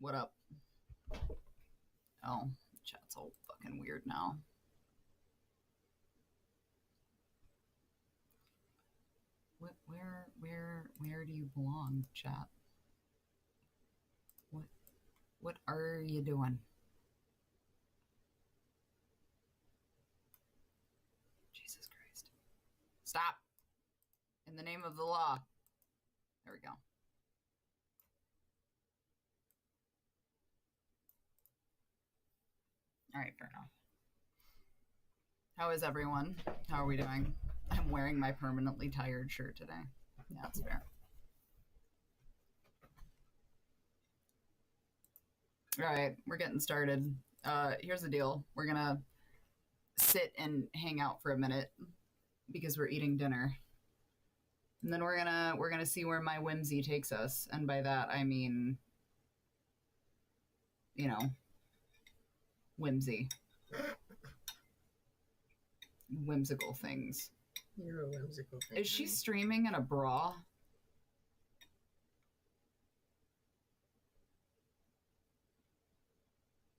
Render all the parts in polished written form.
What up? Oh, chat's all fucking weird now. Where do you belong, chat? What are you doing? Jesus Christ. Stop! In the name of the law. There we go. Alright, fair enough. How is everyone? How are we doing? I'm wearing my permanently tired shirt today. Yeah, that's fair. Alright, we're getting started. Here's the deal. We're gonna sit and hang out for a minute because we're eating dinner. And then we're gonna see where my whimsy takes us. And by that I mean, you know, whimsy. Whimsical things. You're a whimsical thing. Is she streaming in a bra?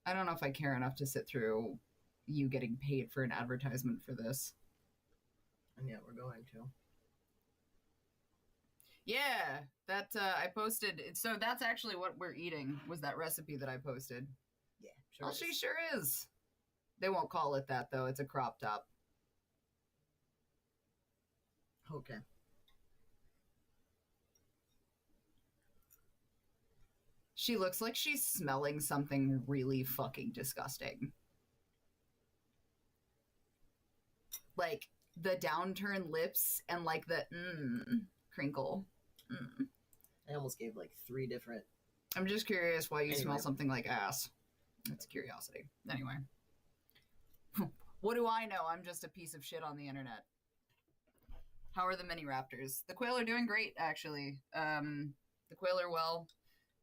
I don't know if I care enough to sit through you getting paid for an advertisement for this. And yet we're going to. Yeah, that I posted. So that's actually what we're eating, was that recipe that I posted. Yeah, sure. Well, she sure is. They won't call it that, though. It's a crop top. Okay. She looks like she's smelling something really fucking disgusting. Like, the downturned lips and, like, the crinkle. I almost gave like 3 different. I'm just curious why you smell something like ass. That's curiosity. Anyway. What do I know? I'm just a piece of shit on the internet. How are the mini raptors? The quail are doing great, actually. The quail are well.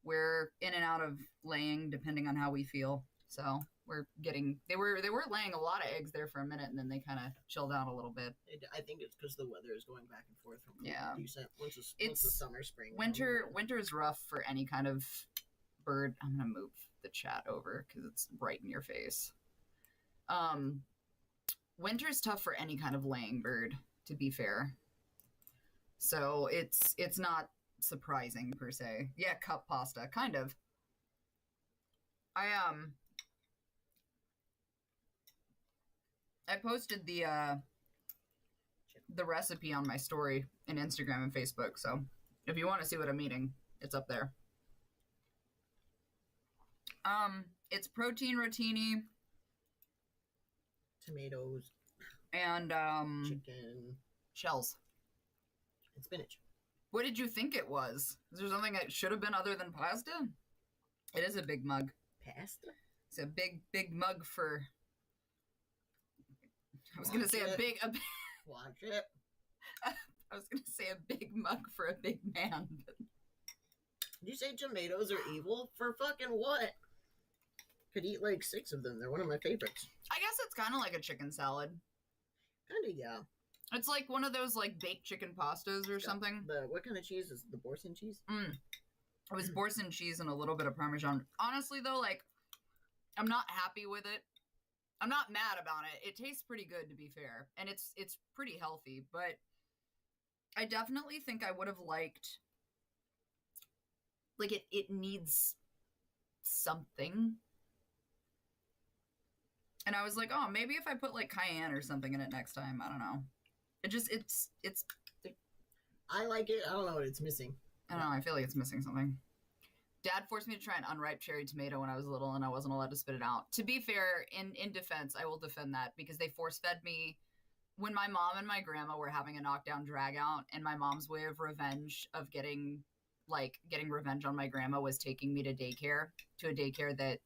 We're in and out of laying, depending on how we feel. So we're getting. They were laying a lot of eggs there for a minute, and then they kind of chilled out a little bit. I think it's because the weather is going back and forth from decent. Once the summer, spring. Winter is rough for any kind of bird. I'm gonna move the chat over because it's right in your face. Winter's tough for any kind of laying bird, to be fair. So it's not surprising per se. Yeah, cup pasta, kind of. I posted the recipe on my story in Instagram and Facebook, so if you want to see what I'm eating, it's up there. It's protein rotini, tomatoes, and chicken, shells, and spinach. What did you think it was? Is there something that should have been other than pasta? It is a big mug. Pasta? It's a big mug for... I was going to say Watch it. I was going to say a big mug for a big man. But... Did you say tomatoes are evil? For fucking what? Could eat like 6 of them. They're one of my favorites. I guess it's kind of like a chicken salad. Kind of, yeah. It's like one of those like baked chicken pastas or something. What kind of cheese is the Boursin cheese? It was Boursin cheese and a little bit of Parmesan. Honestly, though, like, I'm not happy with it. I'm not mad about it. It tastes pretty good, to be fair. And it's pretty healthy, but I definitely think I would have liked... Like, it needs something. And I was like, oh, maybe if I put, like, cayenne or something in it next time. I don't know. It's... I like it. I don't know what it's missing. I don't know. I feel like it's missing something. Dad forced me to try an unripe cherry tomato when I was little, and I wasn't allowed to spit it out. To be fair, in defense, I will defend that, because they force-fed me when my mom and my grandma were having a knockdown drag-out, and my mom's way of revenge of getting revenge on my grandma was taking me to a daycare that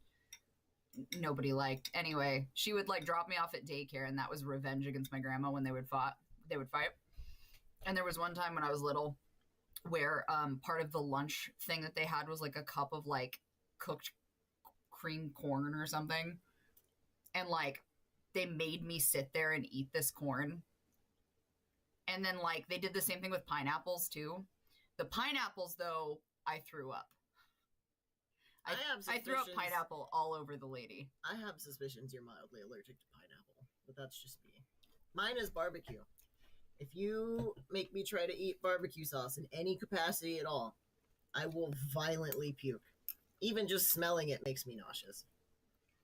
nobody liked. Anyway, she would, like, drop me off at daycare, and that was revenge against my grandma when they would fight. And there was one time when I was little where part of the lunch thing that they had was like a cup of like cooked cream corn or something. And like they made me sit there and eat this corn. And then like they did the same thing with pineapples too. The pineapples though, I threw up. I threw up pineapple all over the lady. I have suspicions you're mildly allergic to pineapple, but that's just me. Mine is barbecue. If you make me try to eat barbecue sauce in any capacity at all, I will violently puke. Even just smelling it makes me nauseous.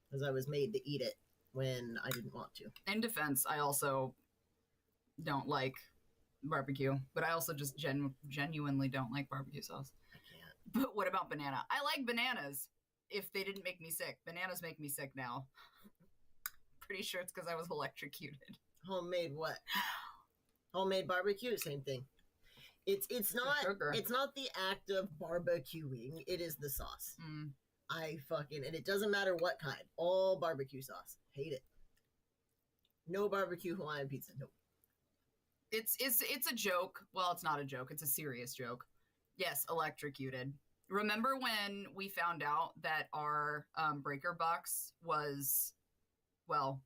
Because I was made to eat it when I didn't want to. In defense, I also don't like barbecue, but I also just genuinely don't like barbecue sauce. I can't. But what about banana? I like bananas if they didn't make me sick. Bananas make me sick now. Pretty sure it's because I was electrocuted. Homemade what? Homemade barbecue, same thing. It's not the act of barbecuing, it is the sauce. And it doesn't matter what kind. All barbecue sauce. Hate it. No barbecue Hawaiian pizza. Nope. It's a joke. Well, it's not a joke. It's a serious joke. Yes, electrocuted. Remember when we found out that our breaker box was, well,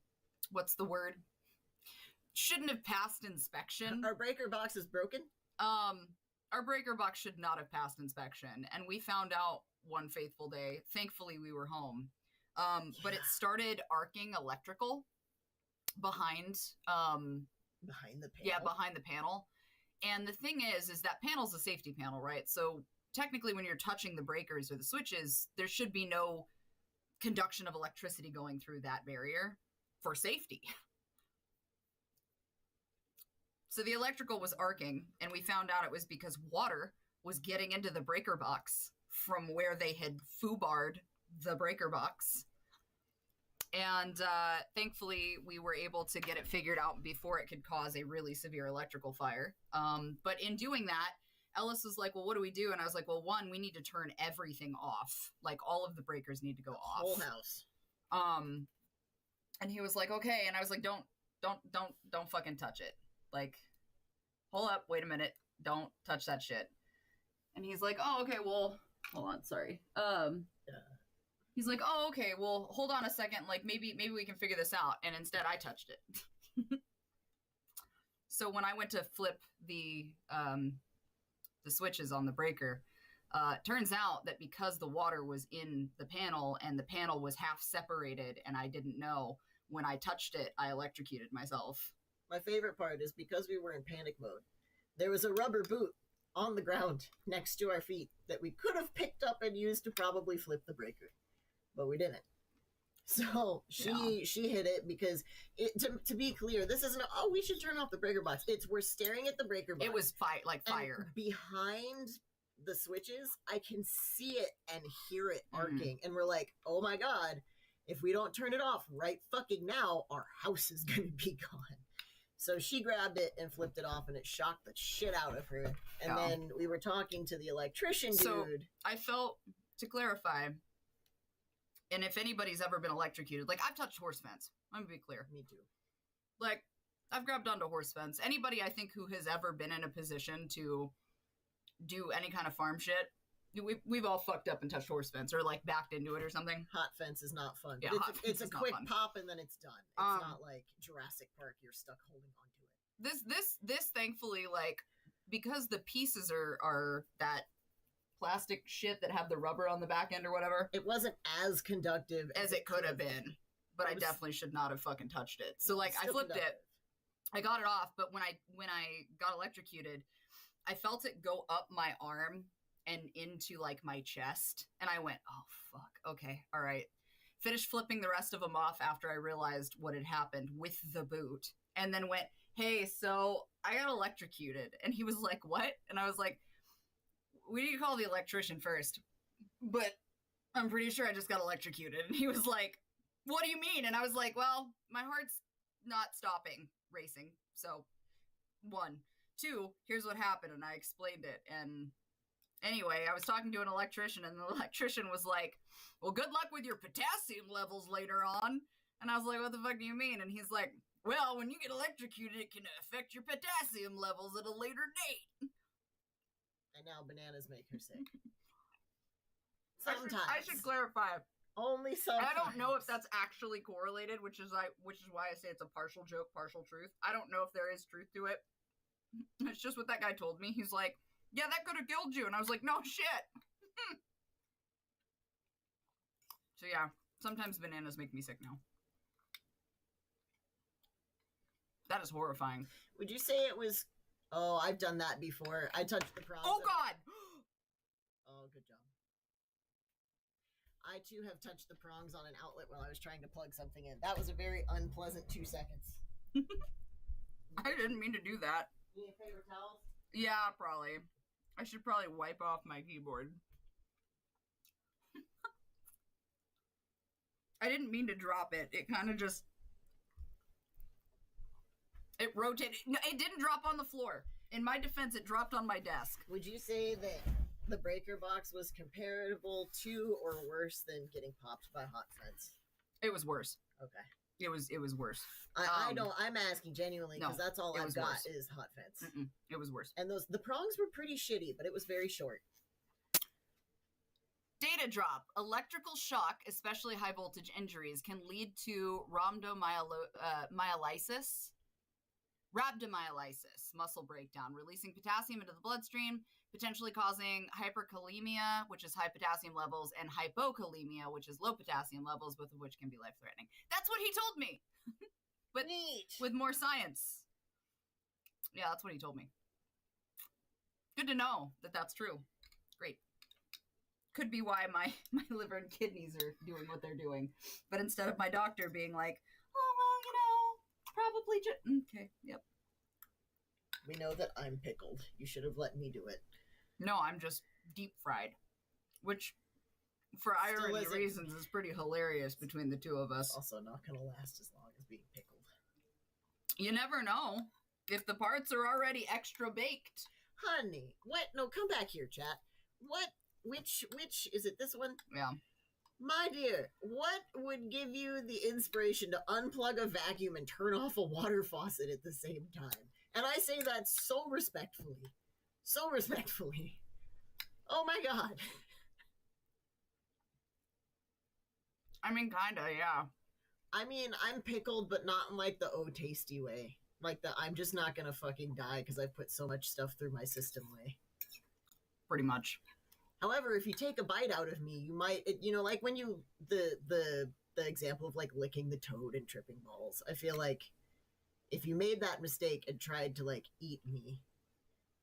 what's the word? Shouldn't have passed inspection. Our breaker box is broken? Our breaker box should not have passed inspection. And we found out one fateful day. Thankfully, we were home. But it started arcing electrical behind the panel. Yeah, behind the panel. And the thing is that panel's a safety panel, right? So technically when you're touching the breakers or the switches, there should be no conduction of electricity going through that barrier for safety. So the electrical was arcing, and we found out it was because water was getting into the breaker box from where they had foobarred the breaker box. And thankfully, we were able to get it figured out before it could cause a really severe electrical fire. But in doing that, Ellis was like, well, what do we do? And I was like, well, one, we need to turn everything off. Like, all of the breakers need to go off. Whole house. And he was like, okay. And I was like, don't fucking touch it. Like, hold up, wait a minute. Don't touch that shit. And he's like, oh, okay, well, hold on, sorry. He's like, oh, okay, well, hold on a second. Like, maybe we can figure this out. And instead, I touched it. So when I went to flip the switches on the breaker, turns out that because the water was in the panel and the panel was half separated and I didn't know, when I touched it, I electrocuted myself. My favorite part is because we were in panic mode, there was a rubber boot on the ground next to our feet that we could have picked up and used to probably flip the breaker. But we didn't. So she hit it because to be clear, this isn't we should turn off the breaker box. We're staring at the breaker box. It was fire. And behind the switches, I can see it and hear it arcing. And we're like, oh my God, if we don't turn it off right fucking now, our house is gonna be gone. So she grabbed it and flipped it off, and it shocked the shit out of her. And then we were talking to the electrician dude. So I felt, to clarify, and if anybody's ever been electrocuted, like, I've touched horse fence. Let me be clear. Me too. Like, I've grabbed onto horse fence. Anybody, I think, who has ever been in a position to do any kind of farm shit, we've all fucked up and touched horse fence or, like, backed into it or something. Hot fence is not fun. Yeah, it's a quick pop and then it's done. It's not like Jurassic Park, you're stuck holding on to it. This thankfully, like, because the pieces are that plastic shit that have the rubber on the back end or whatever. It wasn't as conductive as it could have been, but I definitely should not have fucking touched it. So, like, I flipped it, I got it off, but when I got electrocuted, I felt it go up my arm and into, like, my chest, and I went, oh, fuck, okay, all right. Finished flipping the rest of them off after I realized what had happened with the boot, and then went, hey, so I got electrocuted. And he was like, what? And I was like, we need to call the electrician first, but I'm pretty sure I just got electrocuted. And he was like, what do you mean? And I was like, well, my heart's not stopping racing. So 1, 2, here's what happened. And I explained it. And anyway, I was talking to an electrician, and the electrician was like, well, good luck with your potassium levels later on. And I was like, what the fuck do you mean? And he's like, well, when you get electrocuted, it can affect your potassium levels at a later date. And now bananas make her sick. Sometimes. I should clarify. Only sometimes. I don't know if that's actually correlated, which is why I say it's a partial joke, partial truth. I don't know if there is truth to it. It's just what that guy told me. He's like, yeah, that could have killed you. And I was like, no shit. So yeah, sometimes bananas make me sick now. That is horrifying. Would you say it was... Oh, I've done that before. I touched the prongs. Oh God! Oh, good job. I too have touched the prongs on an outlet while I was trying to plug something in. That was a very unpleasant 2 seconds. I didn't mean to do that. You need paper towels? Yeah, probably. I should probably wipe off my keyboard. I didn't mean to drop it. It kind of just... It rotated. No, it didn't drop on the floor. In my defense, it dropped on my desk. Would you say that the breaker box was comparable to or worse than getting popped by hot friends? It was worse. Okay. It was worse. I don't. I'm asking genuinely because that's all I've got is hot fence. It was worse. And the prongs were pretty shitty, but it was very short. Data drop. Electrical shock, especially high voltage injuries, can lead to rhabdomyolysis, muscle breakdown, releasing potassium into the bloodstream, potentially causing hyperkalemia, which is high potassium levels, and hypokalemia, which is low potassium levels, both of which can be life-threatening. That's what he told me. But neat. With more science. Yeah, that's what he told me. Good to know that that's true. Great. Could be why my liver and kidneys are doing what they're doing. But instead of my doctor being like, oh, well, probably just... Okay, yep. We know that I'm pickled. You should have let me do it. No, I'm just deep fried. Which, for irony reasons, is pretty hilarious between the two of us. Also not going to last as long as being pickled. You never know. If the parts are already extra baked. Honey, what? No, come back here, chat. What? Which, is it this one? Yeah. My dear, what would give you the inspiration to unplug a vacuum and turn off a water faucet at the same time? And I say that so respectfully. So respectfully. Oh my God. I mean, kinda, yeah. I mean, I'm pickled, but not in like the oh tasty way. Like the I'm just not gonna fucking die because I've put so much stuff through my system way. Pretty much. However, if you take a bite out of me, you might, like when you, the example of like licking the toad and tripping balls. I feel like if you made that mistake and tried to like eat me,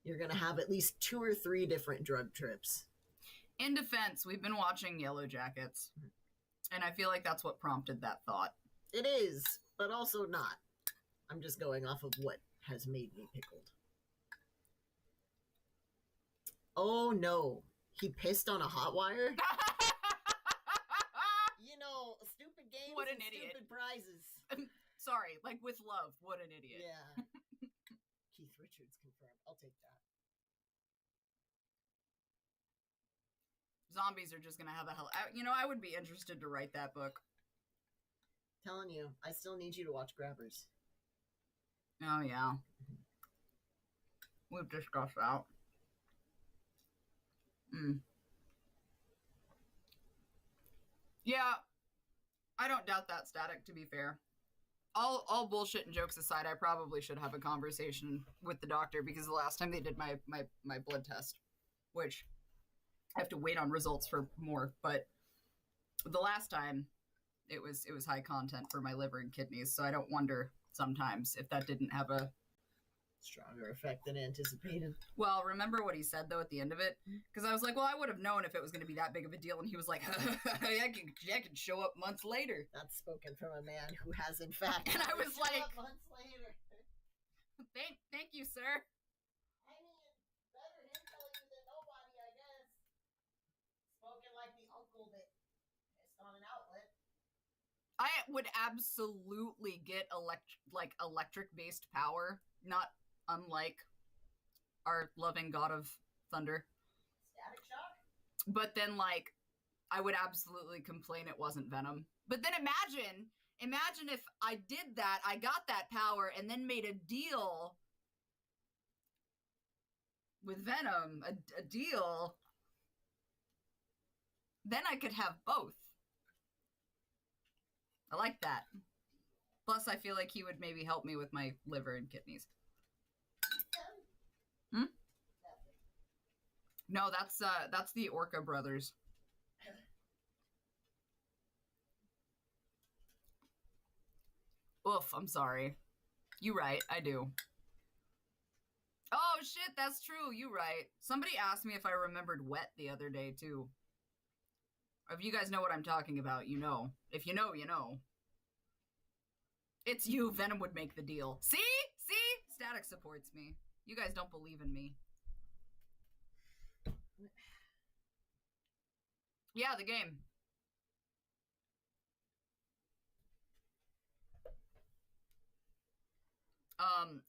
you're going to have at least 2 or 3 different drug trips. In defense, we've been watching Yellow Jackets, and I feel like that's what prompted that thought. It is, but also not. I'm just going off of what has made me pickled. Oh no. He pissed on a hot wire? Stupid games what an and idiot. Stupid prizes. Sorry, like with love, what an idiot. Yeah. Keith Richards confirmed. I'll take that. Zombies are just gonna have a hell... I would be interested to write that book. Telling you, I still need you to watch Grabbers. Oh, yeah. We've discussed that. Yeah, I don't doubt that, Static, to be fair. All bullshit and jokes aside, I probably should have a conversation with the doctor because the last time they did my blood test, which I have to wait on results for more, but the last time it was high content for my liver and kidneys, so I don't wonder sometimes if that didn't have a stronger effect than anticipated. Well, remember what he said, though, at the end of it? Because I was like, well, I would have known if it was going to be that big of a deal. And he was like, I can show up months later. That's spoken from a man who has, in fact, and I was like, months later. Thank you, sir. I mean, better him telling you than nobody, I guess. Spoken like the uncle that pissed on an outlet. I would absolutely get electric-based power, not unlike our loving god of thunder. Static shock? But then, I would absolutely complain it wasn't Venom. But then imagine if I did that, I got that power, and then made a deal with Venom, a deal, then I could have both. I like that. Plus, I feel like he would maybe help me with my liver and kidneys. No, that's the Orca brothers. Oof, I'm sorry. You right, I do. Oh shit, that's true. You right. Somebody asked me if I remembered Wet the other day too. If you guys know what I'm talking about, you know. If you know, you know. It's you. Venom would make the deal. See? See? Static supports me. You guys don't believe in me. Yeah, the game.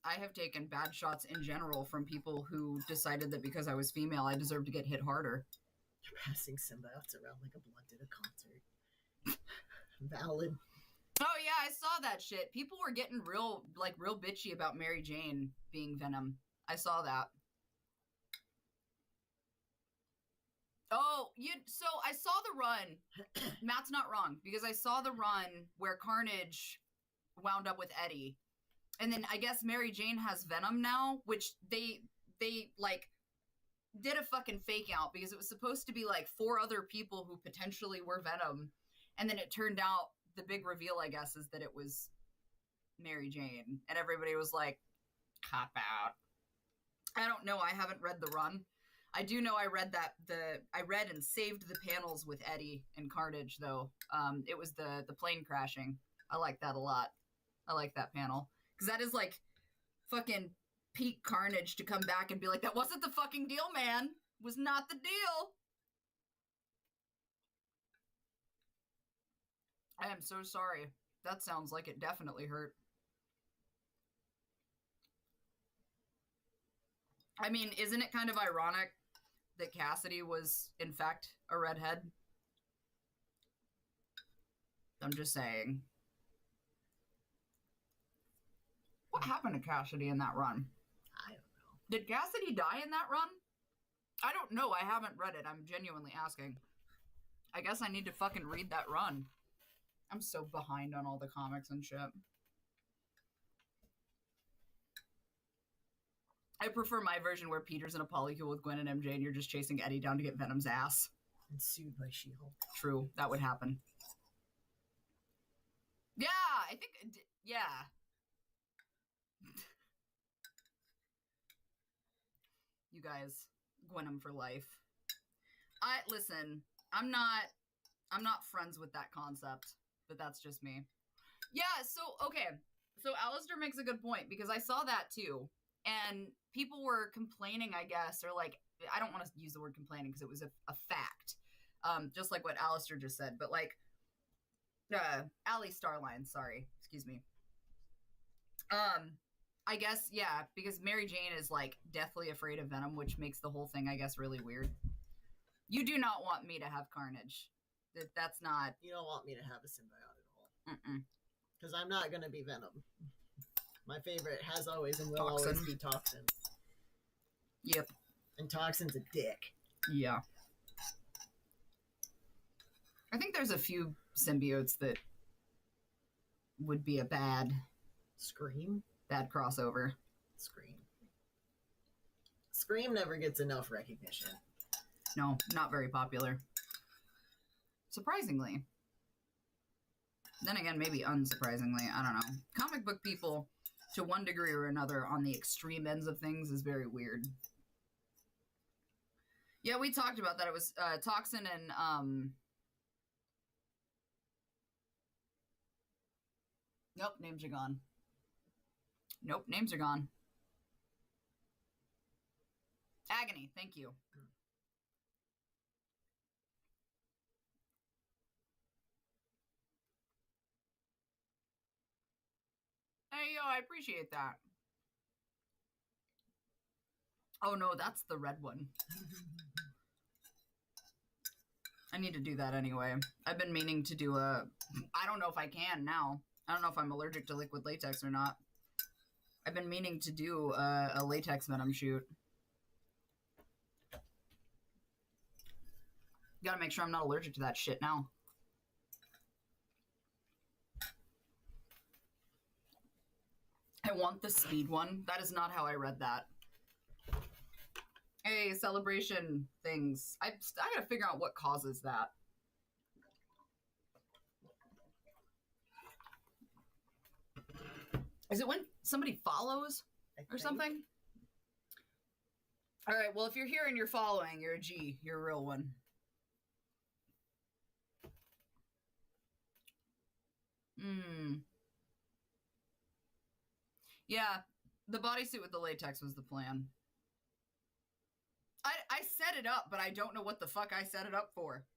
I have taken bad shots in general from people who decided that because I was female, I deserved to get hit harder. You're passing symbiotes around like a blunt at a concert. Valid. Oh yeah, I saw that shit. People were getting real bitchy about Mary Jane being Venom. I saw that. Oh, so I saw the run. Matt's not wrong, because I saw the run where Carnage wound up with Eddie. And then I guess Mary Jane has Venom now, which they like did a fucking fake out because it was supposed to be like 4 other people who potentially were Venom. And then it turned out the big reveal, I guess, is that it was Mary Jane. And everybody was like, cop out. I don't know. I haven't read the run. I do know I read I read and saved the panels with Eddie and Carnage, though. It was the plane crashing. I like that a lot. I like that panel. Because that is like fucking peak Carnage to come back and be like, that wasn't the fucking deal, man. It was not the deal. I am so sorry. That sounds like it definitely hurt. I mean, isn't it kind of ironic that Cassidy was, in fact, a redhead? I'm just saying. What happened to Cassidy in that run? I don't know. Did Cassidy die in that run? I don't know. I haven't read it. I'm genuinely asking. I guess I need to fucking read that run. I'm so behind on all the comics and shit. I prefer my version where Peter's in a polycule with Gwen and MJ and you're just chasing Eddie down to get Venom's ass. And sued by She-Hulk. True. That would happen. Yeah, I think... Yeah. You guys, Gwenum for life. Listen, I'm not friends with that concept, but that's just me. Yeah, so, okay. So Alistair makes a good point, because I saw that too. And people were complaining, I guess, or like, I don't want to use the word complaining because it was a fact. Just like what Alistair just said, but like, Allie Starline, sorry, excuse me. I guess, yeah, because Mary Jane is like deathly afraid of Venom, which makes the whole thing, I guess, really weird. You do not want me to have Carnage. That's not... You don't want me to have a symbiote at all. Because I'm not going to be Venom. My favorite has always and will always be Toxin. Yep. And Toxin's a dick. Yeah. I think there's a few symbiotes that would be a bad crossover. Scream never gets enough recognition. No, not very popular. Surprisingly. Then again, maybe unsurprisingly. I don't know. Comic book people, to one degree or another, on the extreme ends of things is very weird. Yeah, we talked about that. It was Toxin and... Nope, names are gone. Nope, names are gone. Agony, thank you. Hey, yo, I appreciate that. Oh, no, that's the red one. I need to do that anyway. I've been meaning to do a... I don't know if I can now. I don't know if I'm allergic to liquid latex or not. I've been meaning to do a latex Venom shoot. Gotta make sure I'm not allergic to that shit now. I want the speed one. That is not how I read that. Hey, celebration things. I gotta figure out what causes that. Is it when somebody follows or something? All right, well, if you're here and you're following, you're a G. You're a real one. Yeah, the bodysuit with the latex was the plan. I set it up, but I don't know what the fuck I set it up for.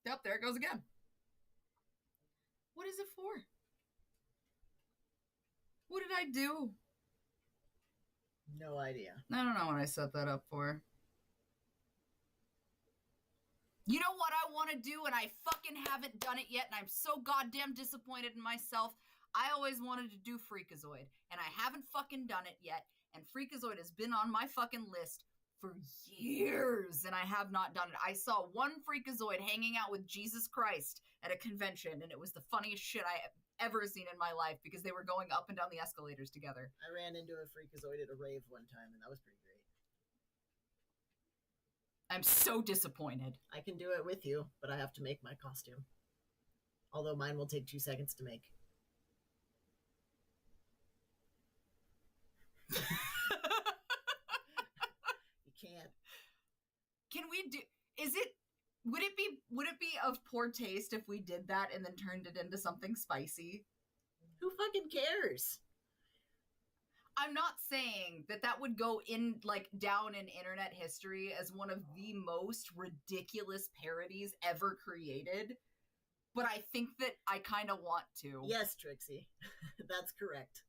Yep, there it goes again. What is it for? What did I do? No idea. I don't know what I set that up for. You know what I want to do, and I fucking haven't done it yet, and I'm so goddamn disappointed in myself. I always wanted to do Freakazoid, and I haven't fucking done it yet, and Freakazoid has been on my fucking list for years, and I have not done it. I saw one Freakazoid hanging out with Jesus Christ at a convention, and it was the funniest shit I have ever seen in my life because they were going up and down the escalators together. I ran into a Freakazoid at a rave one time, and that was pretty great. I'm so disappointed. I can do it with you, but I have to make my costume. Although mine will take 2 seconds to make. You can't. Can we do... Would it be of poor taste if we did that and then turned it into something spicy? Who fucking cares? I'm not saying that would go in, like, down in internet history as one of the most ridiculous parodies ever created, but I think that I kind of want to. Yes, Trixie. That's correct.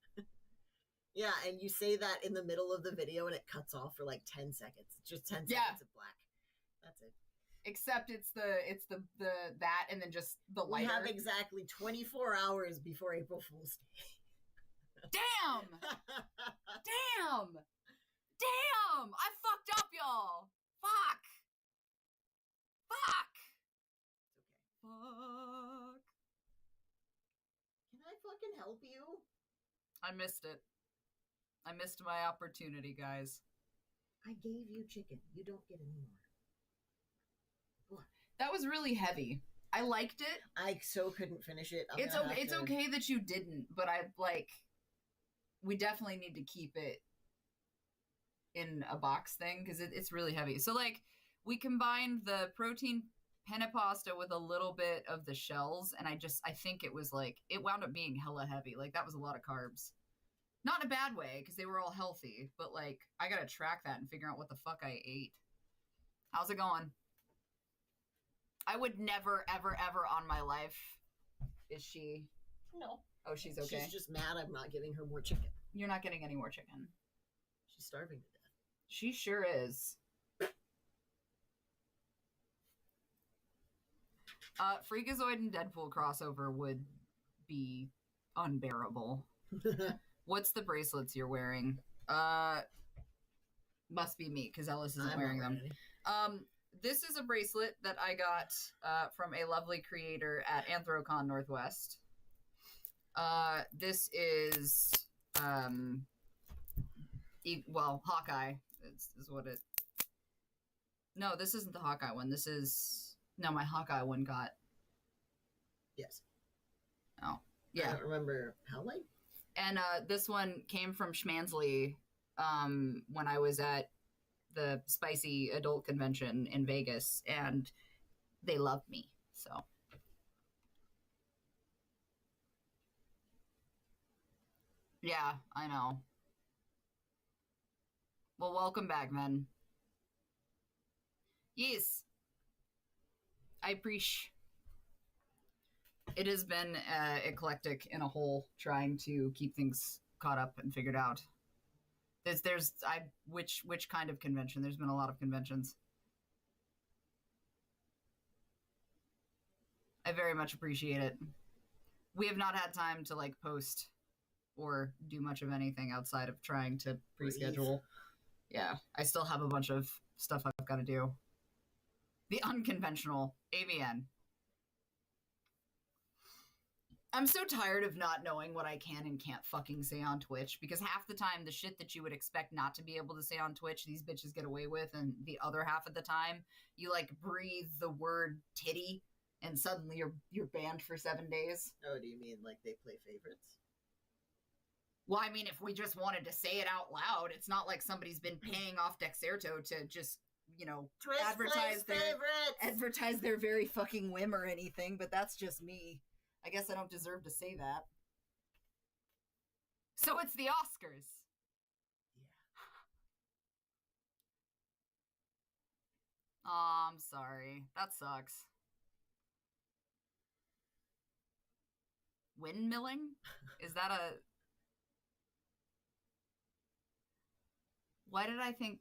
Yeah, and you say that in the middle of the video and it cuts off for like 10 seconds. It's just 10 seconds of black. That's it. Except it's the that and then just the lighter. We have exactly 24 hours before April Fool's Day. Damn! Damn! Damn! I fucked up, y'all! Fuck! Fuck! It's okay. Fuck. Can I fucking help you? I missed it. I missed my opportunity, guys. I gave you chicken. You don't get any more. What? That was really heavy. I liked it. I so couldn't finish it. It's okay that you didn't, but we definitely need to keep it in a box thing because it's really heavy. So, like, we combined the protein penne pasta with a little bit of the shells, and I think it was, like, it wound up being hella heavy. Like, that was a lot of carbs. Not in a bad way, because they were all healthy, but, like, I gotta track that and figure out what the fuck I ate. How's it going? I would never, ever, ever on my life. Is she? No. Oh, she's okay. She's just mad I'm not giving her more chicken. You're not getting any more chicken. She's starving to death. She sure is. Freakazoid and Deadpool crossover would be unbearable. What's the bracelets you're wearing? Must be me, because Ellis isn't wearing them. This is a bracelet that I got from a lovely creator at Anthrocon Northwest. This is, Hawkeye is what it... No, this isn't the Hawkeye one. This is... No, my Hawkeye one got... Yes. Oh, yeah. I don't remember how late. And this one came from Schmansley when I was at the Spicy Adult Convention in Vegas, and they loved me, so. Yeah, I know. Well, welcome back, then. Yes. I appreciate. It has been eclectic in a whole, trying to keep things caught up and figured out. Which kind of convention? There's been a lot of conventions. I very much appreciate it. We have not had time to like post or do much of anything outside of trying to pre-schedule. Yeah, I still have a bunch of stuff I've got to do. The unconventional AVN. I'm so tired of not knowing what I can and can't fucking say on Twitch, because half the time the shit that you would expect not to be able to say on Twitch, these bitches get away with, and the other half of the time, you like breathe the word titty, and suddenly you're banned for 7 days. Oh, do you mean like they play favorites? Well, I mean, if we just wanted to say it out loud, it's not like somebody's been paying off Dexerto to just, you know, advertise their very fucking whim or anything, but that's just me. I guess I don't deserve to say that. So it's the Oscars. Yeah. Oh, I'm sorry. That sucks. Windmilling? Is that a... Why did I think...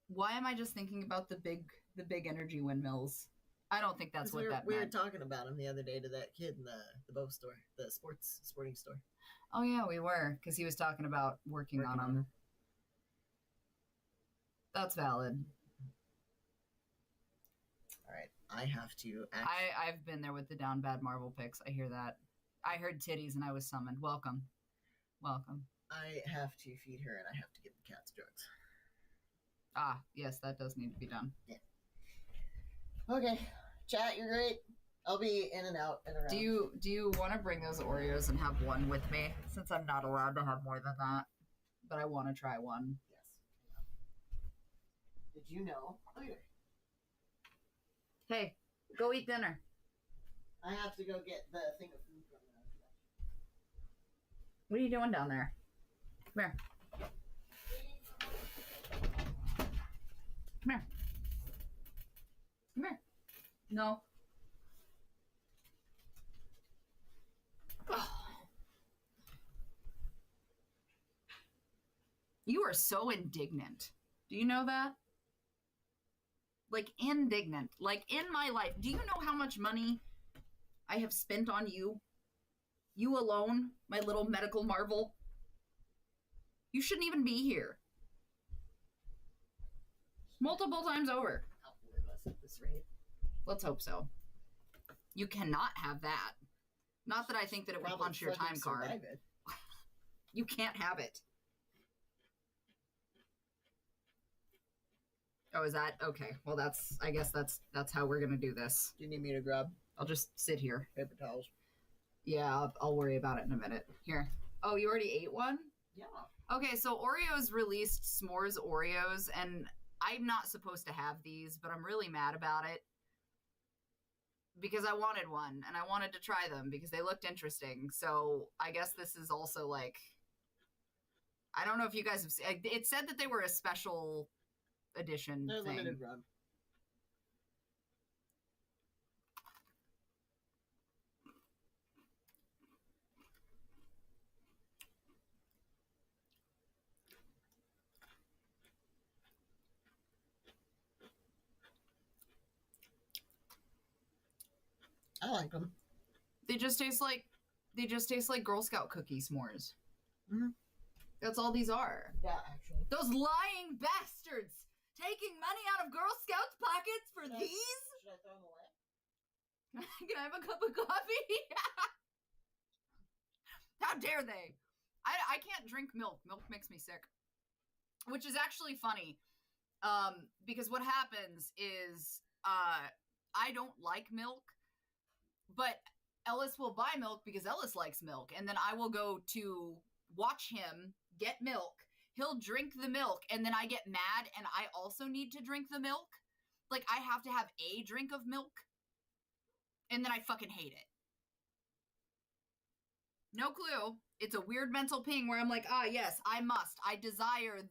Why am I just thinking about the big energy windmills? I don't think that's what that meant. We were talking about them the other day to that kid in the bow store, the sporting store. Oh yeah, we were, because he was talking about working on them. That's valid. All right, I have to. I've been there with the down bad Marvel picks. I hear that. I heard titties and I was summoned. Welcome. I have to feed her and I have to give the cats drugs. Ah, yes, that does need to be done. Yeah. Okay, chat, you're great. I'll be in and out and around. Do you want to bring those Oreos and have one with me? Since I'm not allowed to have more than that. But I want to try one. Yes. Did you know? Hey, go eat dinner. I have to go get the thing of food from them. What are you doing down there? Come here. Come here. Come here. No. Oh. You are so indignant. Do you know that? Like, indignant. Like, in my life. Do you know how much money I have spent on you? You alone, my little medical marvel. You shouldn't even be here. Multiple times over. Outlive us at this rate. Let's hope so. You cannot have that. Not that I think that it would punch your time card. You can't have it. Oh, is that okay? Well, I guess that's how we're gonna do this. Do you need me to grab? I'll just sit here. Paper towels. Yeah, I'll worry about it in a minute. Here. Oh, you already ate one? Yeah. Okay, so Oreos released s'mores Oreos, and I'm not supposed to have these, but I'm really mad about it. Because I wanted one, and I wanted to try them, because they looked interesting. So, I guess this is also, like... I don't know if you guys have seen... It said that they were a special edition They're thing. limited run. I like them. They just taste like Girl Scout cookie s'mores. Mm-hmm. That's all these are. Yeah, actually. Those lying bastards taking money out of Girl Scouts' pockets for these? Should I throw them away? Can I have a cup of coffee? How dare they? I can't drink milk. Milk makes me sick. Which is actually funny. Because what happens is I don't like milk. But Ellis will buy milk because Ellis likes milk. And then I will go to watch him get milk. He'll drink the milk. And then I get mad and I also need to drink the milk. Like, I have to have a drink of milk. And then I fucking hate it. No clue. It's a weird mental ping where I'm like, ah, yes, I must. I desire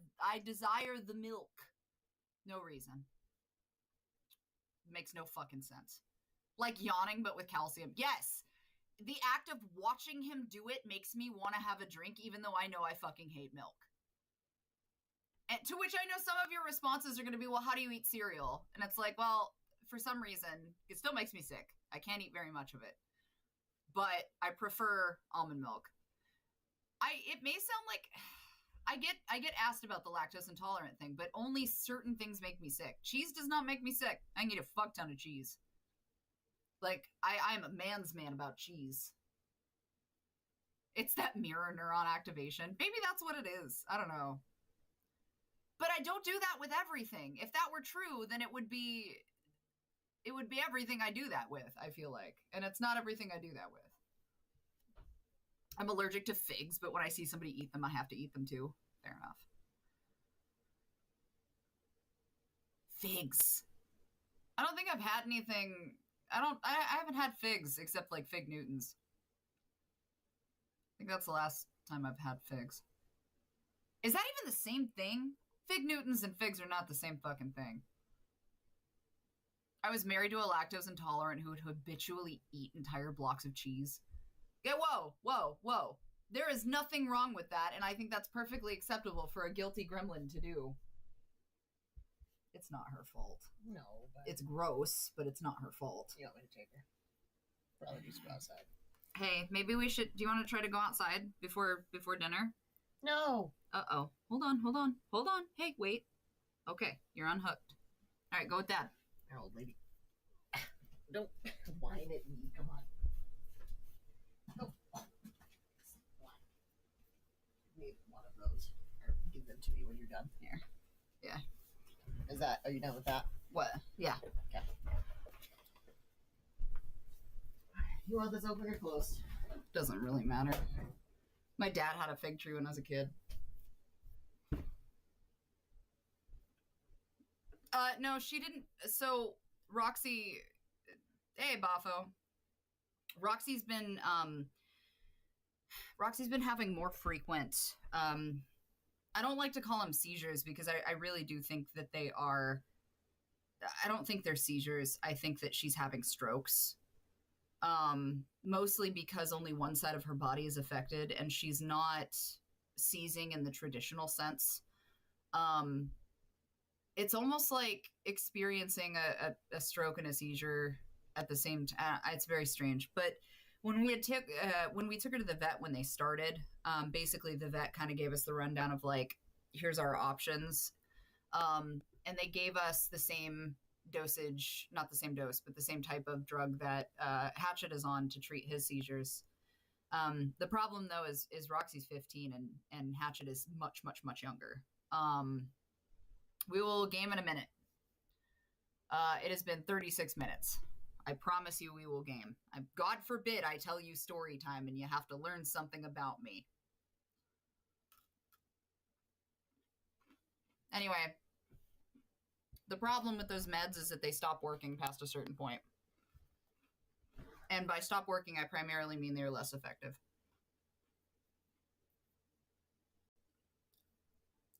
the milk. No reason. Makes no fucking sense. Like yawning, but with calcium. Yes. The act of watching him do it makes me want to have a drink, even though I know I fucking hate milk. And to which I know some of your responses are going to be, well, how do you eat cereal? And it's like, well, for some reason, it still makes me sick. I can't eat very much of it. But I prefer almond milk. It may sound like... I get asked about the lactose intolerant thing, but only certain things make me sick. Cheese does not make me sick. I can eat a fuck ton of cheese. Like, I'm a man's man about cheese. It's that mirror neuron activation. Maybe that's what it is. I don't know. But I don't do that with everything. If that were true, then it would be everything I do that with, I feel like. And it's not everything I do that with. I'm allergic to figs, but when I see somebody eat them, I have to eat them too. Fair enough. Figs. I don't think I've had anything. I haven't had figs except like fig Newtons. I think that's the last time I've had figs. Is that even the same thing? Fig Newtons and figs are not the same fucking thing. I was married to a lactose intolerant who would habitually eat entire blocks of cheese. Yeah, whoa. There is nothing wrong with that, and I think that's perfectly acceptable for a guilty gremlin to do. It's not her fault. No, but it's gross, but it's not her fault. You want me to take her? Probably just go outside. Hey, maybe we should. Do you want to try to go outside before dinner? No. Uh-oh. Hold on. Hey, wait. Okay, you're unhooked. All right, go with Dad. Our old lady. Don't whine at me. Come on. Oh. Need one of those. Or give them to me when you're done. Here. Yeah. Are you done with that? What? Yeah. Okay. You want this open or closed? Doesn't really matter. My dad had a fig tree when I was a kid. No, she didn't. So Roxy, hey Bafo. Roxy's been having more frequent. I don't like to call them seizures because I really do think that they are. I don't think they're seizures. I think that she's having strokes. Mostly because only one side of her body is affected and she's not seizing in the traditional sense. It's almost like experiencing a stroke and a seizure at the same time. It's very strange. But when we took her to the vet when they started, basically the vet kind of gave us the rundown of like, here's our options. And they gave us the same dosage, not the same dose, but the same type of drug that Hatchet is on to treat his seizures. The problem though is Roxy's 15 and Hatchet is much, much, much younger. We will game in a minute. It has been 36 minutes. I promise you we will game. God forbid I tell you story time and you have to learn something about me. Anyway, the problem with those meds is that they stop working past a certain point. And by stop working, I primarily mean they're less effective.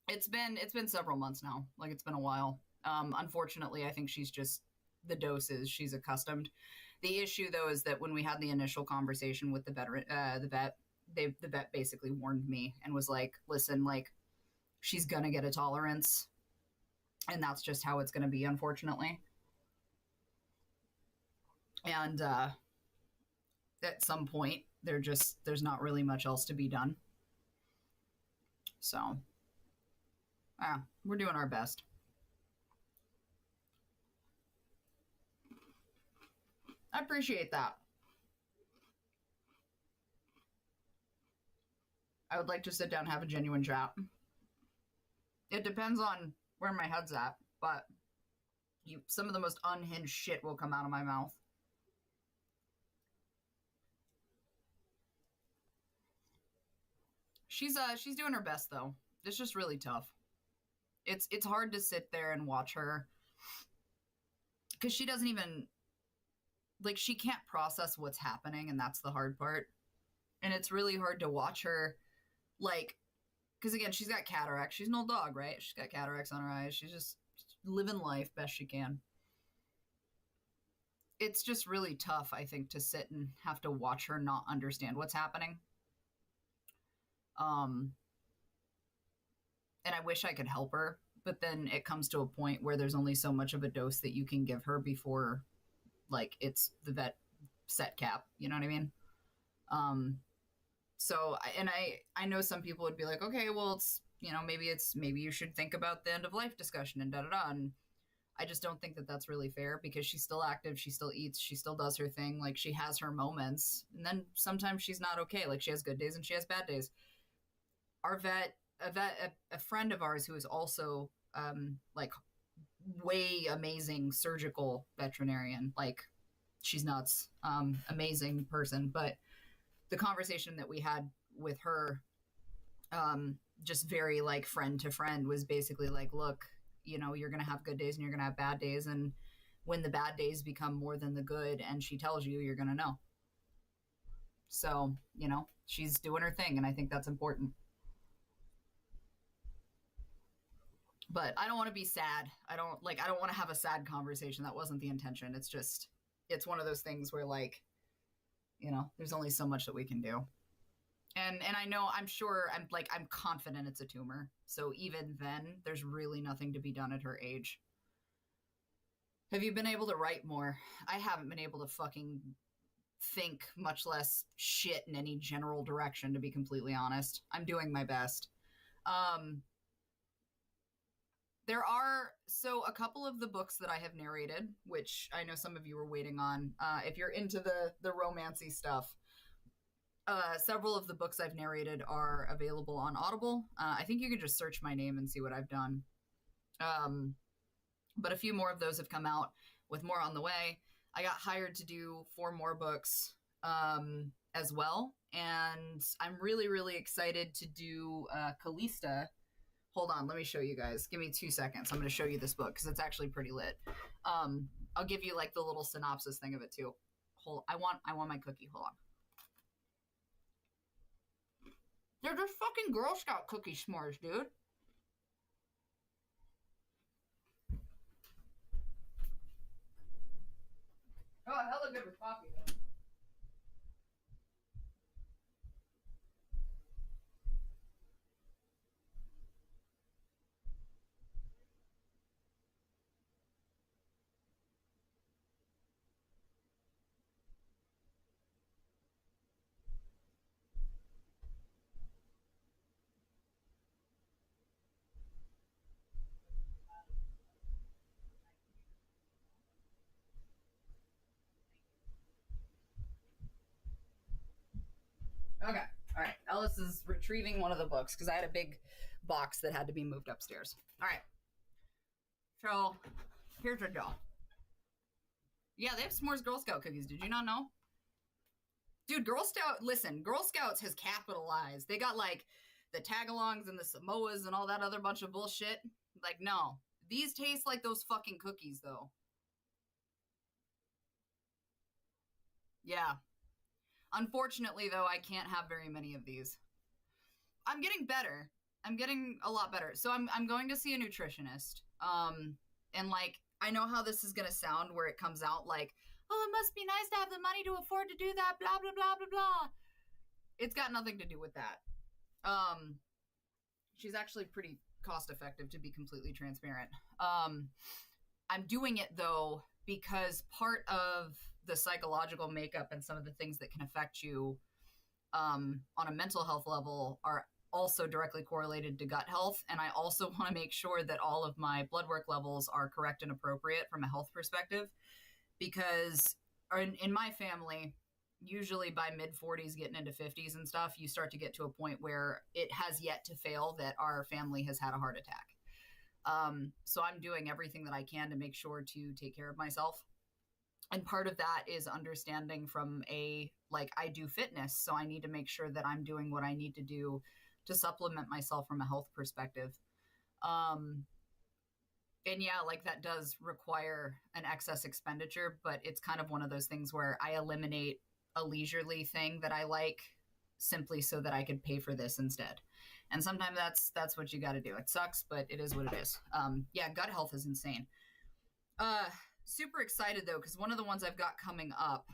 It's been several months now. Like, it's been a while. Unfortunately, I think she's just, the doses, she's accustomed. The issue, though, is that when we had the initial conversation with the vet, the vet basically warned me and was like, listen, like, she's gonna get a tolerance. And that's just how it's gonna be, unfortunately. And at some point, there's not really much else to be done. So, we're doing our best. I appreciate that. I would like to sit down and have a genuine chat. It depends on where my head's at, but some of the most unhinged shit will come out of my mouth. She's doing her best though. It's just really tough. It's hard to sit there and watch her because she doesn't even, like, she can't process what's happening, and that's the hard part. And it's really hard to watch her, like, because again, she's got cataracts. She's an old dog, right? She's got cataracts on her eyes. She's just living life best she can. It's just really tough, I think, to sit and have to watch her not understand what's happening. And I wish I could help her, but then it comes to a point where there's only so much of a dose that you can give her before, like, it's the vet set cap. You know what I mean? So, and I know some people would be like, okay, well, it's, you know, maybe you should think about the end of life discussion and da-da-da. And I just don't think that that's really fair because she's still active. She still eats. She still does her thing. Like, she has her moments. And then sometimes she's not okay. Like, she has good days and she has bad days. Our vet, a friend of ours who is also, like, way amazing surgical veterinarian. Like, she's nuts. Amazing person. But the conversation that we had with her, just very like friend to friend, was basically like, look, you know, you're going to have good days and you're going to have bad days. And when the bad days become more than the good and she tells you, you're going to know. So, you know, she's doing her thing. And I think that's important. But I don't want to be sad. I don't want to have a sad conversation. That wasn't the intention. It's just, it's one of those things where, like, you know, there's only so much that we can do. And I know, I'm confident it's a tumor. So even then, there's really nothing to be done at her age. Have you been able to write more? I haven't been able to fucking think, much less shit in any general direction, to be completely honest. I'm doing my best. There are, so a couple of the books that I have narrated, which I know some of you are waiting on, if you're into the romancy stuff, several of the books I've narrated are available on Audible. I think you can just search my name and see what I've done. But a few more of those have come out, with more on the way. I got hired to do 4 more books as well. And I'm really, really excited to do Callista. Hold on, let me show you guys. Give me 2 seconds. I'm going to show you this book because it's actually pretty lit. I'll give you like the little synopsis thing of it too. I want my cookie. Hold on. They're just fucking Girl Scout cookie s'mores, dude. Oh, hella good with coffee, though. Okay, all right. Ellis is retrieving one of the books because I had a big box that had to be moved upstairs. All right. So, here's the deal. Yeah, they have s'mores Girl Scout cookies. Did you not know? Dude, Girl Scouts has capitalized. They got like the tagalongs and the Samoas and all that other bunch of bullshit. Like, no. These taste like those fucking cookies, though. Yeah. Unfortunately, though, I can't have very many of these. I'm getting better. I'm getting a lot better. So I'm going to see a nutritionist. And like, I know how this is going to sound where it comes out like, oh, it must be nice to have the money to afford to do that, blah, blah, blah, blah, blah. It's got nothing to do with that. She's actually pretty cost effective, to be completely transparent. I'm doing it, though, because part of the psychological makeup and some of the things that can affect you on a mental health level are also directly correlated to gut health. And I also want to make sure that all of my blood work levels are correct and appropriate from a health perspective, because in my family, usually by mid 40s getting into 50s and stuff, you start to get to a point where it has yet to fail that our family has had a heart attack. So I'm doing everything that I can to make sure to take care of myself. And part of that is understanding from I do fitness, so I need to make sure that I'm doing what I need to do to supplement myself from a health perspective. And yeah, like that does require an excess expenditure, but it's kind of one of those things where I eliminate a leisurely thing that I like simply so that I could pay for this instead. And sometimes that's what you got to do. It sucks, but it is what it is. Yeah, gut health is insane. Super excited though, because one of the ones I've got coming up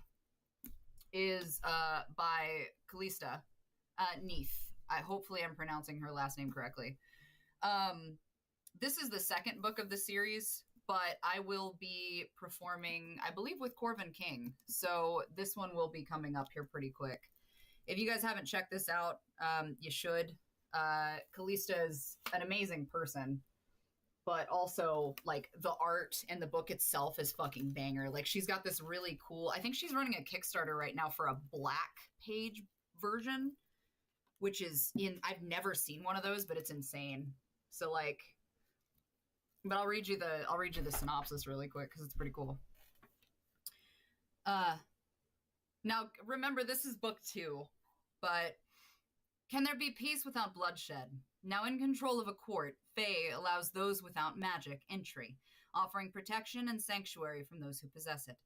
is by Callista Neath. Hopefully I'm pronouncing her last name correctly. This is the second book of the series, but I will be performing, I believe, with Corvin King. So this one will be coming up here pretty quick. If you guys haven't checked this out, you should. Callista is an amazing person, but also like the art and the book itself is fucking banger. Like she's got this really cool, I think she's running a Kickstarter right now for a black page version, which is I've never seen one of those, but it's insane. So like, but I'll read you the synopsis really quick because it's pretty cool. Now remember, this is book 2. But can there be peace without bloodshed? Now in control of a court, Fae allows those without magic entry, offering protection and sanctuary from those who possess it.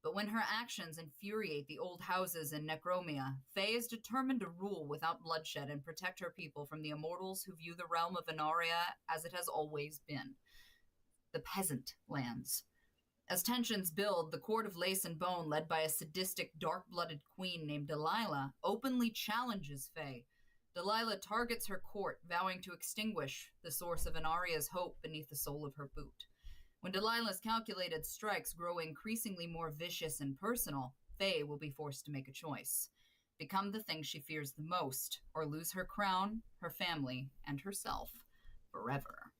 But when her actions infuriate the old houses in Necromia, Fae is determined to rule without bloodshed and protect her people from the immortals who view the realm of Venaria as it has always been, the peasant lands. As tensions build, the court of lace and bone, led by a sadistic, dark-blooded queen named Delilah, openly challenges Fae. Delilah targets her court, vowing to extinguish the source of Venaria's hope beneath the sole of her boot. When Delilah's calculated strikes grow increasingly more vicious and personal, Fae will be forced to make a choice. Become the thing she fears the most, or lose her crown, her family, and herself forever.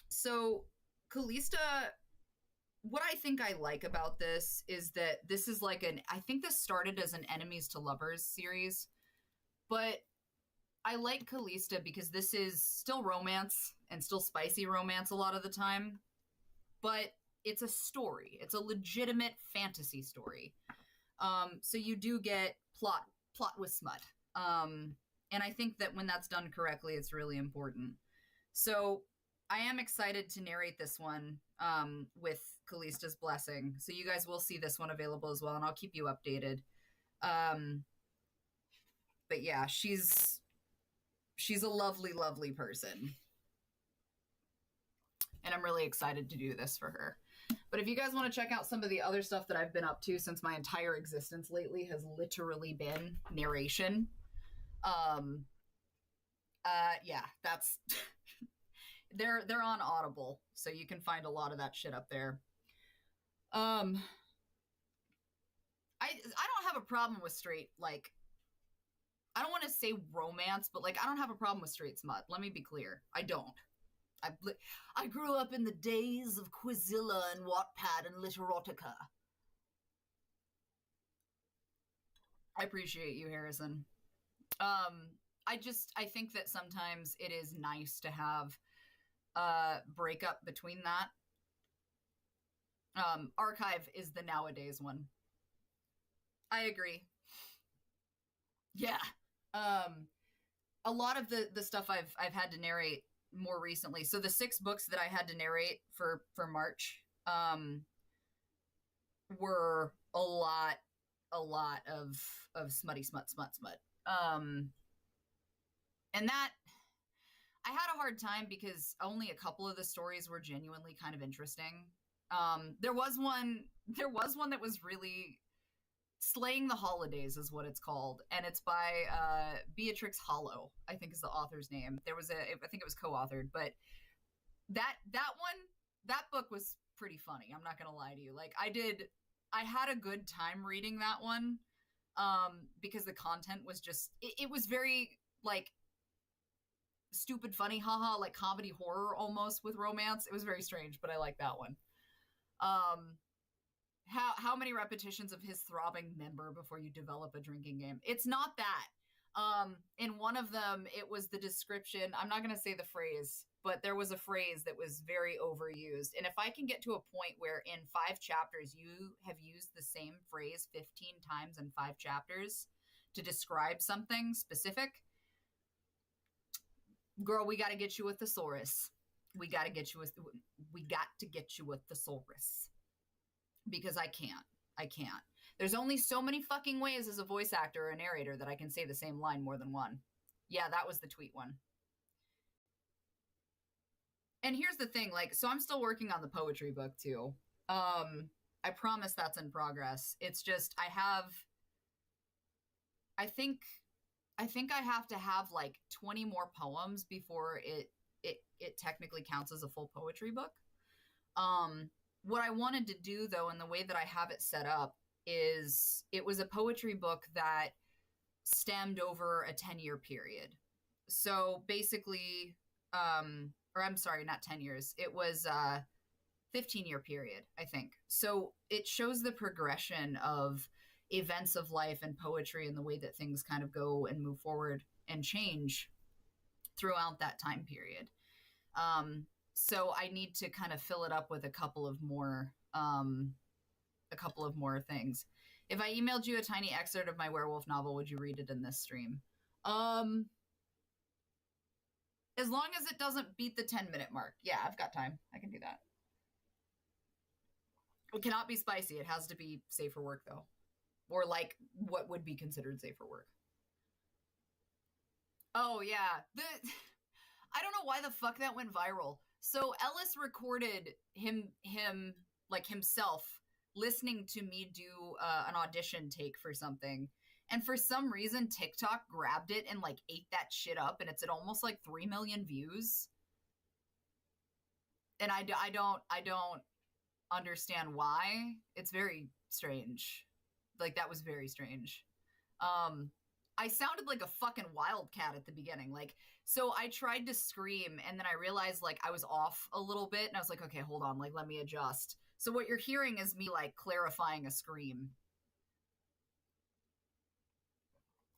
So Callista, what I think I like about this is that this is like I think this started as an enemies to lovers series, but I like Callista because this is still romance and still spicy romance a lot of the time, but it's a story. It's a legitimate fantasy story. So you do get plot with smut. And I think that when that's done correctly, it's really important. So I am excited to narrate this one with Callista's blessing. So you guys will see this one available as well, and I'll keep you updated. But yeah, she's a lovely, lovely person. And I'm really excited to do this for her. But if you guys want to check out some of the other stuff that I've been up to since my entire existence lately has literally been narration. Yeah, that's they're on Audible, so you can find a lot of that shit up there. I don't have a problem with straight, like, I don't want to say romance, but like I don't have a problem with straight smut. Let me be clear. I don't. I grew up in the days of Quizilla and Wattpad and Literotica. I appreciate you, Harrison. I think that sometimes it is nice to have a breakup between that. Archive is the nowadays one. I agree. Yeah. A lot of the stuff I've had to narrate more recently. So the 6 books that I had to narrate for March were a lot of smutty smut. And that I had a hard time because only a couple of the stories were genuinely kind of interesting. There was one that was really Slaying the Holidays is what it's called, and it's by Beatrix Hollow, I think is the author's name. I think it was co-authored, but that book was pretty funny. I'm not gonna lie to you. Like I had a good time reading that one, because the content was just it was very like stupid funny, haha, like comedy horror almost with romance. It was very strange, but I like that one. How many repetitions of his throbbing member before you develop a drinking game? It's not that. In one of them, it was the description. I'm not going to say the phrase, but there was a phrase that was very overused. And if I can get to a point where in 5 chapters, you have used the same phrase 15 times in 5 chapters to describe something specific, girl, we got to get you a thesaurus. We got to get you a thesaurus. Because I can't. There's only so many fucking ways as a voice actor or a narrator that I can say the same line more than one. Yeah, that was the tweet one. And here's the thing, like, so I'm still working on the poetry book too. I promise that's in progress. It's just I think I have to have like 20 more poems before it technically counts as a full poetry book. What I wanted to do, though, and the way that I have it set up, is it was a poetry book that stemmed over a 10-year period. So basically, or I'm sorry, not 10 years. It was a 15-year period, I think. So it shows the progression of events of life and poetry and the way that things kind of go and move forward and change throughout that time period. So I need to kind of fill it up with a couple of more things. If I emailed you a tiny excerpt of my werewolf novel, would you read it in this stream? As long as it doesn't beat the 10-minute mark. Yeah, I've got time. I can do that. It cannot be spicy. It has to be safe for work, though. Or like what would be considered safe for work. Oh, yeah. I don't know why the fuck that went viral. So Ellis recorded him like himself listening to me do an audition take for something. And for some reason, TikTok grabbed it and like ate that shit up, and it's at almost like 3 million views. And I don't understand why. It's very strange. Like, that was very strange. I sounded like a fucking wildcat at the beginning. Like, so I tried to scream, and then I realized like I was off a little bit, and I was like, okay, hold on, like let me adjust. So what you're hearing is me like clarifying a scream.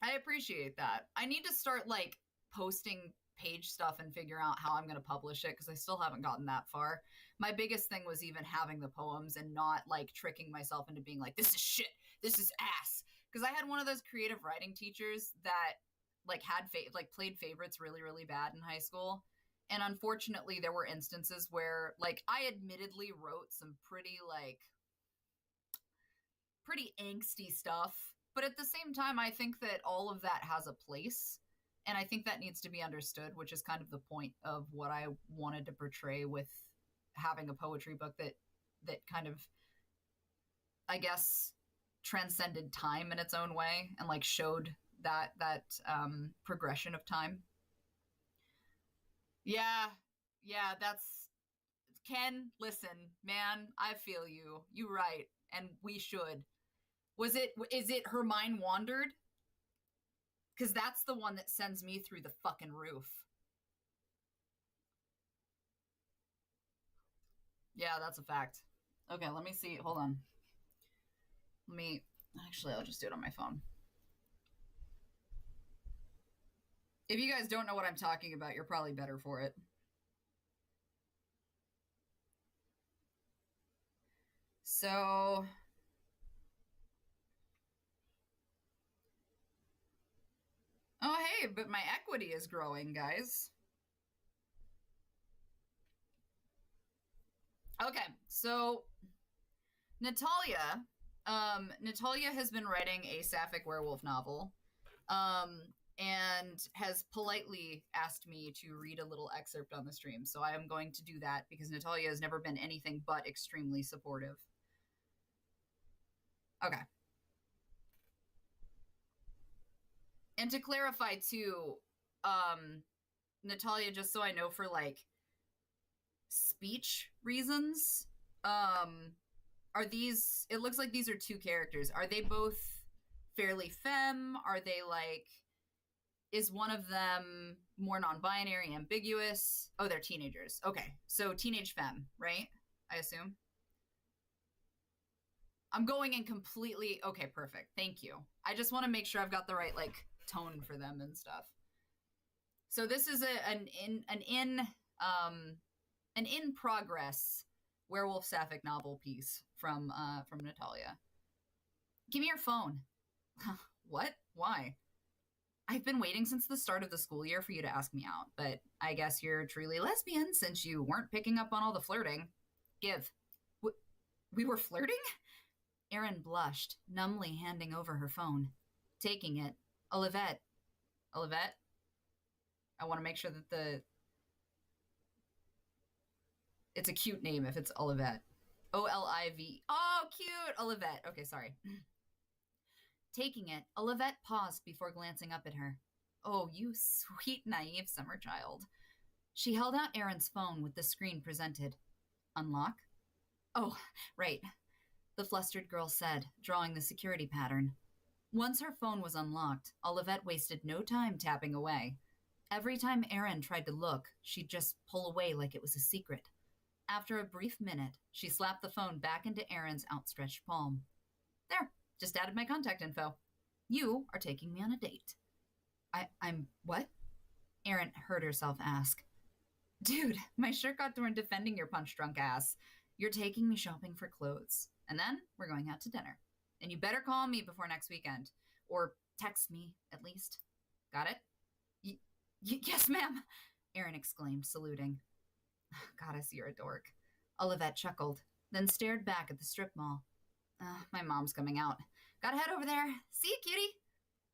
I appreciate that. I need to start like posting page stuff and figure out how I'm going to publish it, because I still haven't gotten that far. My biggest thing was even having the poems and not like tricking myself into being like, this is shit, this is ass. Because I had one of those creative writing teachers that like had played favorites really, really bad in high school. And unfortunately, there were instances where like I admittedly wrote some pretty angsty stuff. But at the same time, I think that all of that has a place. And I think that needs to be understood, which is kind of the point of what I wanted to portray with having a poetry book that kind of, I guess, transcended time in its own way and like showed that progression of time. Yeah, that's Ken. Listen, man, I feel you. You right, and we should. Is it Her Mind Wandered? Because that's the one that sends me through the fucking roof. Yeah, that's a fact. Okay, let me see. Hold on. I'll just do it on my phone. If you guys don't know what I'm talking about, you're probably better for it. So, oh, hey, but my equity is growing, guys. Okay, so Natalia has been writing a sapphic werewolf novel, and has politely asked me to read a little excerpt on the stream. So I am going to do that because Natalia has never been anything but extremely supportive. Okay. And to clarify too, Natalia, just so I know for like speech reasons, are these, it looks like these are two characters. Are they both fairly femme? Are they like, is one of them more non-binary, ambiguous? Oh, they're teenagers. Okay, so teenage femme, right? I assume. I'm going in completely, okay, perfect. Thank you. I just want to make sure I've got the right like tone for them and stuff. So this is an in progress werewolf sapphic novel piece from Natalia. Give me your phone. What? Why? I've been waiting since the start of the school year for you to ask me out, but I guess you're truly lesbian since you weren't picking up on all the flirting. Give. We were flirting? Erin blushed, numbly handing over her phone. Taking it. Olivette. Olivette? I want to make sure that it's a cute name if it's Olivette. O-L-I-V. Oh, cute! Olivette. Okay, sorry. Taking it, Olivette paused before glancing up at her. Oh, you sweet, naive summer child. She held out Erin's phone with the screen presented. Unlock? Oh, right, the flustered girl said, drawing the security pattern. Once her phone was unlocked, Olivette wasted no time tapping away. Every time Erin tried to look, she'd just pull away like it was a secret. After a brief minute, she slapped the phone back into Erin's outstretched palm. There, just added my contact info. You are taking me on a date. I'm what? Erin heard herself ask. Dude, my shirt got torn defending your punch-drunk ass. You're taking me shopping for clothes. And then we're going out to dinner. And you better call me before next weekend. Or text me, at least. Got it? Yes, ma'am, Aaron exclaimed, saluting. Goddess, you're a dork. Olivette chuckled, then stared back at the strip mall. My mom's coming out. Gotta head over there. See you, cutie.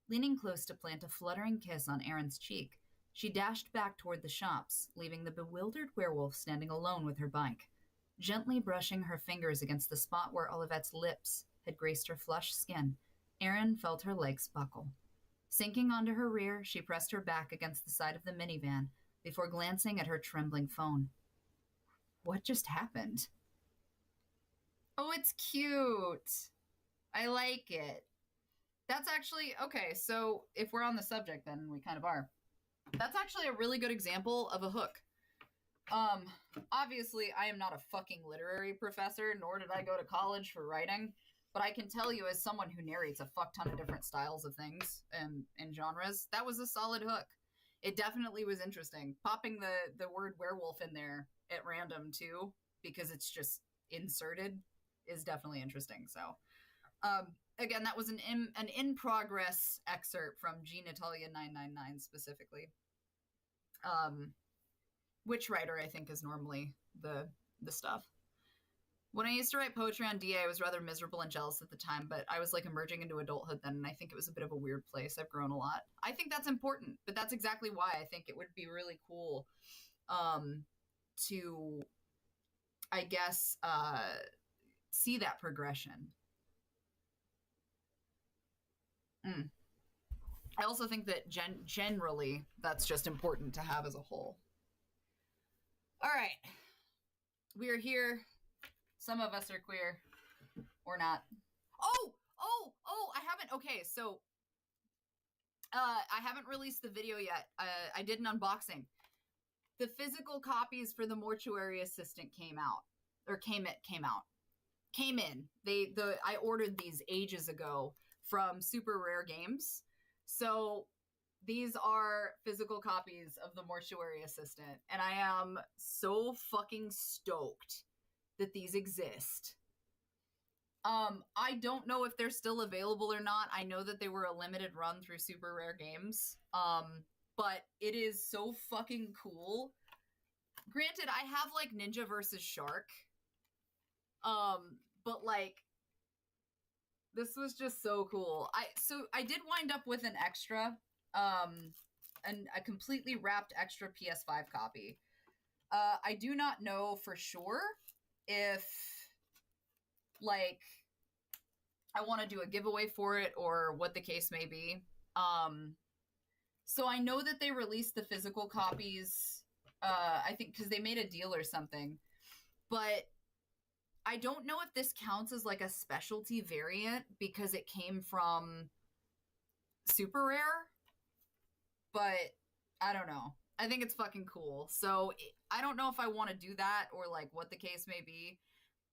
Leaning close to plant a fluttering kiss on Aaron's cheek, she dashed back toward the shops, leaving the bewildered werewolf standing alone with her bike. Gently brushing her fingers against the spot where Olivette's lips had graced her flush skin, Aaron felt her legs buckle. Sinking onto her rear, she pressed her back against the side of the minivan before glancing at her trembling phone. What just happened? Oh, it's cute. I like it. That's actually, okay, so if we're on the subject, then we kind of are. That's actually a really good example of a hook. Obviously, I am not a fucking literary professor, nor did I go to college for writing, but I can tell you as someone who narrates a fuck ton of different styles of things and genres, that was a solid hook. It definitely was interesting. Popping the word werewolf in there at random, too, because it's just inserted, is definitely interesting, so... Again, that was an in-progress excerpt from G Natalia 999 specifically. Which writer I think is normally the stuff. When I used to write poetry on DA, I was rather miserable and jealous at the time, but I was like emerging into adulthood then, and I think it was a bit of a weird place. I've grown a lot. I think that's important, but that's exactly why I think it would be really cool to, I guess, see that progression. I also think that generally that's just important to have as a whole. All right. We are here. Some of us are queer or not. Oh, I haven't. Okay, so I haven't released the video yet. I did an unboxing. The physical copies for the Mortuary Assistant came in. I ordered these ages ago from Super Rare Games. So these are physical copies of the Mortuary Assistant, and I am so fucking stoked that these exist. I don't know if they're still available or not. I know that they were a limited run through Super Rare Games, but it is so fucking cool. Granted, I have like Ninja vs. Shark, but like, this was just so cool. I did wind up with an extra, a completely wrapped extra PS5 copy. I do not know for sure if, like, I want to do a giveaway for it or what the case may be. So I know that they released the physical copies, I think because they made a deal or something, but I don't know if this counts as like a specialty variant because it came from Super Rare, but I don't know. I think it's fucking cool. So I don't know if I want to do that or like what the case may be.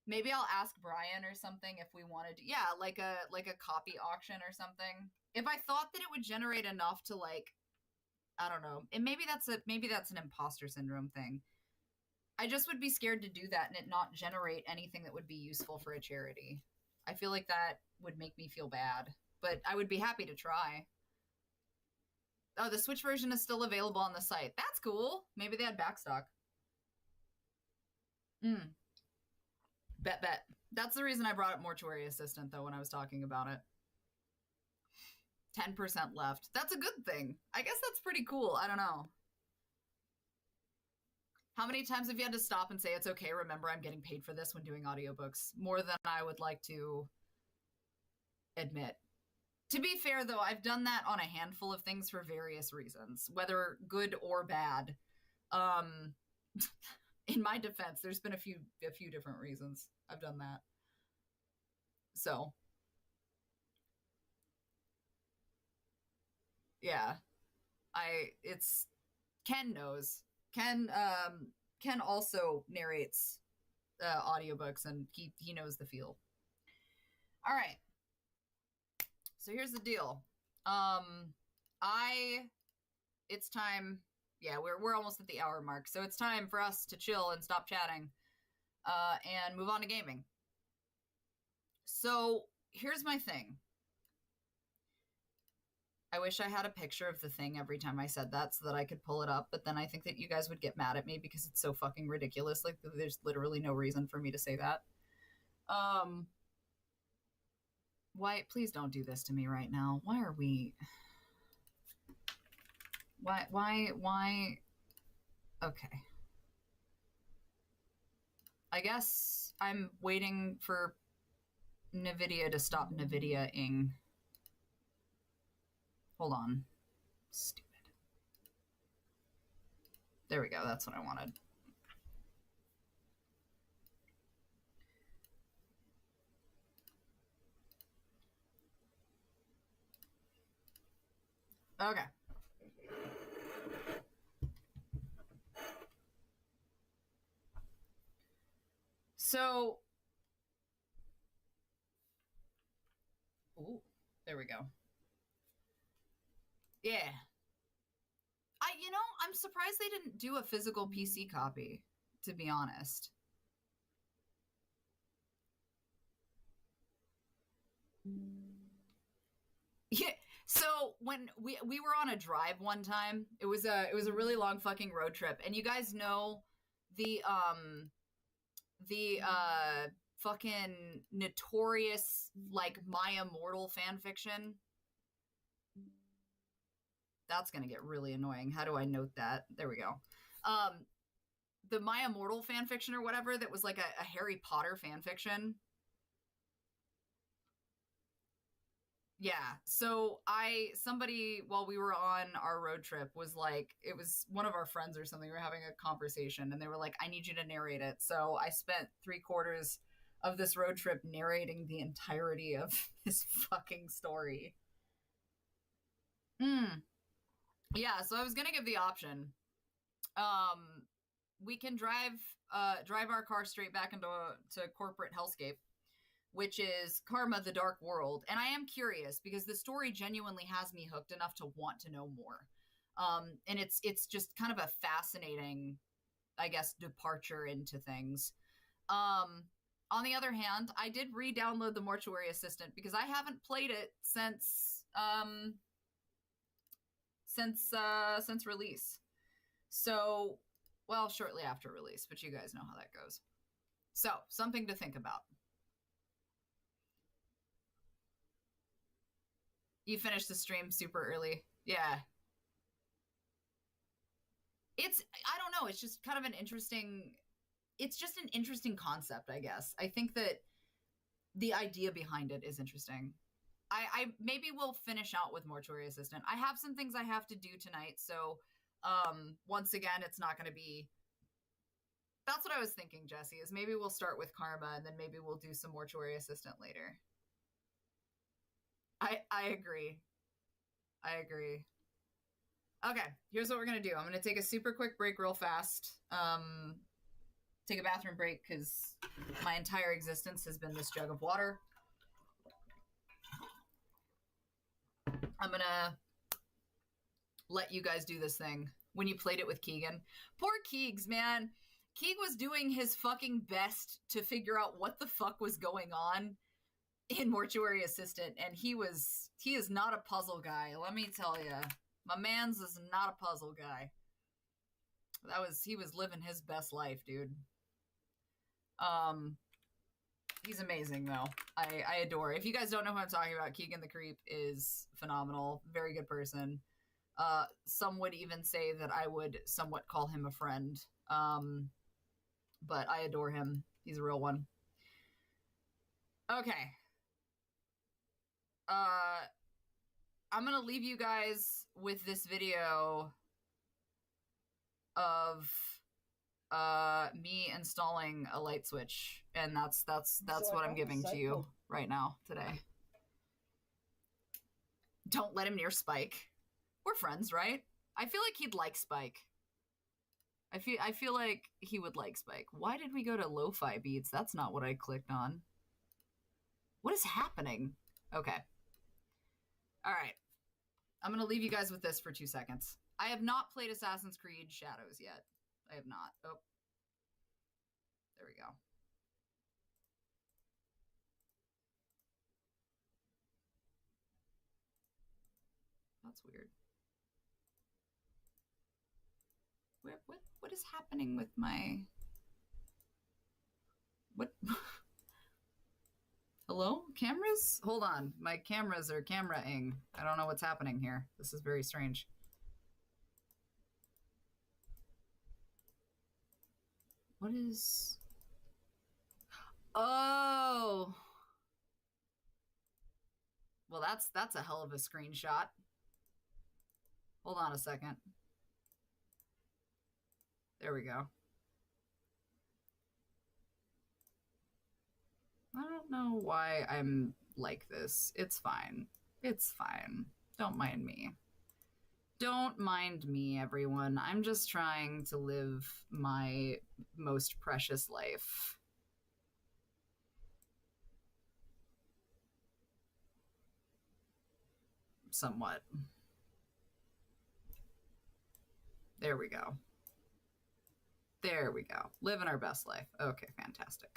Maybe I'll ask Brian or something if we wanted to. Yeah, like a copy auction or something. If I thought that it would generate enough to like, I don't know. And maybe that's an imposter syndrome thing. I just would be scared to do that and it not generate anything that would be useful for a charity. I feel like that would make me feel bad, but I would be happy to try. Oh, the Switch version is still available on the site. That's cool. Maybe they had backstock. Bet. That's the reason I brought up Mortuary Assistant, though, when I was talking about it. 10% left. That's a good thing. I guess that's pretty cool. I don't know. How many times have you had to stop and say, it's okay, remember I'm getting paid for this when doing audiobooks? More than I would like to admit. To be fair, though, I've done that on a handful of things for various reasons, whether good or bad. In my defense, there's been a few different reasons I've done that. So, yeah, Ken knows. Ken also narrates audiobooks, and he knows the feel. All right. So here's the deal. It's time. Yeah, we're almost at the hour mark, so it's time for us to chill and stop chatting, and move on to gaming. So here's my thing. I wish I had a picture of the thing every time I said that so that I could pull it up, but then I think that you guys would get mad at me because it's so fucking ridiculous. Like, there's literally no reason for me to say that. Why? Please don't do this to me right now. Why are we... Why? Okay. I guess I'm waiting for NVIDIA to stop NVIDIA-ing. Hold on. Stupid. There we go. That's what I wanted. Okay. So, ooh, there we go. Yeah. I'm surprised they didn't do a physical PC copy, to be honest. Yeah. So when we were on a drive one time, it was a really long fucking road trip, and you guys know the fucking notorious like My Immortal fan fiction. That's gonna get really annoying. How do I note that? There we go. The My Immortal fan fiction or whatever that was like a Harry Potter fan fiction. Yeah. So somebody while we were on our road trip was like, it was one of our friends or something. We were having a conversation and they were like, I need you to narrate it. So I spent 3/4 of this road trip narrating the entirety of this fucking story. Yeah. So I was going to give the option. We can drive our car straight back into corporate hellscape, which is Karma: The Dark World. And I am curious because the story genuinely has me hooked enough to want to know more. And it's just kind of a fascinating, I guess, departure into things. On the other hand, I did re-download the Mortuary Assistant because I haven't played it since release. So, well, shortly after release, but you guys know how that goes. So, something to think about. You finished the stream super early. Yeah. I don't know, it's just kind of an interesting concept, I guess. I think that the idea behind it is interesting. I maybe we'll finish out with Mortuary Assistant. I have some things I have to do tonight, so once again, it's not going to be... That's what I was thinking, Jesse, is maybe we'll start with Karma and then maybe we'll do some Mortuary Assistant later. I agree. Okay, here's what we're going to do. I'm going to take a super quick break real fast. Take a bathroom break because my entire existence has been this jug of water. I'm going to let you guys do this thing when you played it with Keegan. Poor Keegs, man. Keeg was doing his fucking best to figure out what the fuck was going on in Mortuary Assistant, and he is not a puzzle guy, let me tell you. My man's is not a puzzle guy. He was living his best life, dude. He's amazing though. I adore. If you guys don't know who I'm talking about, Keegan the Creep is phenomenal. Very good person. Some would even say that I would somewhat call him a friend. But I adore him. He's a real one. Okay. I'm gonna leave you guys with this video of me installing a light switch, and that's what I'm giving to you right now today. Don't let him near Spike. We're friends, right? I feel like he'd like Spike. I feel like he would like Spike. Why did we go to lo-fi beats? That's not what I clicked on. What is happening? Okay. All right. I'm going to leave you guys with this for 2 seconds. I have not played Assassin's Creed Shadows yet. I have not. Oh. There we go. That's weird. What is happening with my... What? Hello? Cameras? Hold on. My cameras are camera-ing. I don't know what's happening here. This is very strange. What is... Oh! Well, that's a hell of a screenshot. Hold on a second. There we go. I don't know why I'm like this. It's fine. It's fine. Don't mind me. Don't mind me, everyone. I'm just trying to live my most precious life. Somewhat. There we go. There we go. Living our best life. Okay, fantastic.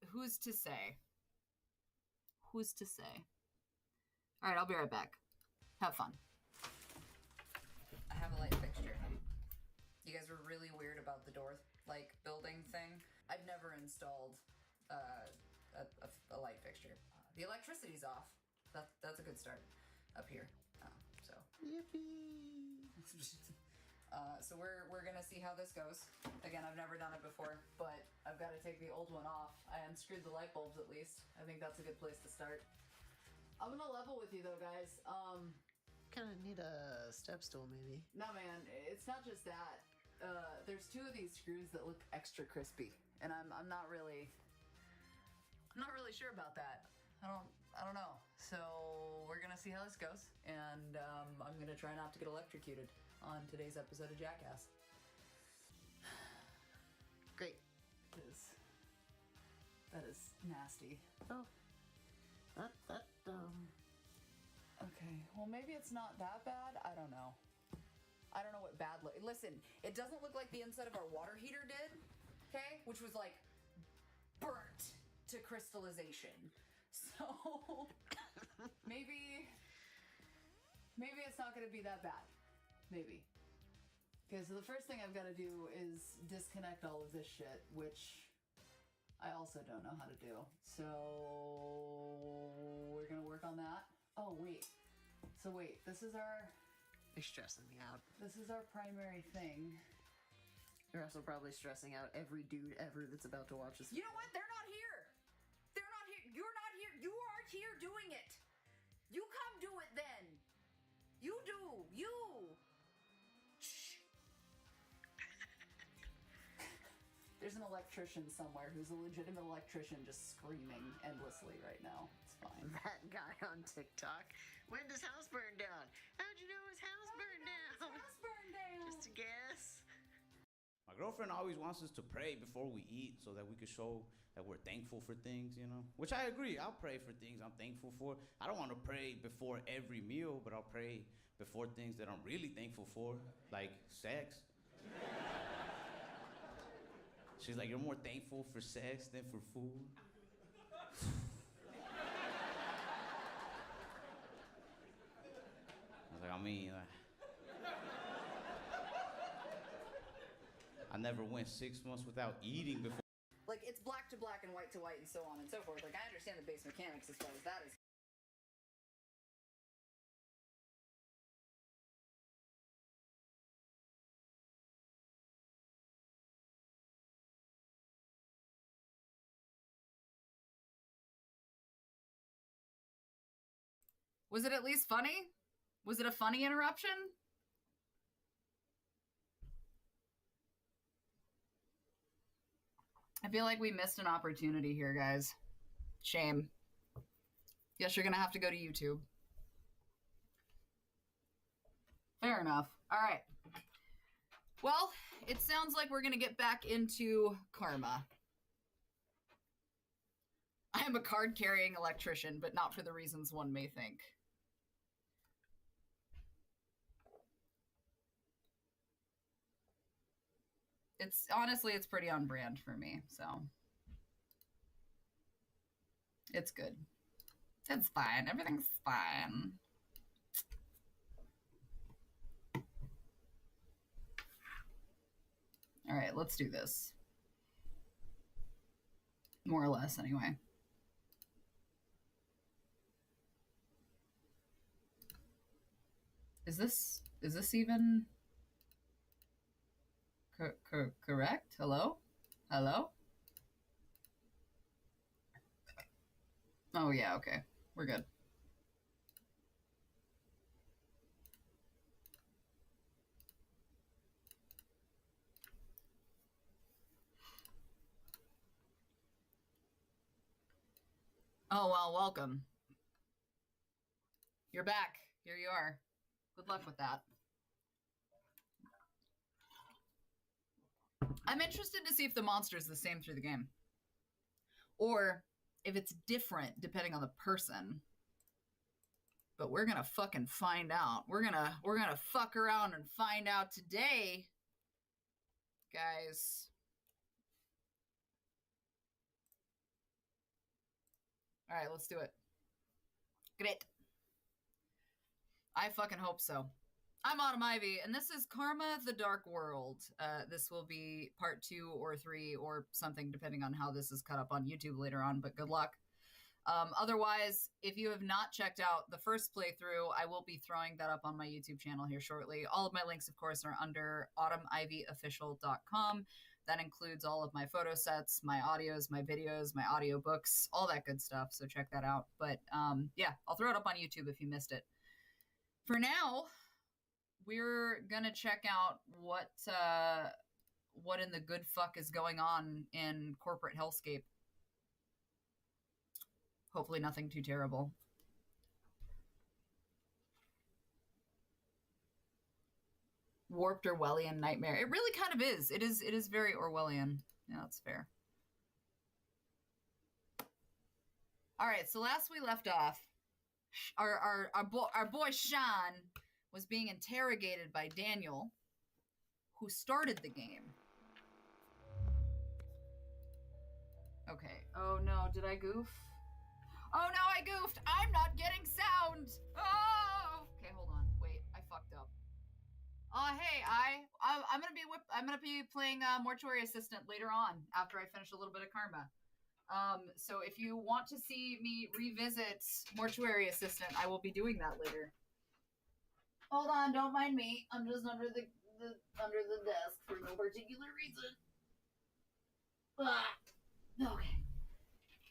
Who's to say? Who's to say? All right, I'll be right back. Have fun. I have a light fixture. You guys were really weird about the door, like, building thing. I've never installed a light fixture. The electricity's off. That's a good start up here. So. Yippee! So we're gonna see how this goes. Again, I've never done it before, but I've got to take the old one off. I unscrewed the light bulbs at least. I think that's a good place to start. I'm gonna level with you though, guys. Kind of need a step stool, maybe. No, man, it's not just that. There's two of these screws that look extra crispy, and I'm not really sure about that. I don't know. So we're gonna see how this goes, and I'm gonna try not to get electrocuted on today's episode of Jackass. Great. That is nasty. Oh. Okay, well maybe it's not that bad. I don't know. I don't know what bad look. Listen, it doesn't look like the inside of our water heater did, okay? Which was like burnt to crystallization. So maybe it's not going to be that bad. Maybe. Okay, so the first thing I've got to do is disconnect all of this shit, which I also don't know how to do. So we're going to work on that. Oh, wait. So wait, this is our... You're stressing me out. This is our primary thing. You're also probably stressing out every dude ever that's about to watch this. You know what? They're not here. They're not here. You're not here. You aren't here doing it. You come do it then. You do. You. Shh. There's an electrician somewhere who's a legitimate electrician just screaming endlessly right now. It's fine. That guy on TikTok. When does house burn down? How'd you know his house burned down? His house burned down. Just a guess. My girlfriend always wants us to pray before we eat so that we could show that we're thankful for things, you know? Which I agree. I'll pray for things I'm thankful for. I don't want to pray before every meal, but I'll pray before things that I'm really thankful for, like sex. She's like, you're more thankful for sex than for food? I was like, I never went 6 months without eating before. Like, it's black to black and white to white and so on and so forth. Like, I understand the base mechanics as far as that is. Was it at least funny? Was it a funny interruption? I feel like we missed an opportunity here, guys. Shame. Guess you're gonna have to go to YouTube. Fair enough. All right. Well, it sounds like we're gonna get back into karma. I am a card-carrying electrician, but not for the reasons one may think. Honestly, it's pretty on brand for me, so. It's good. It's fine. Everything's fine. All right, let's do this. More or less, anyway. Is this even correct? Hello? Hello? Oh, yeah, okay. We're good. Oh, well, welcome. You're back. Here you are. Good luck with that. I'm interested to see if the monster is the same through the game. Or if it's different depending on the person. But we're gonna fucking find out. We're gonna fuck around and find out today, guys. All right, let's do it. Great. I fucking hope so. I'm Autumn Ivy, and this is Karma: The Dark World. This will be part 2 or 3 or something, depending on how this is cut up on YouTube later on, but good luck. Otherwise, if you have not checked out the first playthrough, I will be throwing that up on my YouTube channel here shortly. All of my links, of course, are under autumnivyofficial.com. That includes all of my photo sets, my audios, my videos, my audiobooks, all that good stuff, so check that out. But yeah, I'll throw it up on YouTube if you missed it. For now, we're gonna check out what in the good fuck is going on in corporate hellscape. Hopefully nothing too terrible. Warped Orwellian nightmare. It really kind of is. It is very Orwellian. Yeah, that's fair. All right, so last we left off, our boy Sean was being interrogated by Daniel, who started the game. Okay. Oh no, did I goof? Oh no, I goofed! I'm not getting sound! Oh! Okay, hold on. Wait, I fucked up. Hey, I'm gonna be playing Mortuary Assistant later on after I finish a little bit of Karma. So if you want to see me revisit Mortuary Assistant, I will be doing that later. Hold on, don't mind me. I'm just under the desk for no particular reason. Okay.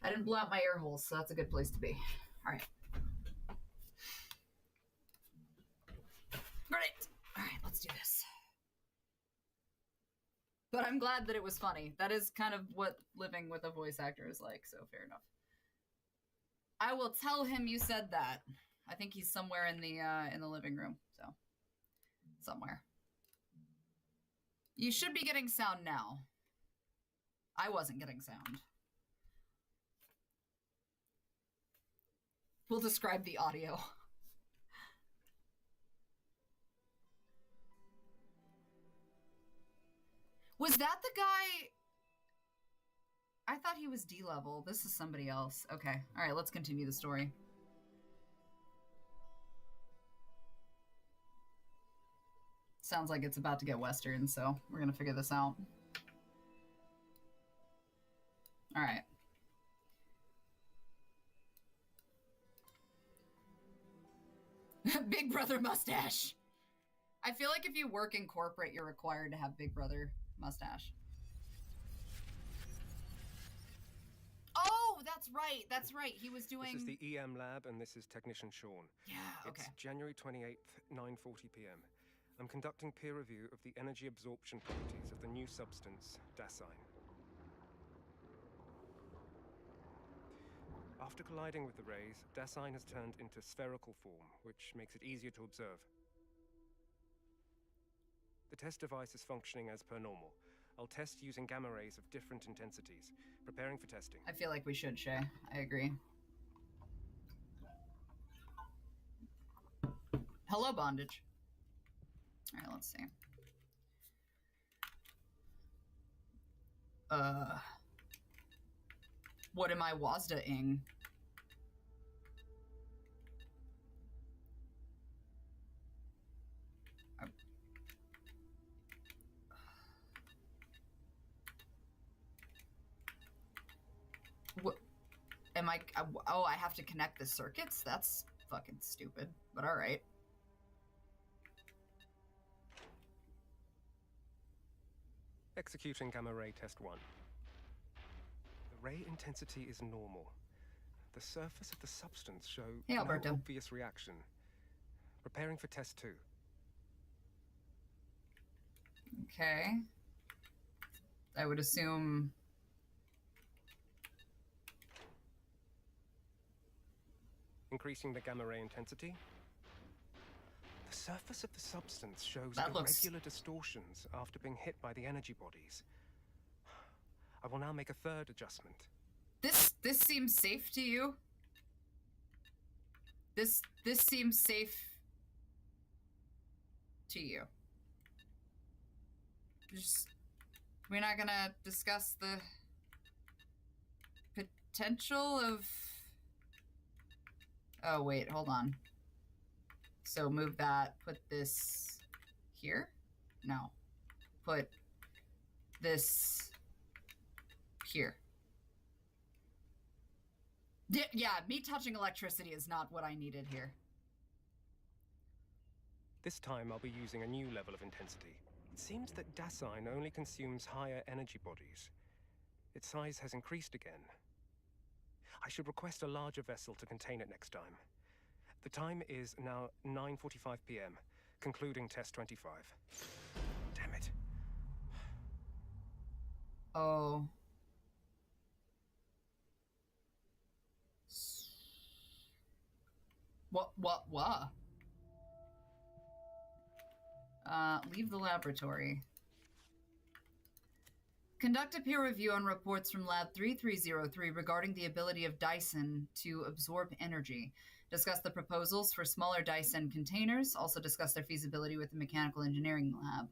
I didn't blow out my ear holes, so that's a good place to be. All right. Great. All right, let's do this. But I'm glad that it was funny. That is kind of what living with a voice actor is like, so fair enough. I will tell him you said that. I think he's somewhere in the living room, so somewhere. You should be getting sound now. I wasn't getting sound. We'll describe the audio. Was that the guy? I thought he was D-level. This is somebody else. Okay. All right, let's continue the story. Sounds like it's about to get Western, so we're gonna figure this out. All right. Big Brother mustache. I feel like if you work in corporate, you're required to have Big Brother mustache. Oh, that's right. That's right. He was doing... This is the EM lab, and this is Technician Sean. Yeah, okay. It's January 28th, 9:40 p.m. I'm conducting peer review of the energy absorption properties of the new substance, dacine. After colliding with the rays, dacine has turned into spherical form, which makes it easier to observe. The test device is functioning as per normal. I'll test using gamma rays of different intensities, preparing for testing. I feel like we should, Shay. I agree. Hello, bondage. All right, let's see. What am I WASDA-ing? Oh, I have to connect the circuits? That's fucking stupid, but all right. Executing gamma ray test 1. The ray intensity is normal. The surface of the substance show no obvious reaction. Preparing for test 2. Okay. I would assume... Increasing the gamma ray intensity. The surface of the substance shows irregular distortions after being hit by the energy bodies. I will now make a third adjustment. This seems safe to you? This seems safe to you? We're not gonna discuss the potential of... Oh, wait, hold on. So move that, put this here? No. Put this here. Yeah, me touching electricity is not what I needed here. This time I'll be using a new level of intensity. It seems that Dasein only consumes higher energy bodies. Its size has increased again. I should request a larger vessel to contain it next time. The time is now 9:45 p.m., concluding test 25. Damn it. Oh. What? Leave the laboratory. Conduct a peer review on reports from Lab 3303 regarding the ability of Dyson to absorb energy. Discuss the proposals for smaller Dyson containers. Also discuss their feasibility with the Mechanical Engineering Lab.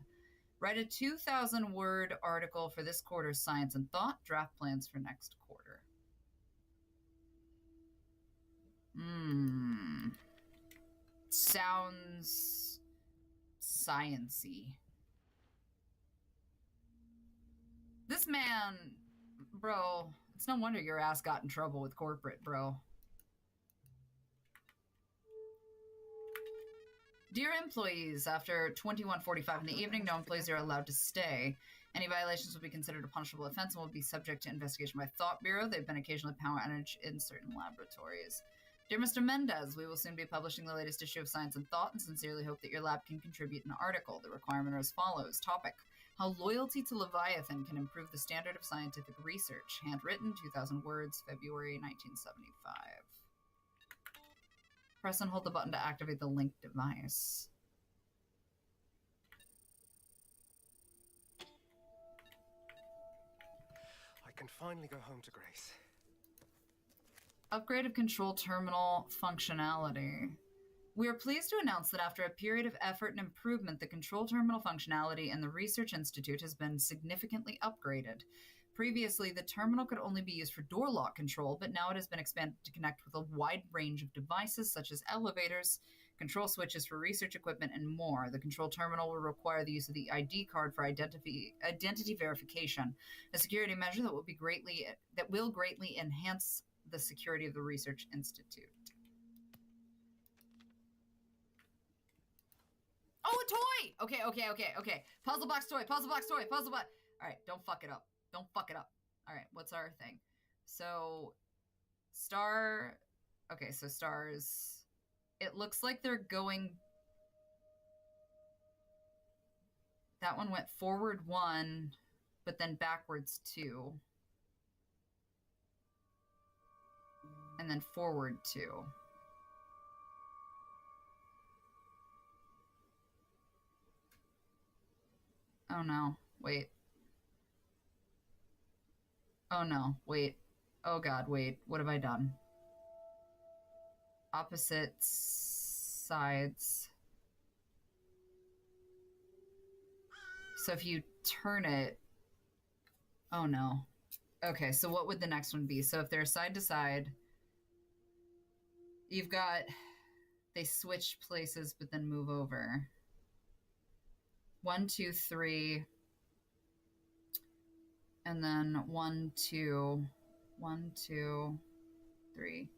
Write a 2,000-word article for this quarter's Science and Thought. Draft plans for next quarter. Sounds science-y. This man, bro, it's no wonder your ass got in trouble with corporate, bro. Dear employees, after 21:45 in the evening, no employees are allowed to stay. Any violations will be considered a punishable offense and will be subject to investigation by Thought Bureau. They've been occasionally power outage in certain laboratories. Dear Mr. Mendez, we will soon be publishing the latest issue of Science and Thought and sincerely hope that your lab can contribute an article. The requirement are as follows. Topic: how loyalty to Leviathan can improve the standard of scientific research. Handwritten, 2,000 words, February 1975. Press and hold the button to activate the linked device. I can finally go home to Grace. Upgrade of control terminal functionality. We are pleased to announce that after a period of effort and improvement, the control terminal functionality in the Research Institute has been significantly upgraded. Previously, the terminal could only be used for door lock control, but now it has been expanded to connect with a wide range of devices such as elevators, control switches for research equipment, and more. The control terminal will require the use of the ID card for identity verification, a security measure that will greatly enhance the security of the Research Institute. Oh, a toy! Okay. Puzzle box toy. All right, don't fuck it up. All right, what's our thing? So, stars. It looks like they're going... That one went forward 1, but then backwards 2. And then forward 2. Oh no, wait. Oh no, wait. Oh god, wait. What have I done? Opposite sides. So if you turn it... Oh no. Okay, so what would the next one be? So if they're side to side, you've got... They switch places but then move over. 1, 2, 3... And then 1, 2, 1, 2, 3.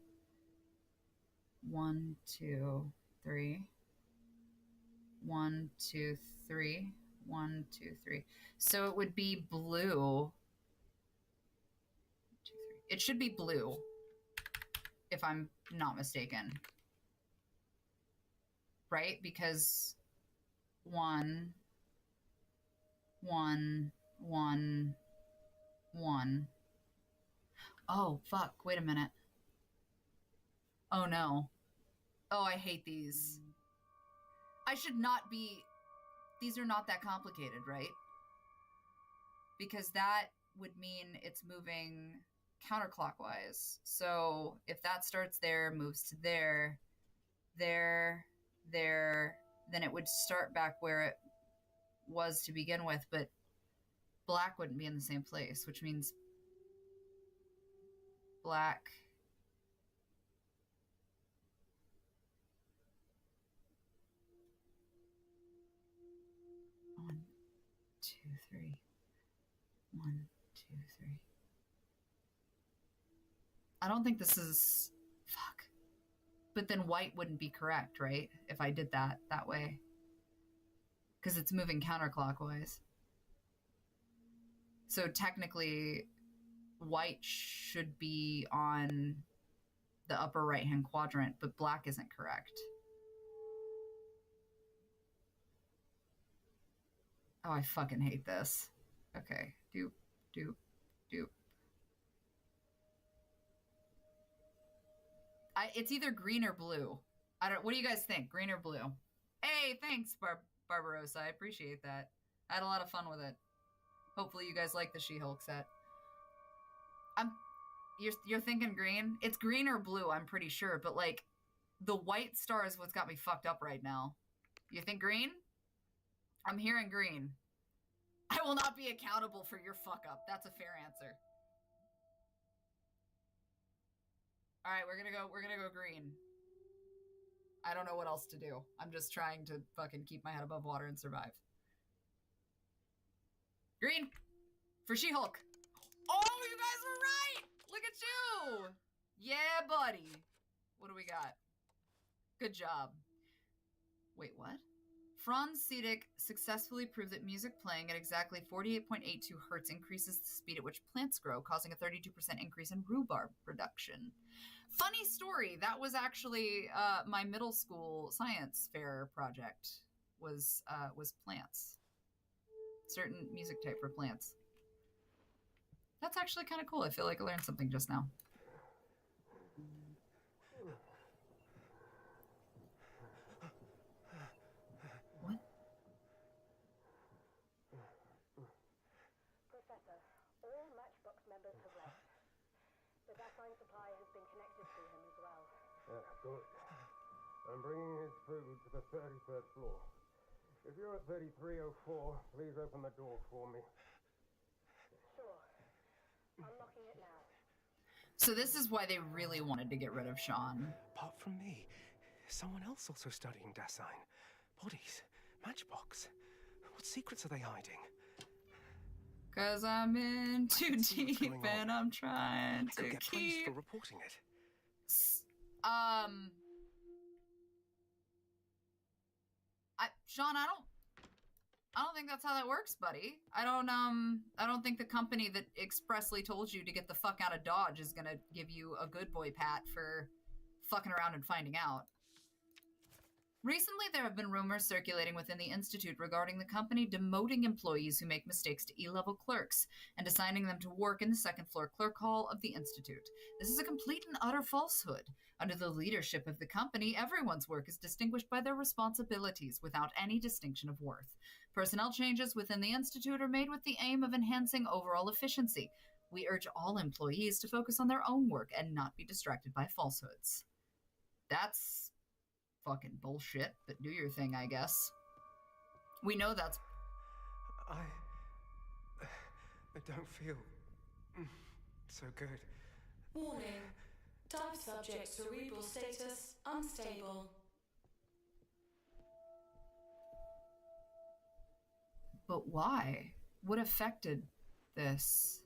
1, 2, 3. 1, 2, 3. 1, 2, 3. So it would be blue. 2, 3. It should be blue, if I'm not mistaken. Right? Because 1, 1, 1, 1. Oh, fuck. Wait a minute. Oh, no. Oh, I hate these. I should not be... These are not that complicated, right? Because that would mean it's moving counterclockwise. So if that starts there, moves to there, there, then it would start back where it was to begin with, but black wouldn't be in the same place, which means black... One, 2, 3. 1, 2, 3. I don't think this is... Fuck. But then white wouldn't be correct, right? If I did that way. Because it's moving counterclockwise. So technically, white should be on the upper right-hand quadrant, but black isn't correct. Oh, I fucking hate this. Okay. Doop, doop, doop. It's either green or blue. What do you guys think? Green or blue? Hey, thanks, Barbarossa. I appreciate that. I had a lot of fun with it. Hopefully you guys like the She-Hulk set. You're thinking green? It's green or blue, I'm pretty sure, but like the white star is what's got me fucked up right now. You think green? I'm hearing green. I will not be accountable for your fuck up. That's a fair answer. All right, we're gonna go green. I don't know what else to do. I'm just trying to fucking keep my head above water and survive. Green for She-Hulk. Oh, you guys were right. Look at you. Yeah, buddy. What do we got? Good job. Wait, what? Franz Seelig successfully proved that music playing at exactly 48.82 hertz increases the speed at which plants grow, causing a 32% increase in rhubarb production. Funny story, that was actually my middle school science fair project was plants. Certain music type for plants. That's actually kind of cool. I feel like I learned something just now. What? Professor, all Matchbox members have left. The Dasein supply has been connected to him as well. Yeah, good. I'm bringing his food to the 33rd floor. If you're at 3304, please open the door for me. Sure. Unlocking it now. So this is why they really wanted to get rid of Sean. Apart from me, is someone else also studying Dasein? Bodies? Matchbox? What secrets are they hiding? Cause I'm in too deep and I'm trying I could to get praised keep... for reporting it. Sean, I don't think that's how that works, buddy. I don't think the company that expressly told you to get the fuck out of Dodge is gonna give you a good boy pat for fucking around and finding out. Recently, there have been rumors circulating within the Institute regarding the company demoting employees who make mistakes to E-level clerks and assigning them to work in the second floor clerk hall of the Institute. This is a complete and utter falsehood. Under the leadership of the company, everyone's work is distinguished by their responsibilities without any distinction of worth. Personnel changes within the Institute are made with the aim of enhancing overall efficiency. We urge all employees to focus on their own work and not be distracted by falsehoods. That's fucking bullshit, but do your thing, I guess. We know that's... I don't feel so good. Warning. Type subject cerebral status unstable. But why? What affected this?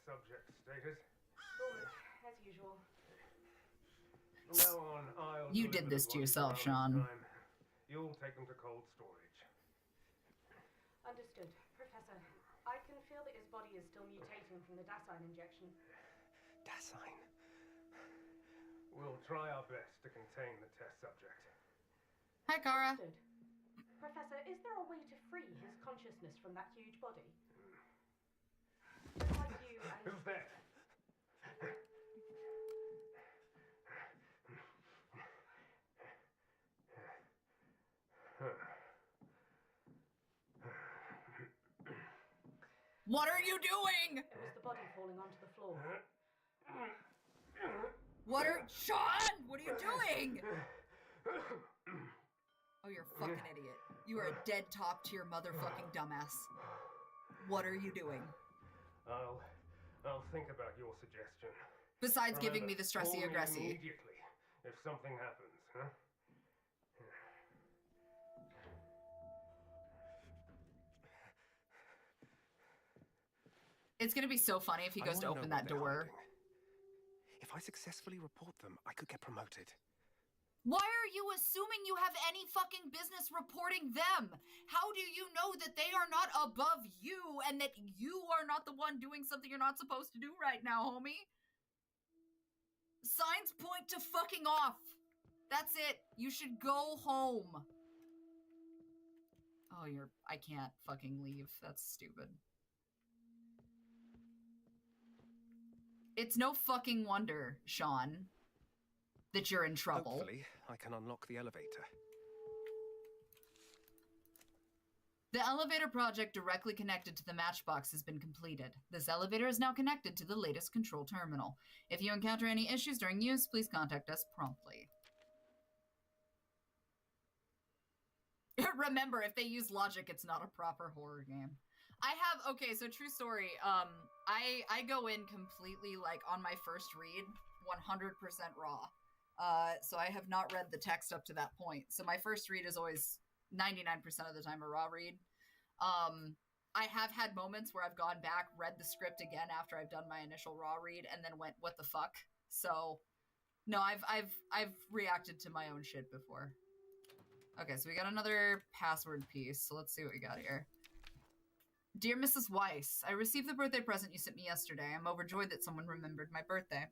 subject status? Good, as usual. From now on, I'll You deliver did this the to bodies yourself, around Sean. this time. You'll take them to cold storage. Understood. Professor, I can feel that his body is still mutating from the Dasein injection. Dasein. We'll try our best to contain the test subject. Hi, Kara. Understood. Professor, is there a way to free his consciousness from that huge body? Besides you and... Who's that? What are you doing? It was the body falling onto the floor. Sean, what are you doing? Oh, you're a fucking idiot. You are a dead top tier motherfucking dumbass. What are you doing? I'll think about your suggestion. Besides giving me the stressy Call me aggressy. immediately if something happens, huh? It's gonna be so funny if he I goes to wanna open know what that they're door. hiding. If I successfully report them, I could get promoted. Why are you assuming you have any fucking business reporting them? How do you know that they are not above you and that you are not the one doing something you're not supposed to do right now, homie? Signs point to fucking off. That's it. You should go home. Oh, I can't fucking leave. That's stupid. It's no fucking wonder, Sean, that you're in trouble. Hopefully, I can unlock the elevator. The elevator project directly connected to the matchbox has been completed. This elevator is now connected to the latest control terminal. If you encounter any issues during use, please contact us promptly. Remember, if they use logic, it's not a proper horror game. Okay, so true story. I go in completely, like, on my first read, 100% raw. So I have not read the text up to that point. So my first read is always 99% of the time a raw read. I have had moments where I've gone back, read the script again after I've done my initial raw read, and then went, what the fuck? So, no, I've reacted to my own shit before. Okay, so we got another password piece, so let's see what we got here. Dear Mrs. Weiss, I received the birthday present you sent me yesterday. I'm overjoyed that someone remembered my birthday.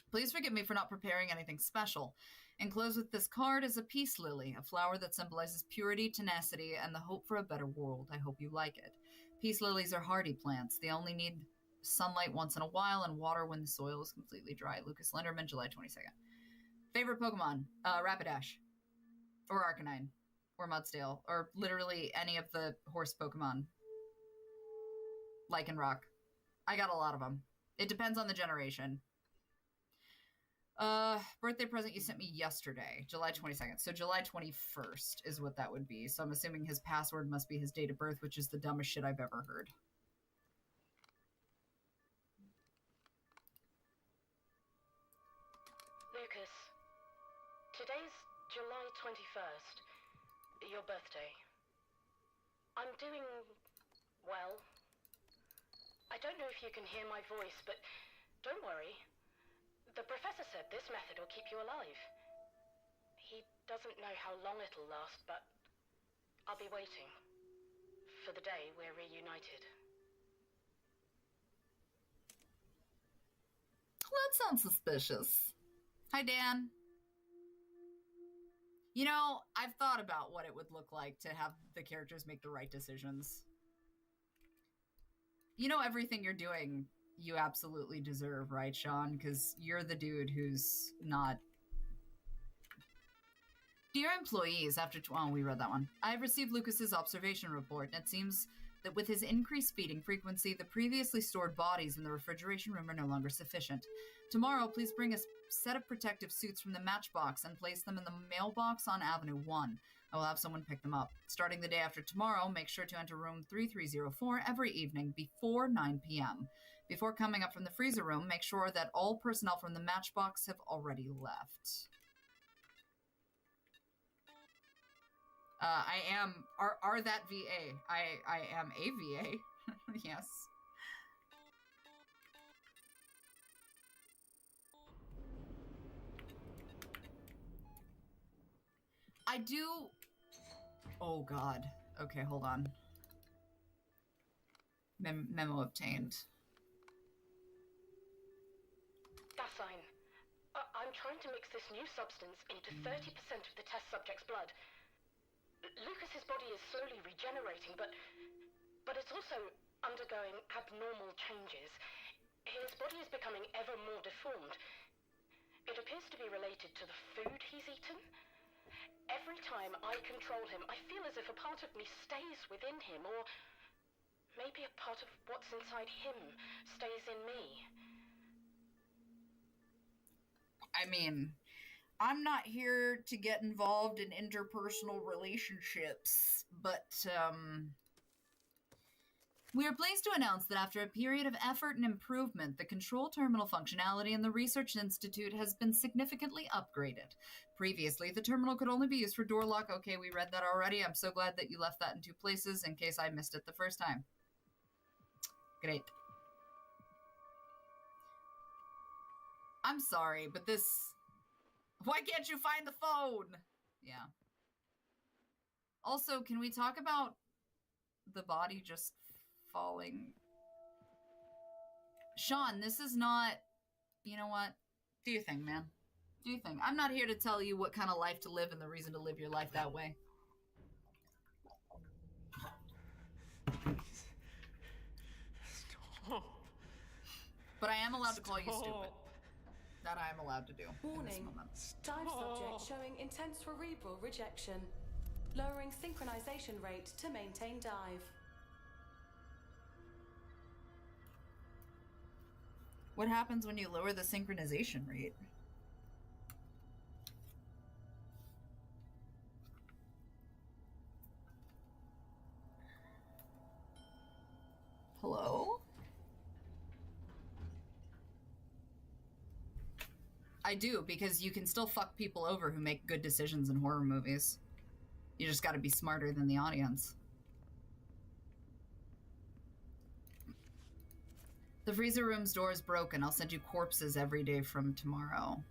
Please forgive me for not preparing anything special. Enclosed with this card is a peace lily, a flower that symbolizes purity, tenacity, and the hope for a better world. I hope you like it. Peace lilies are hardy plants. They only need sunlight once in a while and water when the soil is completely dry. Lucas Lenderman, July 22nd. Favorite Pokemon? Rapidash. Or Arcanine. Or Mudsdale. Or literally any of the horse Pokemon. Lycanroc. I got a lot of them. It depends on the generation. Birthday present you sent me yesterday, July 22nd. So July 21st is what that would be. So I'm assuming his password must be his date of birth, which is the dumbest shit I've ever heard. Lucas, today's July 21st, your birthday. I'm doing well. I don't know if you can hear my voice, but don't worry. The professor said this method will keep you alive. He doesn't know how long it'll last, but I'll be waiting for the day we're reunited. Well, that sounds suspicious. Hi, Dan. You know, I've thought about what it would look like to have the characters make the right decisions. You know, everything you're doing, you absolutely deserve, right, Sean? Because you're the dude who's not... Dear employees, we read that one. I've received Lucas's observation report, and it seems that with his increased feeding frequency, the previously stored bodies in the refrigeration room are no longer sufficient. Tomorrow, please bring a set of protective suits from the matchbox and place them in the mailbox on Avenue 1. I will have someone pick them up. Starting the day after tomorrow, make sure to enter room 3304 every evening before 9 p.m. Before coming up from the freezer room, make sure that all personnel from the matchbox have already left. I am... Are that VA? I am a VA. Yes. I do... Oh, God. Okay, hold on. Memo obtained. Dasein, I'm trying to mix this new substance into 30% of the test subject's blood. Lucas's body is slowly regenerating, but it's also undergoing abnormal changes. His body is becoming ever more deformed. It appears to be related to the food he's eaten. Every time I control him, I feel as if a part of me stays within him, or maybe a part of what's inside him stays in me. I mean, I'm not here to get involved in interpersonal relationships, but, we are pleased to announce that after a period of effort and improvement, the control terminal functionality in the Research Institute has been significantly upgraded. Previously, the terminal could only be used for door lock. Okay, we read that already. I'm so glad that you left that in 2 places in case I missed it the first time. Great. I'm sorry, but this... Why can't you find the phone? Yeah. Also, can we talk about the body just falling? Sean, this is not... You know what? Do your thing, man. Do your thing. I'm not here to tell you what kind of life to live and the reason to live your life that way. Stop. But I am allowed to call you stupid. That I am allowed to do. Warning. Dive subject showing intense cerebral rejection. Lowering synchronization rate to maintain dive. What happens when you lower the synchronization rate? Hello? I do, because you can still fuck people over who make good decisions in horror movies. You just gotta be smarter than the audience. The freezer room's door is broken. I'll send you corpses every day from tomorrow.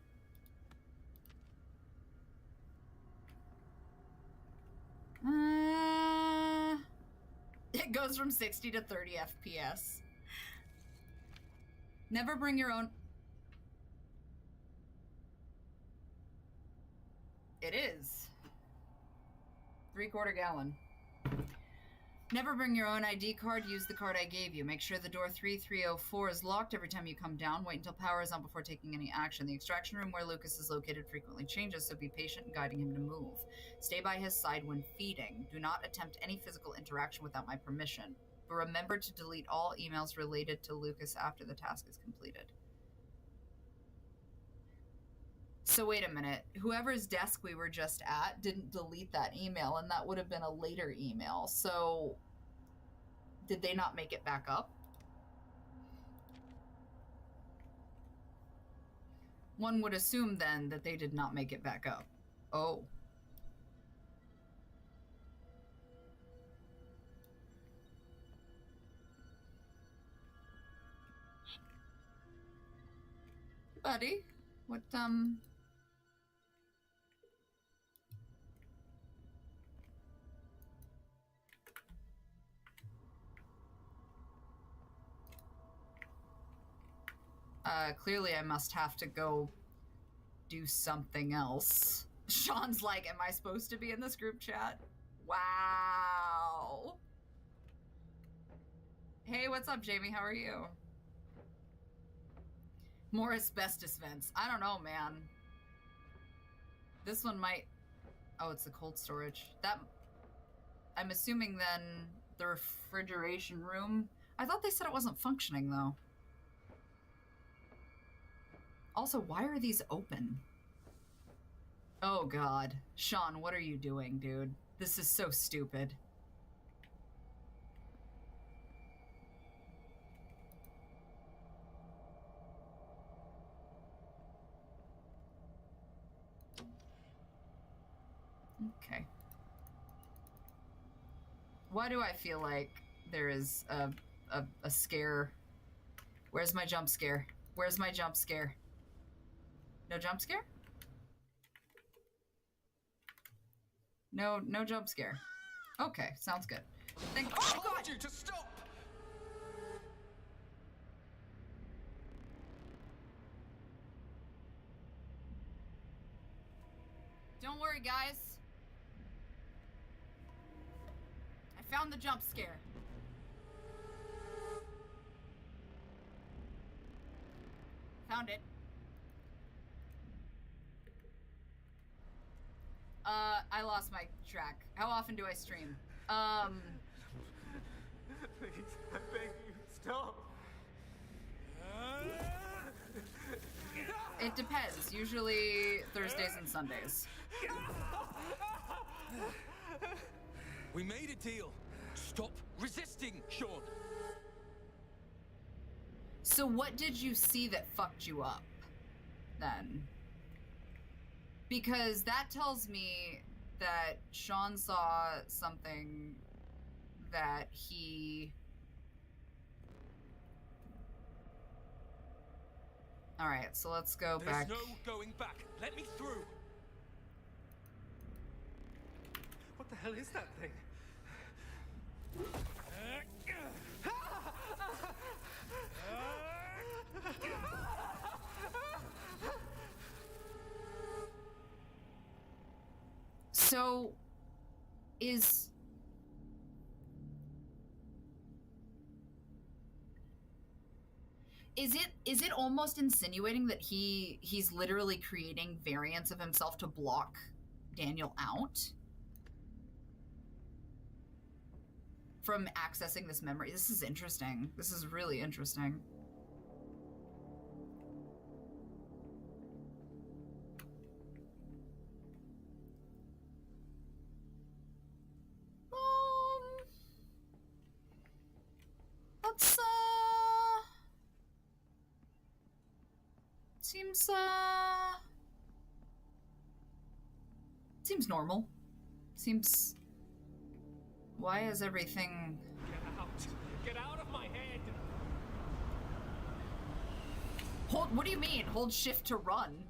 It goes from 60 to 30 FPS. Never bring your own... It is. 3/4 gallon. Never bring your own ID card. Use the card I gave you. Make sure the door 3304 is locked every time you come down. Wait until power is on before taking any action. The extraction room where Lucas is located frequently changes, so be patient in guiding him to move. Stay by his side when feeding. Do not attempt any physical interaction without my permission. But remember to delete all emails related to Lucas after the task is completed. So wait a minute, whoever's desk we were just at didn't delete that email, and that would have been a later email. So did they not make it back up? One would assume then that they did not make it back up. Oh. Buddy, what, clearly I must have to go do something else. Sean's like, am I supposed to be in this group chat? Wow. Hey, what's up, Jamie? How are you? More asbestos vents. I don't know, man. This one might... Oh, it's the cold storage. That... I'm assuming then the refrigeration room... I thought they said it wasn't functioning, though. Also, why are these open? Oh, God. Sean, what are you doing, dude? This is so stupid. Okay. Why do I feel like there is a scare? Where's my jump scare? Where's my jump scare? No jump scare? No jump scare. Okay, sounds good. Thank I told you to stop! Don't worry, guys. I found the jump scare. Found it. I lost my track. How often do I stream? Please, I beg you, stop. It depends. Usually Thursdays and Sundays. We made a deal. Stop resisting, Sean. So what did you see that fucked you up, then? Because that tells me that Sean saw something that he... Alright, so let's go back. There's no going back. Let me through. What the hell is that thing? So, is it almost insinuating that he's literally creating variants of himself to block Daniel out from accessing this memory? This is interesting. This is really interesting. Let's seems normal. Seems... Why is everything... Get out of my head! Hold... What do you mean? Hold shift to run?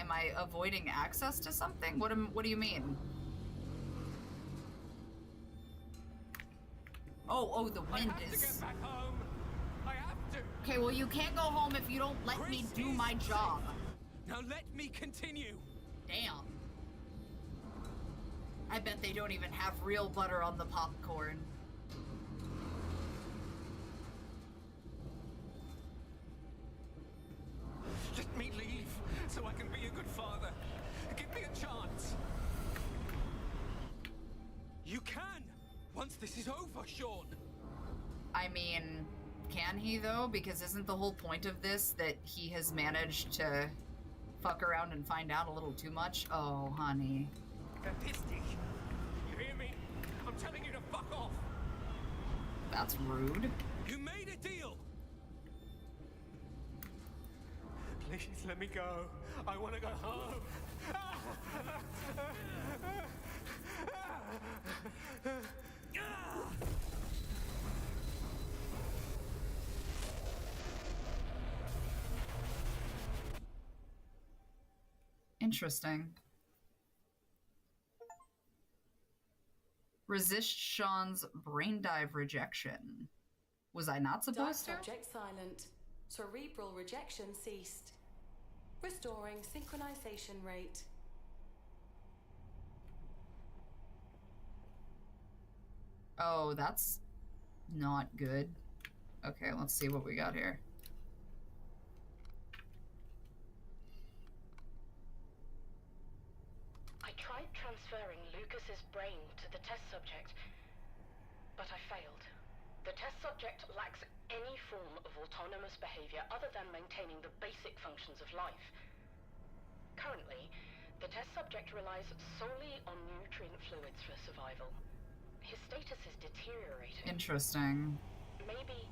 Am I avoiding access to something? What do you mean? Oh, the wind I have is... to get back home. I have to. Okay, well, you can't go home if you don't let me do my job. Now let me continue. Damn. I bet they don't even have real butter on the popcorn. Let me leave so I can be a good father. Give me a chance. You can! Once this is over, Sean! I mean, can he though? Because isn't the whole point of this that he has managed to fuck around and find out a little too much? Oh, honey. Pisty. You hear me? I'm telling you to fuck off! That's rude. You made a deal! Please let me go. I want to go home. Interesting. Resist Sean's brain dive rejection. Was I not supposed to? Subject silent. Cerebral rejection ceased. Restoring synchronization rate. Oh, that's not good. Okay, let's see what we got here. I tried transferring Lucas's brain to the test subject, but I failed. The test subject lacks any form of autonomous behavior other than maintaining the basic functions of life. Currently, the test subject relies solely on nutrient fluids for survival. His status is deteriorating. Interesting. Maybe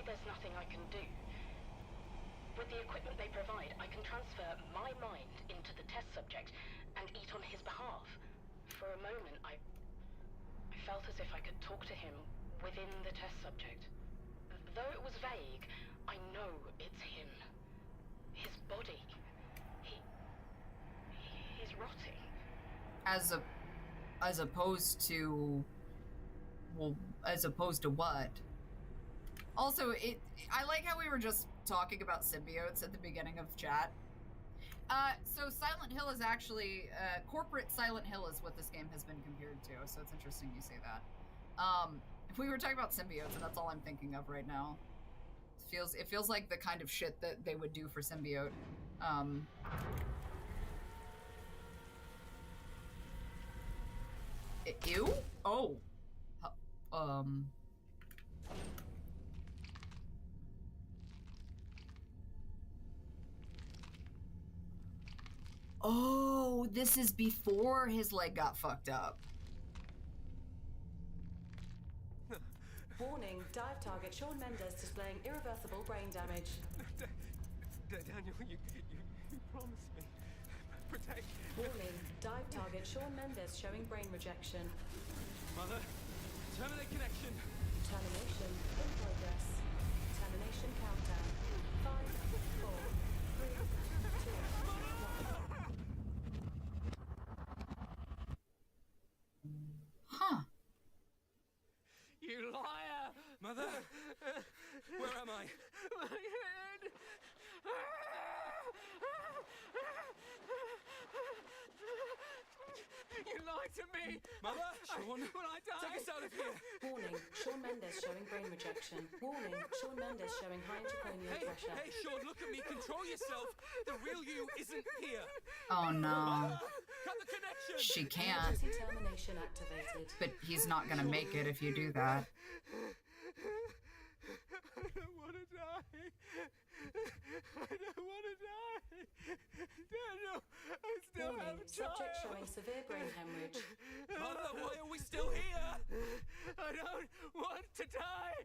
there's nothing I can do. With the equipment they provide, I can transfer my mind into the test subject and eat on his behalf. For a moment, I felt as if I could talk to him within the test subject. Though it was vague, I know it's him. his body. He's rotting. As opposed to... Well, as opposed to what? Also, I like how we were just talking about symbiotes at the beginning of chat. So Silent Hill is actually, corporate Silent Hill is what this game has been compared to, so it's interesting you say that. We were talking about symbiotes, and that's all I'm thinking of right now. It feels like the kind of shit that they would do for symbiote. Ew? Oh. Oh, this is before his leg got fucked up. Warning, dive target Shawn Mendes displaying irreversible brain damage. Daniel, you promised me. Protect. Warning, dive target Shawn Mendes showing brain rejection. Mother, terminate connection. Termination in progress. Termination countdown. 5, 4, 3, 2, 1. Huh. You liar! Mother! Where am I? My head! You lied to me! Mother! Shawn! Will I die? Take us out of here! Warning, Shawn Mendes showing brain rejection. Warning, Shawn Mendes showing high intracranial pressure. Hey, Shawn, look at me! Control yourself! The real you isn't here! Oh no. Cut the connection! She can't. Emergency termination activated. But he's not gonna make it if you do that. I don't want to die. I don't want to die. Daniel, I still Warning, have a subject child. showing severe brain hemorrhage. Mother, why are we still here? I don't want to die.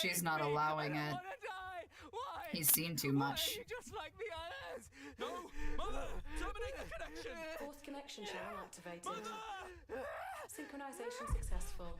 She's Save not me. allowing I don't it. want to die. Why? He's seen too Why much. are you just like the others? No, Mother, terminate the connection. Forced connection channel activated. Mother! Synchronization successful.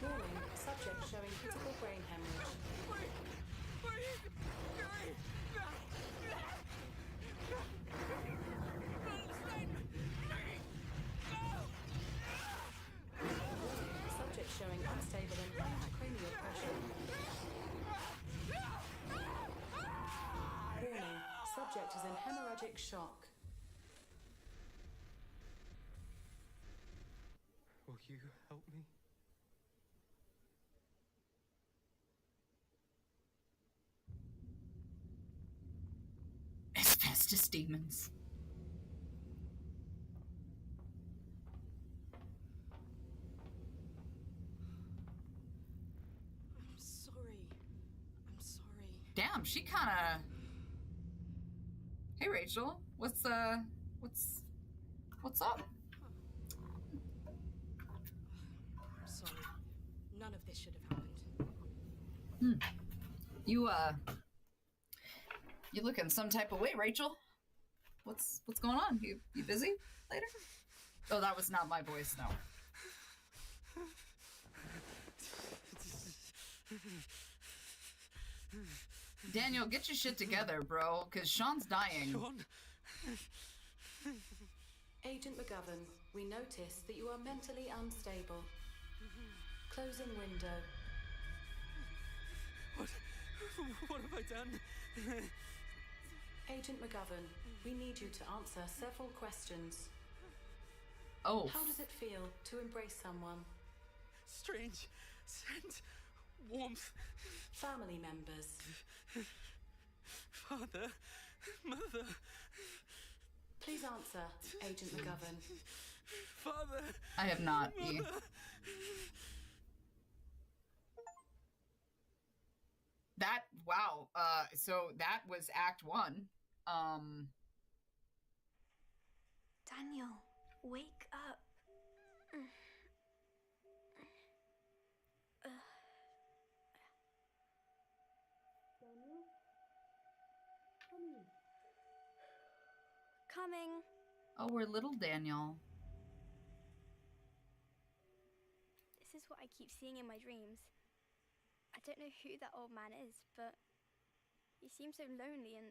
Warning, subject showing critical brain hemorrhage. Subject showing unstable and high intracranial pressure. Warning, subject is in hemorrhagic shock. Will you help me? Asbestos demons. I'm sorry. Damn, she kinda... Hey Rachel, what's up? I'm sorry. None of this should have happened. You looking some type of way, Rachel? What's going on? You busy later? Oh, that was not my voice, no. Daniel, get your shit together, bro, because Sean's dying. Shawn. Agent McGovern, we notice that you are mentally unstable. Closing window. What have I done? Agent McGovern, we need you to answer several questions. Oh. How does it feel to embrace someone? Strange scent, warmth. Family members. Father, mother. Please answer, Agent McGovern. Father! I have not. E. That, wow. So that was Act 1. Daniel, wake up. Daniel? Honey. Coming. Oh, we're little Daniel. This is what I keep seeing in my dreams. I don't know who that old man is, but he seems so lonely and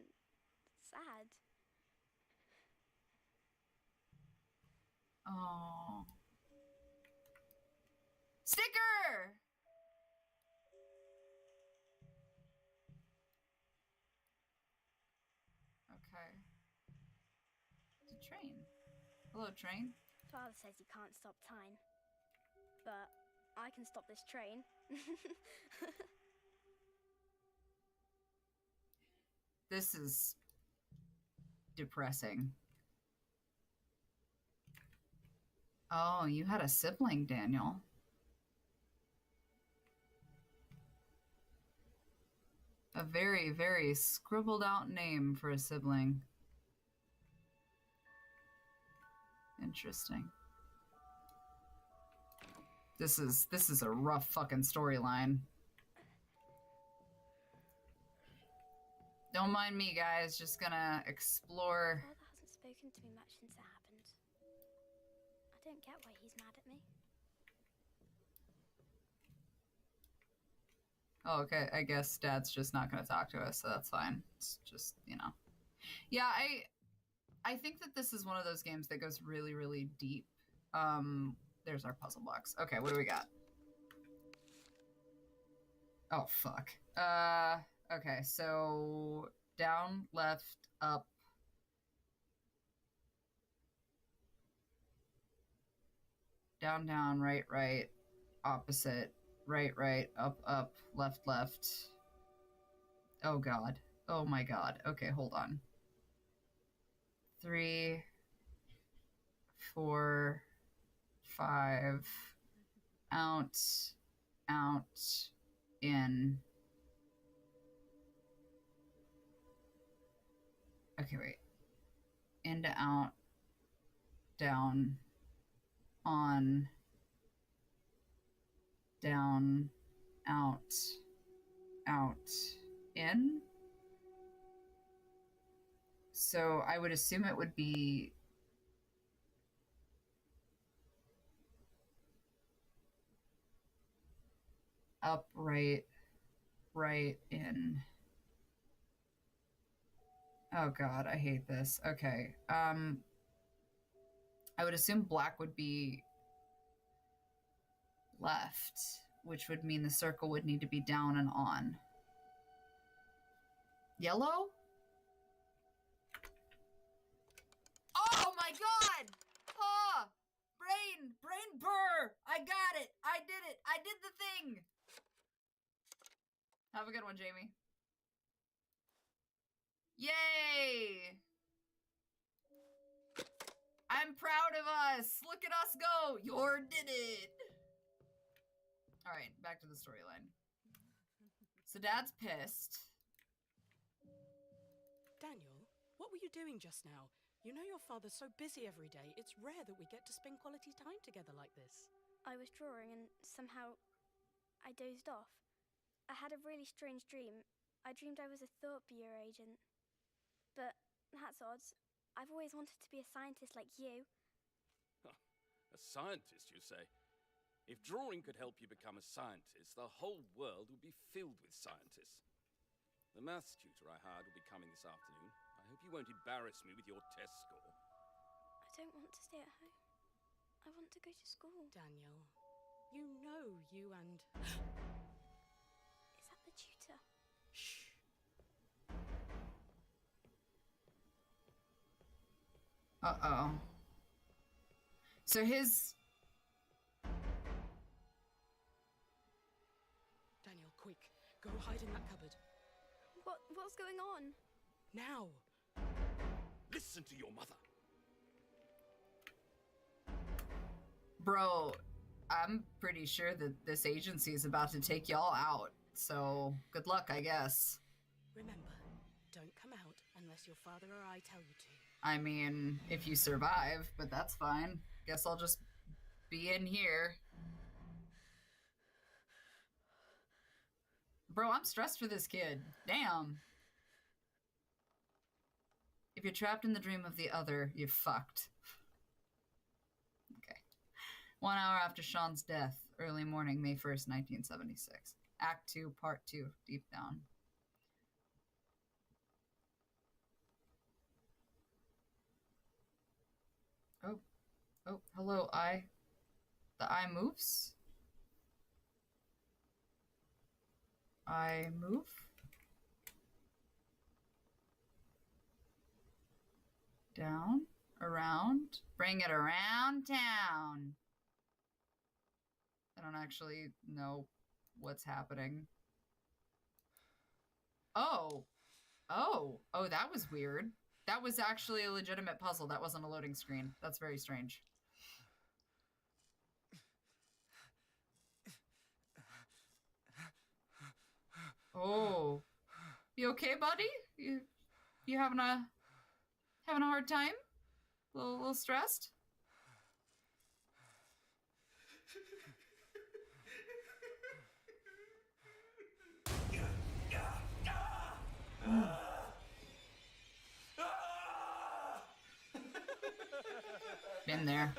sad. Oh. Sticker! Okay. It's a train. Hello, train. Father says he can't stop time, but I can stop this train. This is depressing. Oh, you had a sibling, Daniel. A very, very scribbled out name for a sibling. Interesting. This is a rough fucking storyline. Don't mind me, guys. Just gonna explore. Father hasn't spoken to me much since it happened. I don't get why he's mad at me. Oh, okay. I guess Dad's just not gonna talk to us, so that's fine. It's just, you know. Yeah, I think that this is one of those games that goes really, really deep. There's our puzzle box. Okay, what do we got? Oh, fuck. Okay, so down, left, up. Down, down, right, right, opposite, right, right, up, left, left. Oh, God. Oh, my God. Okay, hold on. 3, 4, 5, out, in. Okay, wait. Into, out, down, on, down, out, in. So I would assume it would be up, right, in. Oh God, I hate this. Okay. I would assume black would be left, which would mean the circle would need to be down and on. Yellow? Oh my God! Oh! Brain burr! I got it! I did it! I did the thing! Have a good one, Jamie. Yay! I'm proud of us! Look at us go! Yor did it! Alright, back to the storyline. So Dad's pissed. Daniel, what were you doing just now? You know your father's so busy every day. It's rare that we get to spend quality time together like this. I was drawing and somehow I dozed off. I had a really strange dream. I dreamed I was a thought bureau agent. But that's odd. I've always wanted to be a scientist like you. A scientist, you say? If drawing could help you become a scientist, the whole world would be filled with scientists. The maths tutor I hired will be coming this afternoon. I hope you won't embarrass me with your test score. I don't want to stay at home. I want to go to school. Daniel, you know you and... Is that the tutor? Shh. Uh-oh. So his... Daniel, quick. Go hide in that cupboard. What's going on? Now. Listen to your mother. Bro, I'm pretty sure that this agency is about to take y'all out. So, good luck, I guess. Remember, don't come out unless your father or I tell you to. I mean, if you survive, but that's fine. Guess I'll just be in here. Bro, I'm stressed for this kid. Damn. If you're trapped in the dream of the other, you're fucked. Okay. 1 hour after Sean's death, early morning, May 1st, 1976. Act 2, Part 2, Deep Down. Oh, hello, eye. The eye moves? I move? Down, around, bring it around town. I don't actually know what's happening. Oh, that was weird. That was actually a legitimate puzzle. That wasn't a loading screen. That's very strange. Oh, you okay, buddy? You having a hard time? A little stressed? Been there.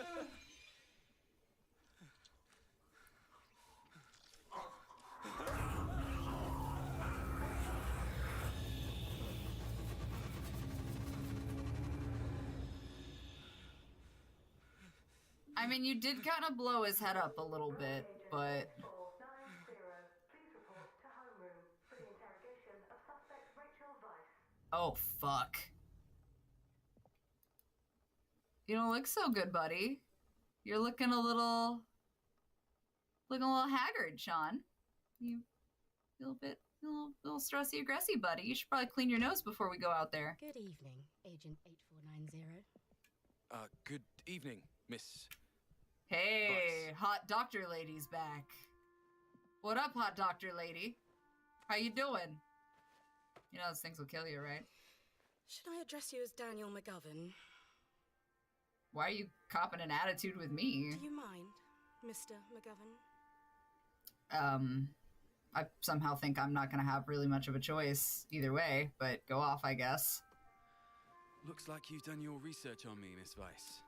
I mean, you did kind of blow his head up a little bit, but... Oh, fuck. You don't look so good, buddy. You're looking a little haggard, Sean. You feel a little stressy-aggressy, buddy. You should probably clean your nose before we go out there. Good evening, Agent 8490. Good evening, Miss... Hey, Vice. hot doctor lady's back. What up, hot doctor lady? How you doing? You know those things will kill you, right? Should I address you as Daniel McGovern? Why are you copping an attitude with me? Do you mind, Mr. McGovern? I somehow think I'm not gonna have really much of a choice either way, but go off, I guess. Looks like you've done your research on me, Miss Vice.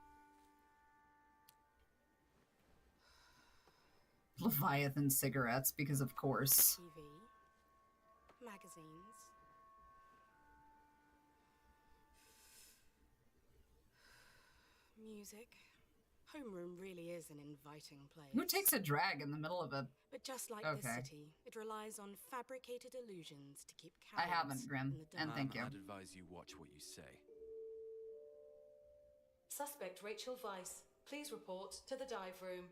Leviathan cigarettes, because of course. TV, magazines, music. Homeroom really is an inviting place. Who takes a drag in the middle of a... But just like this city, it relies on fabricated illusions to keep cowards I haven't, Grim, in the dark. and thank you. I'd advise you watch what you say. Suspect Rachel Weiss, please report to the dive room.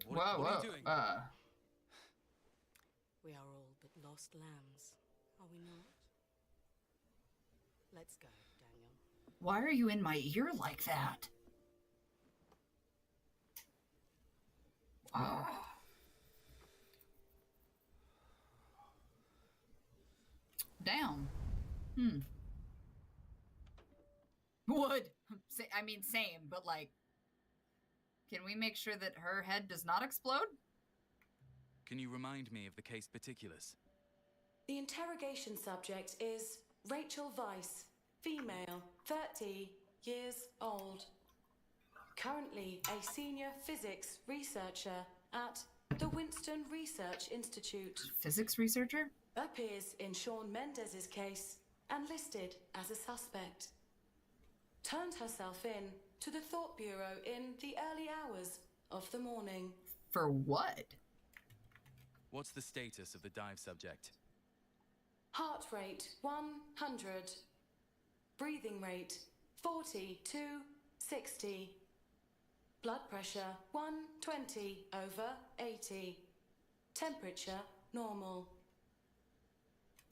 What are you doing? We are all but lost lambs, are we not? Let's go, Daniel. Why are you in my ear like that? Oh. Damn. Would. I mean, same, but like, can we make sure that her head does not explode? Can you remind me of the case particulars? The interrogation subject is Rachel Weiss, female, 30 years old. Currently a senior physics researcher at the Winston Research Institute. Physics researcher? Appears in Sean Mendez's case and listed as a suspect. Turned herself in to the Thought Bureau in the early hours of the morning. For what? What's the status of the dive subject? Heart rate 100. Breathing rate 40 to 60. Blood pressure 120/80. Temperature normal.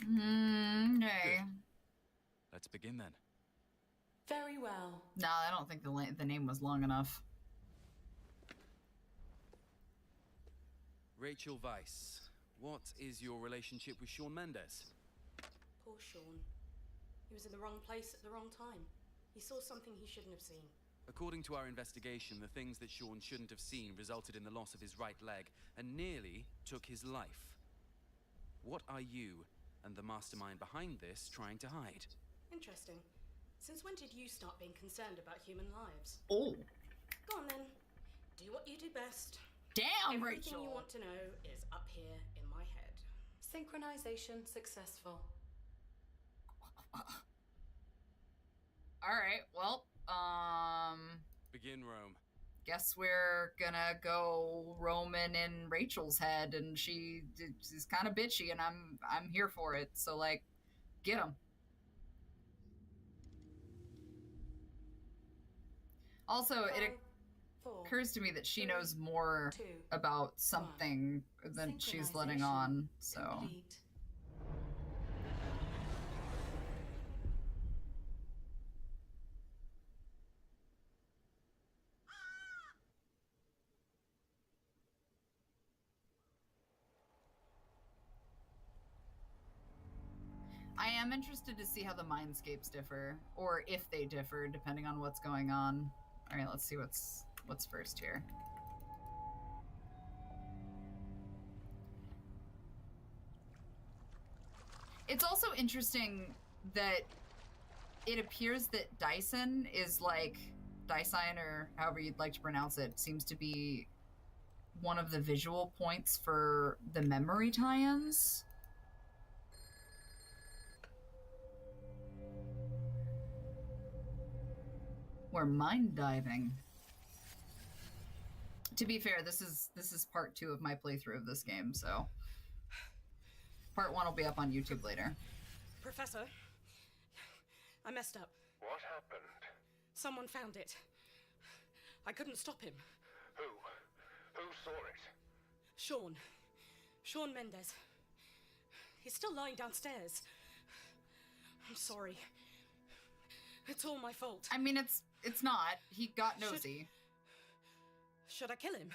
Okay. Let's begin then. Very well. No, I don't think the name was long enough. Rachel Weisz, what is your relationship with Shawn Mendes? Poor Sean. He was in the wrong place at the wrong time. He saw something he shouldn't have seen. According to our investigation, the things that Shawn shouldn't have seen resulted in the loss of his right leg and nearly took his life. What are you and the mastermind behind this trying to hide? Interesting. Since when did you start being concerned about human lives? Oh. Go on then. Do what you do best. Damn, Everything Rachel. you want to know is up here in my head. Synchronization successful. Alright, well, Begin, Rome. guess we're gonna go roaming in Rachel's head, and she's kind of bitchy, and I'm here for it. So like, get him. Also, it occurs to me that she knows more about something than she's letting on. So. Complete. I am interested to see how the mindscapes differ, or if they differ, depending on what's going on. All right, let's see what's first here. It's also interesting that it appears that Dyson is like, Dyson, or however you'd like to pronounce it, seems to be one of the visual points for the memory tie-ins. We're mind diving. To be fair, this is part 2 of my playthrough of this game, so part 1 will be up on YouTube later. Professor, I messed up. What happened? Someone found it. I couldn't stop him. Who? Who saw it? Shawn Mendes. He's still lying downstairs. I'm sorry. It's all my fault. I mean, it's not. He got nosy. Should I kill him?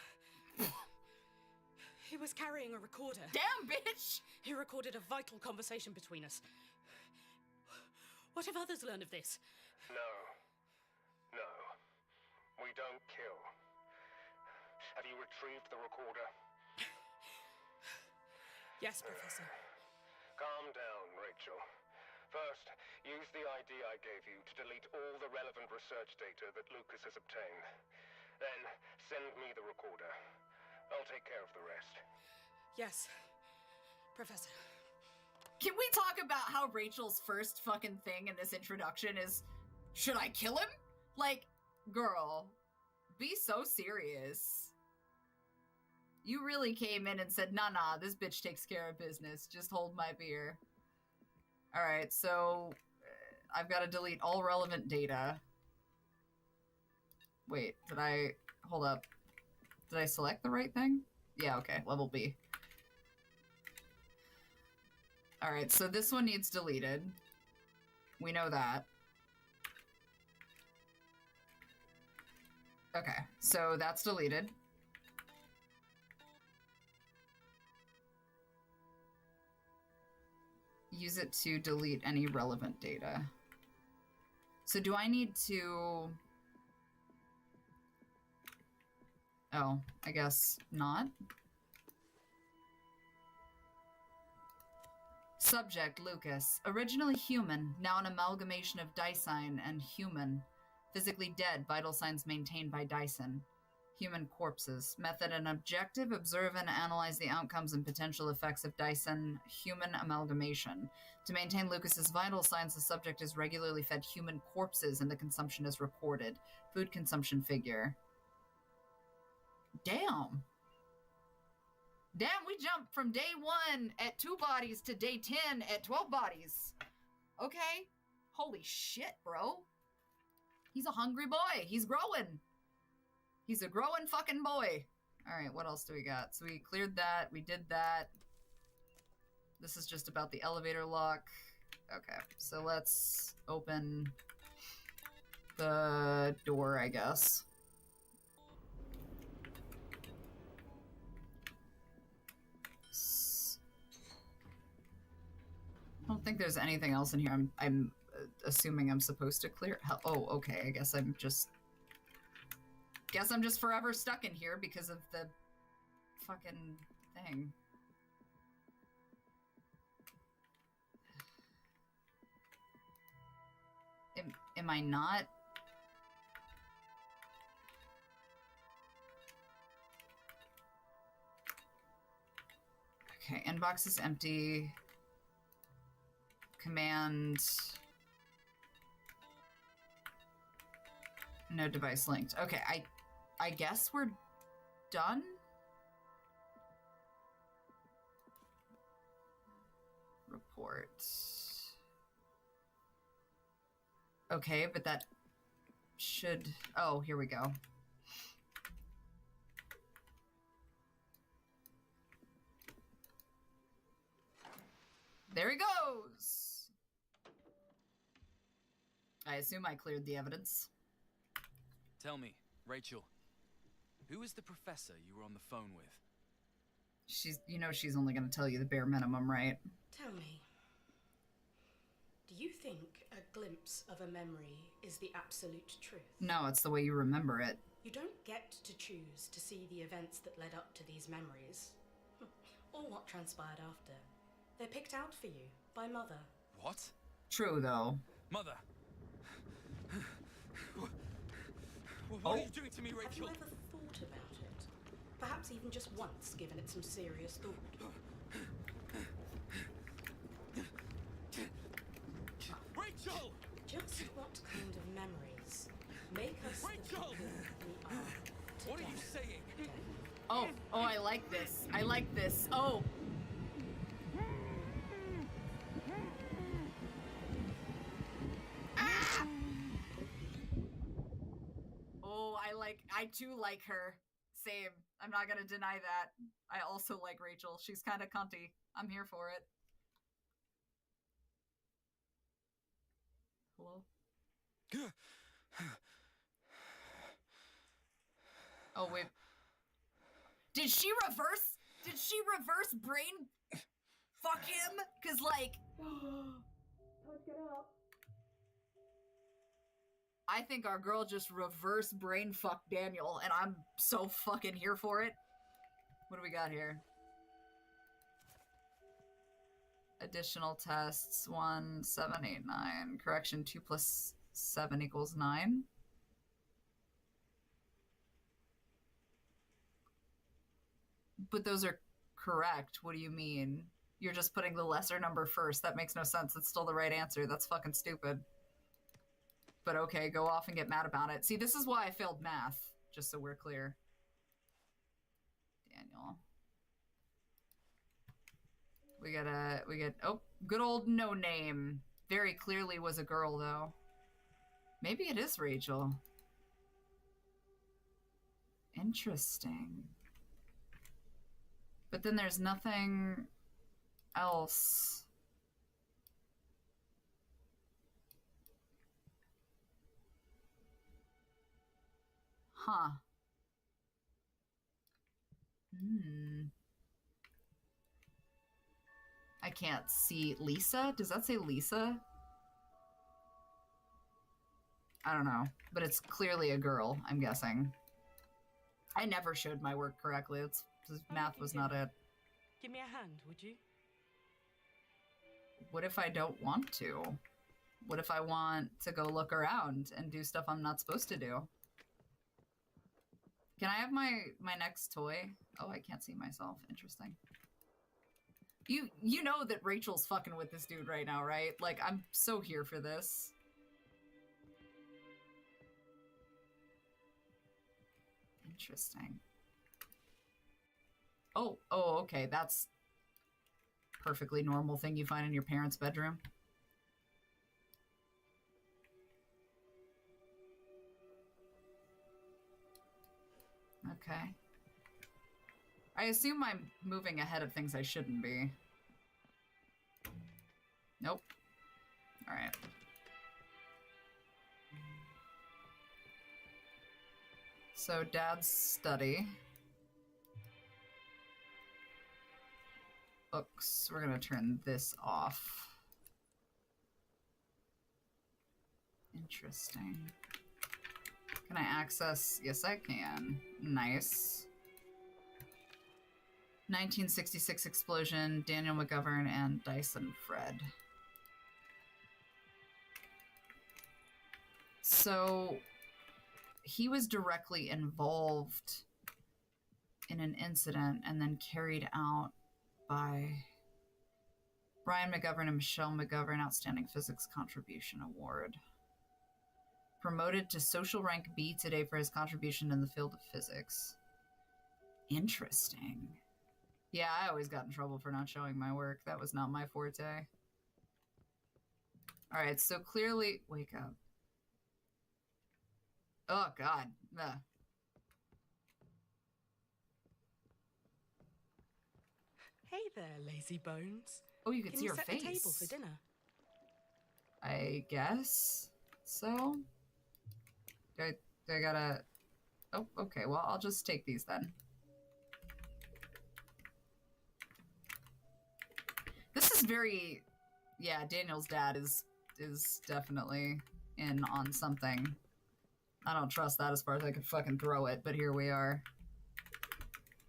He was carrying a recorder. Damn, bitch! He recorded a vital conversation between us. What if others learn of this? No. We don't kill. Have you retrieved the recorder? Yes, Professor. Calm down, Rachel. First, use the ID I gave you to delete all the relevant research data that Lucas has obtained. Then, send me the recorder. I'll take care of the rest. Yes, Professor. Can we talk about how Rachel's first fucking thing in this introduction is, should I kill him? Like, girl, be so serious. You really came in and said, nah, this bitch takes care of business. Just hold my beer. All right, so I've got to delete all relevant data. Wait, hold up. Did I select the right thing? Yeah, okay, level B. All right, so this one needs deleted. We know that. Okay, so that's deleted. Use it to delete any relevant data. So do I need to... Oh, I guess not. Subject, Lucas. Originally human, now an amalgamation of Dyson and human. Physically dead, vital signs maintained by Dyson. Human corpses. Method and objective, observe and analyze the outcomes and potential effects of Dyson-human amalgamation. To maintain Lucas's vital signs, the subject is regularly fed human corpses and the consumption is recorded. Food consumption figure. Damn, we jumped from day 1 at 2 bodies to day 10 at 12 bodies. Okay? Holy shit, bro. He's a hungry boy. He's growing. He's a growing fucking boy. All right, what else do we got? So we cleared that. We did that. This is just about the elevator lock. Okay, so let's open the door, I guess. I don't think there's anything else in here. I'm assuming I'm supposed to clear. Oh, okay. I guess I'm just forever stuck in here because of the fucking thing. Am I not? Okay, inbox is empty. Command. No device linked. Okay, I guess we're done? Report. Okay, but that should... Oh, here we go. There he goes! I assume I cleared the evidence. Tell me, Rachel, who is the professor you were on the phone with? She's, you know, she's only gonna tell you the bare minimum, right? Tell me, do you think a glimpse of a memory is the absolute truth? No, it's the way you remember it. You don't get to choose to see the events that led up to these memories, or what transpired after. They're picked out for you by Mother. What? True, though. Mother! What are you doing to me, Rachel? Have you ever thought about it? Perhaps even just once given it some serious thought? Rachel! Just what kind of memories make us Rachel! the people we are today? What are you saying? Oh, I like this. I like this. Oh! Ah! Oh, I too like her. Same. I'm not gonna deny that. I also like Rachel. She's kind of cunty. I'm here for it. Hello? Oh, wait. Did she reverse brain fuck him? Cause like... Let's get up. I think our girl just reverse brain fucked Daniel, and I'm so fucking here for it. What do we got here? Additional tests, 1, 7, 8, 9. Correction, 2 plus 7 equals 9. But those are correct. What do you mean? You're just putting the lesser number first. That makes no sense. It's still the right answer. That's fucking stupid. But okay, go off and get mad about it. See, this is why I failed math, just so we're clear. Daniel. We get, oh, good old no name. Very clearly was a girl, though. Maybe it is Rachel. Interesting. But then there's nothing else. Huh. I can't see Lisa. Does that say Lisa? I don't know, but it's clearly a girl, I'm guessing. I never showed my work correctly. It's math was not it. Give me a hand, would you? What if I don't want to? What if I want to go look around and do stuff I'm not supposed to do? Can I have my next toy? Oh, I can't see myself. Interesting. You know that Rachel's fucking with this dude right now, right? Like, I'm so here for this. Interesting. Oh, okay. That's perfectly normal thing you find in your parents' bedroom. Okay. I assume I'm moving ahead of things I shouldn't be. Nope. All right. So Dad's study. Books. We're gonna turn this off. Interesting. Can I access? Yes, I can. Nice. 1966 explosion, Daniel McGovern and Dyson Fred. So he was directly involved in an incident and then carried out by Brian McGovern and Michelle McGovern Outstanding Physics Contribution Award. Promoted to social rank B today for his contribution in the field of physics. Interesting. Yeah, I always got in trouble for not showing my work. That was not my forte. Alright, so clearly... Wake up. Oh, God. Ugh. Hey there, lazy bones. Oh, you can see her set face. The table for dinner? I guess so. Do I gotta... Oh, okay. Well, I'll just take these then. This is very... Yeah, Daniel's dad is definitely in on something. I don't trust that as far as I could fucking throw it, but here we are.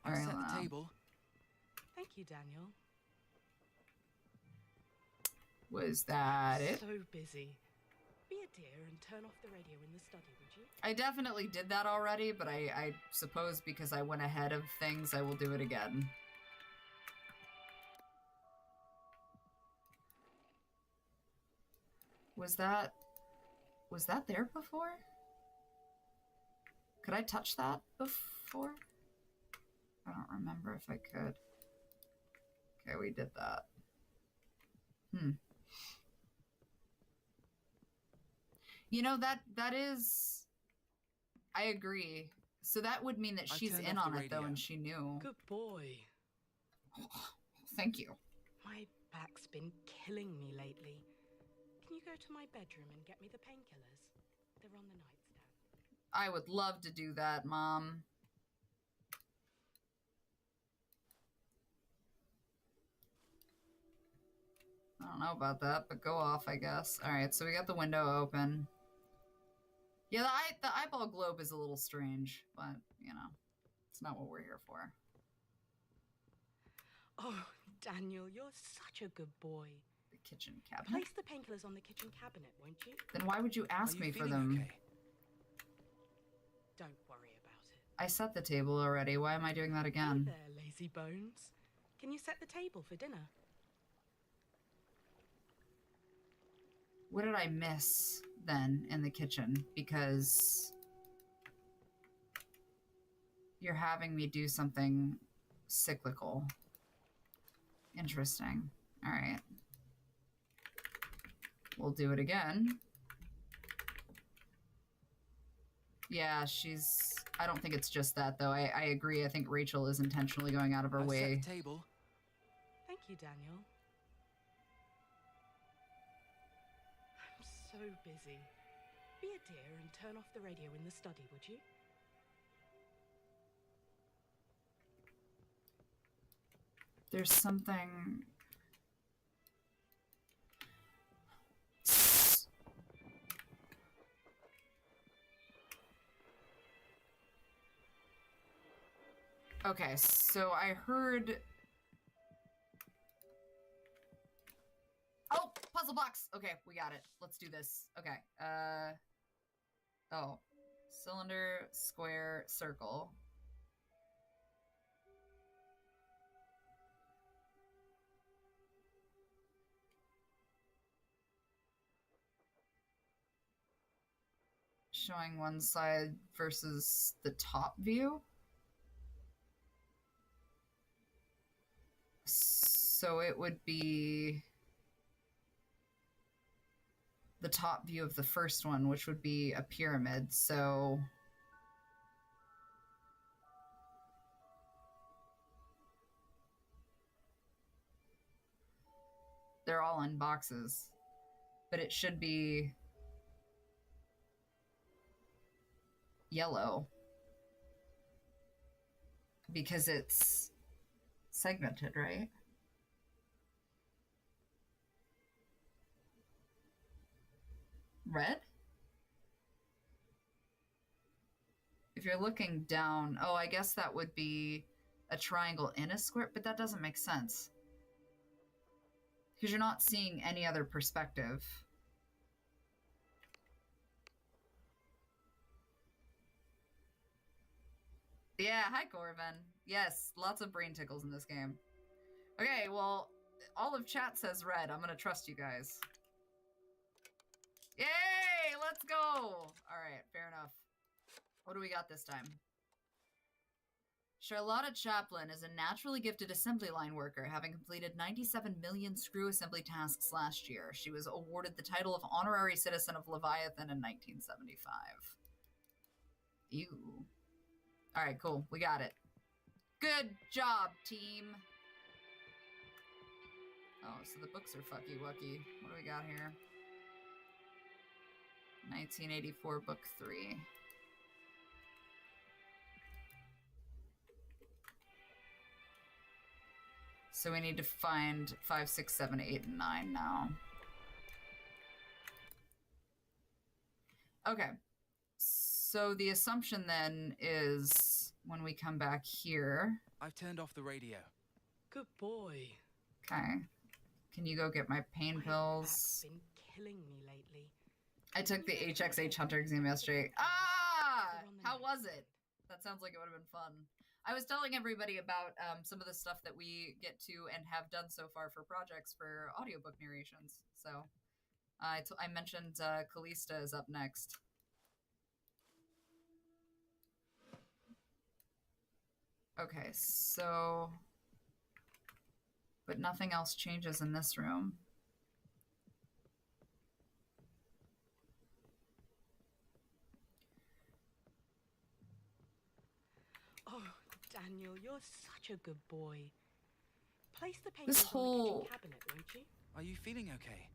All right, set the table. Thank you, Daniel. Was that it? So busy. Be a dear and turn off the radio in the study, would you? I definitely did that already, but I suppose because I went ahead of things, I will do it again. Was that there before? Could I touch that before? I don't remember if I could. Okay, we did that. You know, that is... I agree. So that would mean that she's in on it, though, and she knew. Good boy. Oh, thank you. My back's been killing me lately. Can you go to my bedroom and get me the painkillers? They're on the nightstand. I would love to do that, Mom. I don't know about that, but go off, I guess. Alright, so we got the window open. Yeah, the eyeball globe is a little strange, but, you know, it's not what we're here for. Oh, Daniel, you're such a good boy. The kitchen cabinet? Place the painkillers on the kitchen cabinet, won't you? Then why would you ask me for them? Okay? Don't worry about it. I set the table already. Why am I doing that again? Hey there, lazy bones. Can you set the table for dinner? What did I miss, then, in the kitchen? Because you're having me do something cyclical. Interesting. Alright. We'll do it again. Yeah, she's... I don't think it's just that, though. I agree. I think Rachel is intentionally going out of her way. Set the table. Thank you, Daniel. I'm so busy. Be a dear and turn off the radio in the study, would you? There's something... Okay, so I heard... Oh, puzzle box! Okay, we got it. Let's do this. Okay, oh. Cylinder, square, circle. Showing one side versus the top view. So it would be the top view of the first one, which would be a pyramid. So they're all in boxes, but it should be yellow because it's segmented, right? Red? If you're looking down, oh, I guess that would be a triangle in a square, but that doesn't make sense. Because you're not seeing any other perspective. Yeah, hi Corvin. Yes, lots of brain tickles in this game. Okay, well, all of chat says red. I'm gonna trust you guys. Yay! Let's go! Alright, fair enough. What do we got this time? Charlotta Chaplin is a naturally gifted assembly line worker, having completed 97 million screw assembly tasks last year. She was awarded the title of Honorary Citizen of Leviathan in 1975. Ew. Alright, cool. We got it. Good job, team! Oh, so the books are fucky-wucky. What do we got here? 1984, book 3. So we need to find 5, 6, 7, 8, and 9 now. Okay. So the assumption then is when we come back here. I've turned off the radio. Good boy. Okay. Can you go get my pain pills? Been killing me lately. I took the HXH Hunter exam yesterday. Ah! How was it? That sounds like it would have been fun. I was telling everybody about some of the stuff that we get to and have done so far for projects for audiobook narrations. So I mentioned Callista is up next. Okay, so... But nothing else changes in this room. Oh, Daniel, you're such a good boy. Place the papers This on whole... the kitchen cabinet, won't you? Are you feeling okay?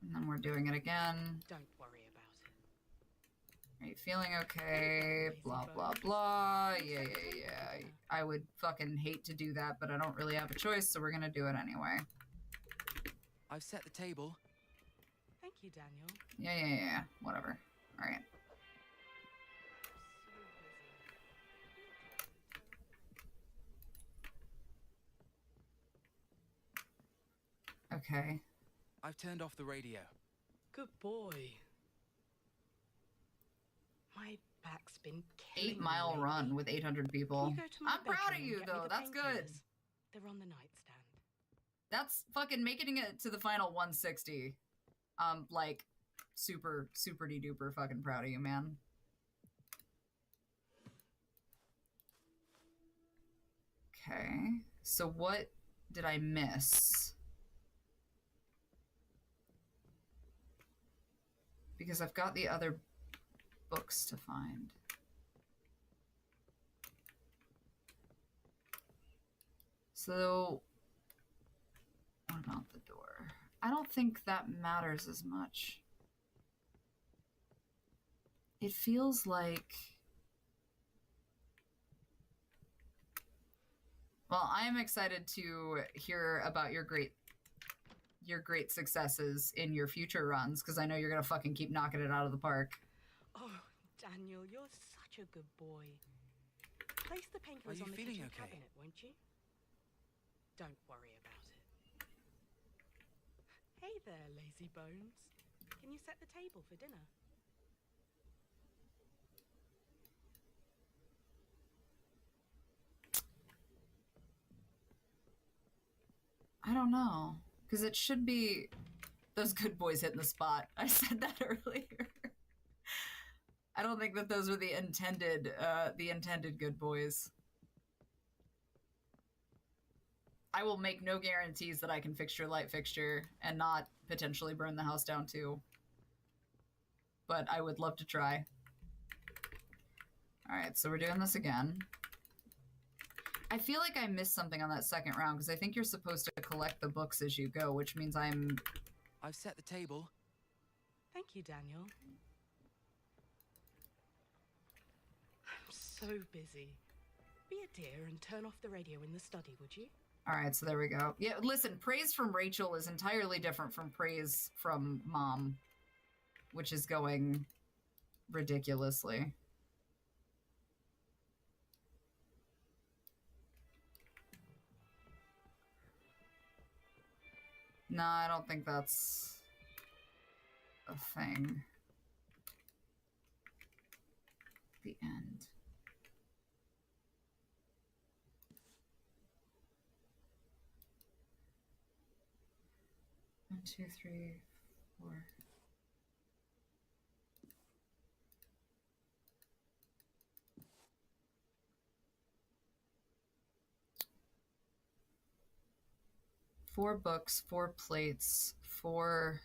And then we're doing it again. Don't worry about it. Are you feeling okay? Blah, blah, blah. Yeah. I would fucking hate to do that, but I don't really have a choice, so we're gonna do it anyway. I've set the table. Thank you, Daniel. Yeah. Whatever. All right. Okay. I've turned off the radio. Good boy. My back's been killing 8-mile run with 800 people. Can you go to my I'm proud of bedroom you, and get me though. the That's good. painkillers? They're on the nightstand. That's fucking making it to the final 160. Like, super de duper fucking proud of you, man. Okay. So what did I miss? Because I've got the other books to find. So, what about the door? I don't think that matters as much. It feels like... Well, I am excited to hear about your great successes in your future runs, because I know you're gonna fucking keep knocking it out of the park. Oh, Daniel, you're such a good boy. Place the painkillers on the kitchen cabinet, won't you? Don't worry about it. Hey there, lazy bones. Can you set the table for dinner? I don't know, because it should be those good boys hitting the spot. I said that earlier. I don't think that those were the intended good boys. I will make no guarantees that I can fix your light fixture and not potentially burn the house down too. But I would love to try. Alright, so we're doing this again. I feel like I missed something on that second round, because I think you're supposed to collect the books as you go, which means I've set the table. Thank you, Daniel. I'm so busy. Be a dear and turn off the radio in the study, would you? All right, so there we go. Yeah, listen, praise from Rachel is entirely different from praise from Mom, which is going ridiculously. No, I don't think that's a thing. The end. One, two, three, four. Four books, 4 plates, 4.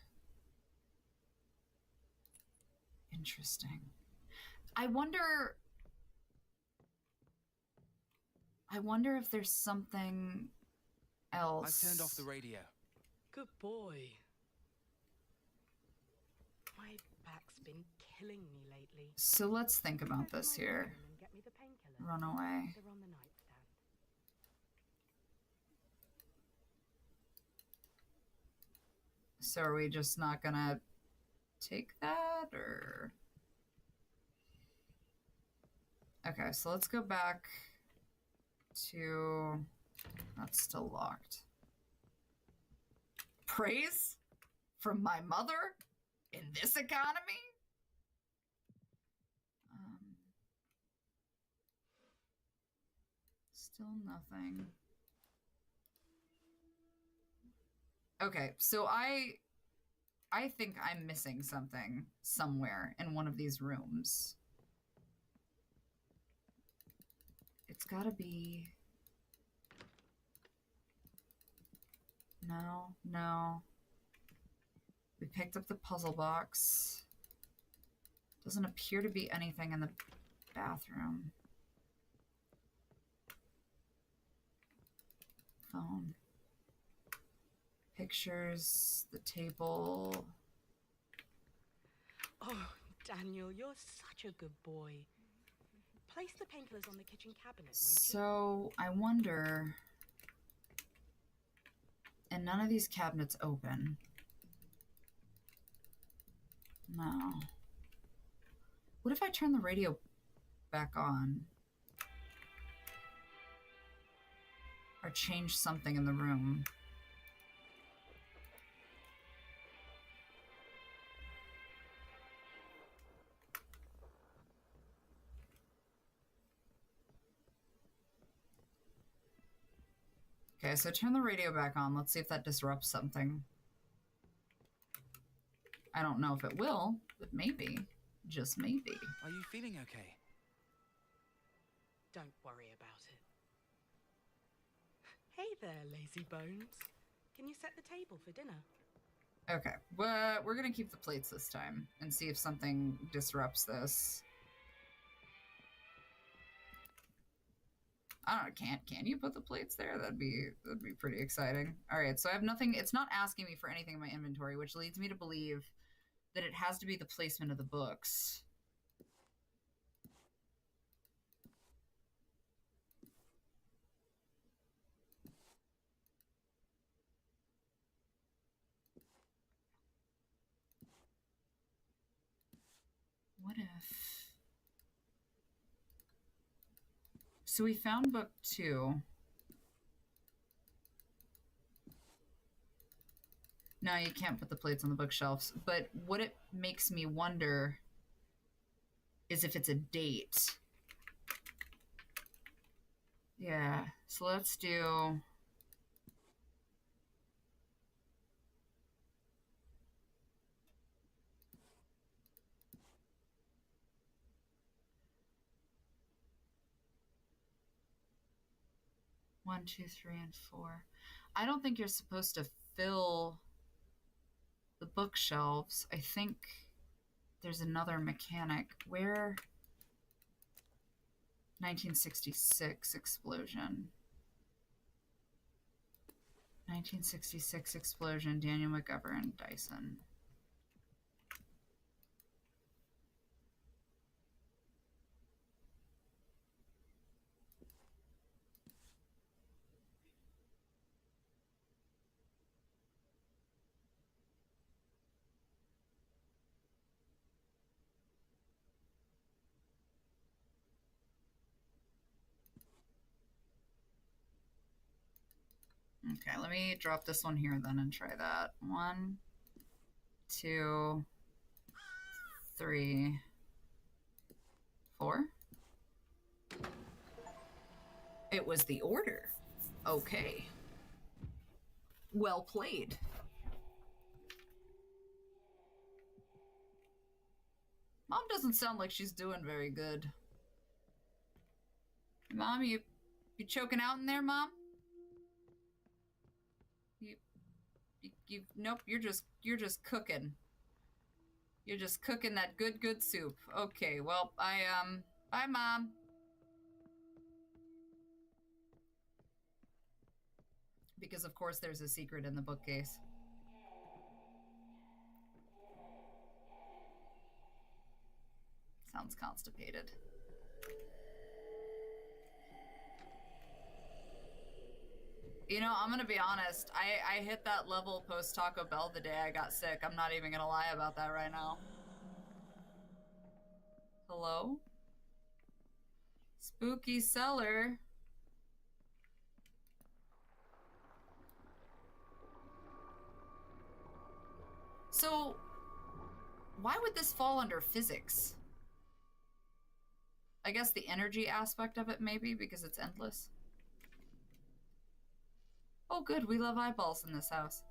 Interesting. I wonder if there's something else. I've turned off the radio. Good boy. My back's been killing me lately. So let's think about this here. Get me the painkillers. Run away. They're on the nightstand. So are we just not gonna take that, or? Okay, so let's go back to... That's still locked. Praise from my mother in this economy? Still nothing. Okay, so I think I'm missing something somewhere in one of these rooms. It's gotta be... No. We picked up the puzzle box. Doesn't appear to be anything in the bathroom. Phone. Pictures, the table. Oh, Daniel, you're such a good boy. Place the painkillers on the kitchen cabinet, won't you? So, I wonder... And none of these cabinets open. No. What if I turn the radio back on? Or change something in the room? Okay, so turn the radio back on. Let's see if that disrupts something. I don't know if it will, but maybe. Just maybe. Are you feeling okay? Don't worry about it. Hey there, lazy bones. Can you set the table for dinner? Okay, but we're gonna keep the plates this time and see if something disrupts this. I don't know, can you put the plates there? That'd be pretty exciting. All right, so I have nothing. It's not asking me for anything in my inventory, which leads me to believe that it has to be the placement of the books. What if... So we found book 2. No, you can't put the plates on the bookshelves. But what it makes me wonder is if it's a date. Yeah, so let's do... One, two, 3, and 4. I don't think you're supposed to fill the bookshelves. I think there's another mechanic. Where? 1966 explosion. 1966 explosion, Daniel McGovern, Dyson. Okay, let me drop this one here then and try that. 1, 2, 3, 4. It was the order. Okay. Well played. Mom doesn't sound like she's doing very good. Mom, you choking out in there, Mom? You nope, you're just cooking. You're just cooking that good soup. Okay, well, bye, Mom. Because of course there's a secret in the bookcase. Sounds constipated. You know, I'm gonna be honest. I hit that level post Taco Bell the day I got sick. I'm not even gonna lie about that right now. Hello? Spooky cellar. So, why would this fall under physics? I guess the energy aspect of it, maybe, because it's endless. Oh, good, we love eyeballs in this house.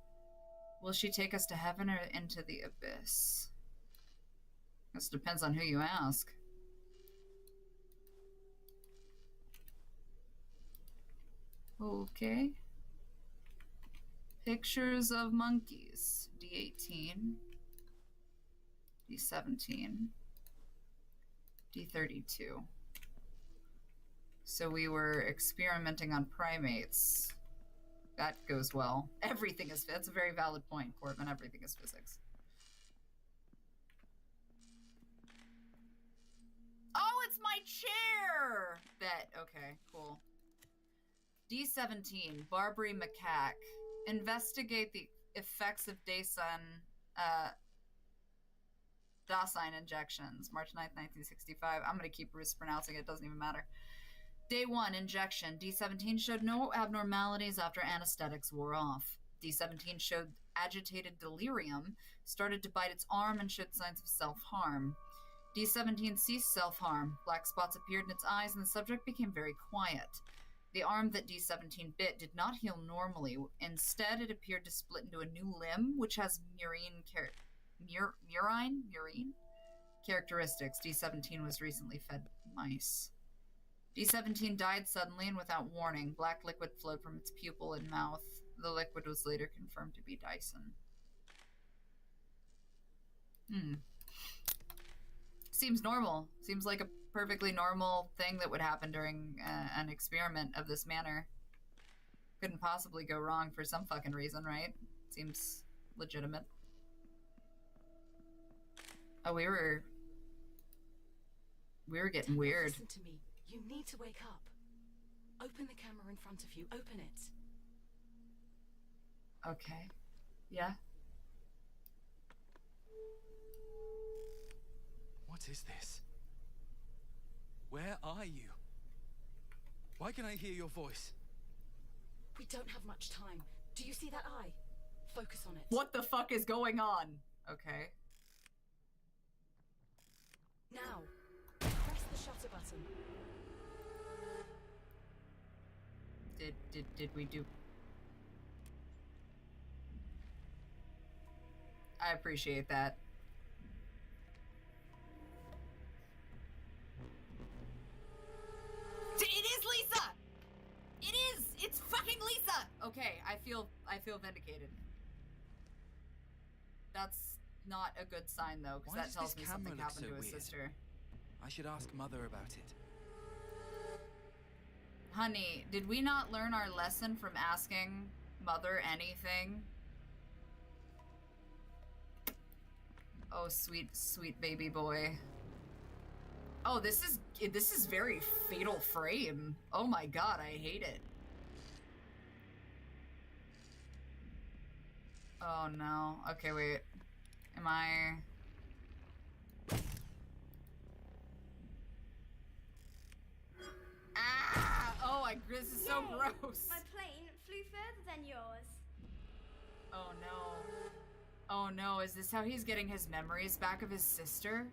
Will she take us to heaven or into the abyss? This depends on who you ask. Okay. Pictures of monkeys. D18. D17. D32. So we were experimenting on primates. That goes well. Everything is, that's a very valid point, Corbin. Everything is physics. Oh, it's my chair! Bet. Okay, cool. D17, Barbary Macaque. Investigate the effects of Dasein injections. March 9th, 1965. I'm going to keep mispronouncing it. Doesn't even matter. Day 1, injection. D17 showed no abnormalities after anesthetics wore off. D17 showed agitated delirium, started to bite its arm, and showed signs of self-harm. D17 ceased self-harm. Black spots appeared in its eyes, and the subject became very quiet. The arm that D17 bit did not heal normally. Instead, it appeared to split into a new limb, which has murine characteristics. D17 was recently fed mice. D17 died suddenly and without warning. Black liquid flowed from its pupil and mouth. The liquid was later confirmed to be Dyson. Seems normal. Seems like a perfectly normal thing that would happen during an experiment of this manner. Couldn't possibly go wrong for some fucking reason, right? Seems legitimate. Oh, we were getting weird. Listen to me. You need to wake up. Open the camera in front of you. Open it. Okay. Yeah. What is this? Where are you? Why can I hear your voice? We don't have much time. Do you see that eye? Focus on it. What the fuck is going on? Okay. Now, press the shutter button. Did we do... I appreciate that. It is Lisa! It is! It's fucking Lisa! Okay, I feel vindicated. That's not a good sign though, because that tells me something happened to his sister. I should ask Mother about it. Honey, did we not learn our lesson from asking Mother anything. Oh, sweet, sweet baby boy. Oh, this is very Fatal Frame. Oh my god, I hate it. Oh no. Okay, wait. Am I... Ah! Oh, this is so gross. My plane flew further than yours. Oh no. Oh no, is this how he's getting his memories back of his sister?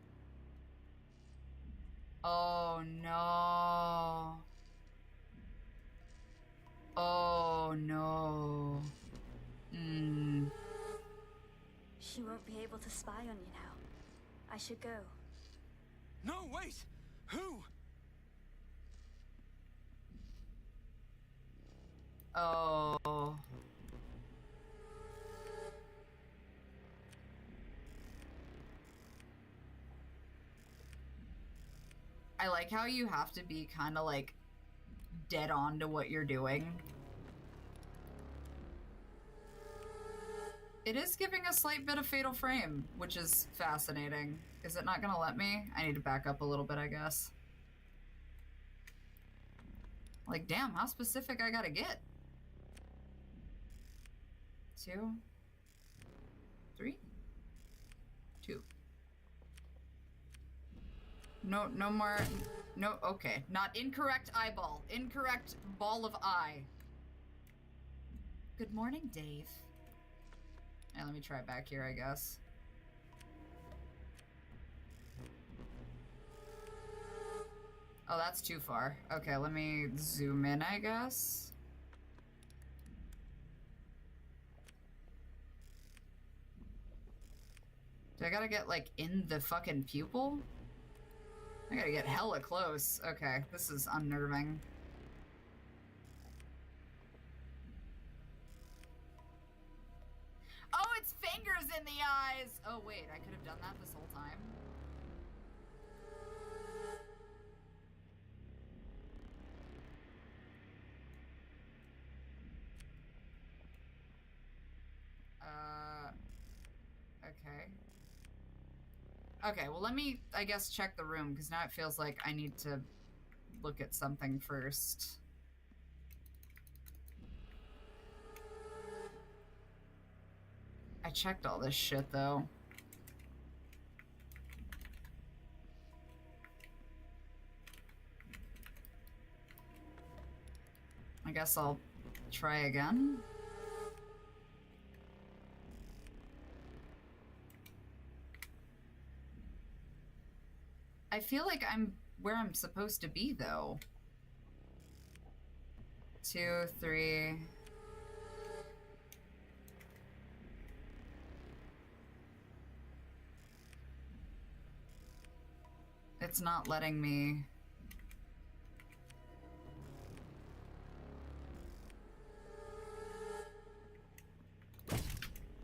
Oh no. Oh no. She won't be able to spy on you now. I should go. No, wait! Who? Oh. I like how you have to be kind of like dead on to what you're doing. It is giving a slight bit of Fatal Frame, which is fascinating. Is it not gonna let me? I need to back up a little bit, I guess. Like, damn, how specific I gotta get? 2, 3, 2. No, no more. No, okay. Not incorrect eyeball. Incorrect ball of eye. Good morning, Dave. Yeah, let me try it back here, I guess. Oh, that's too far. Okay, let me zoom in, I guess. Do I gotta get, like, in the fucking pupil? I gotta get hella close. Okay, this is unnerving. Oh, it's fingers in the eyes! Oh, wait, I could have done that this whole time. Okay. Okay, well, let me, I guess, check the room, because now it feels like I need to look at something first. I checked all this shit, though. I guess I'll try again. I feel like I'm where I'm supposed to be, though. 2, 3... It's not letting me...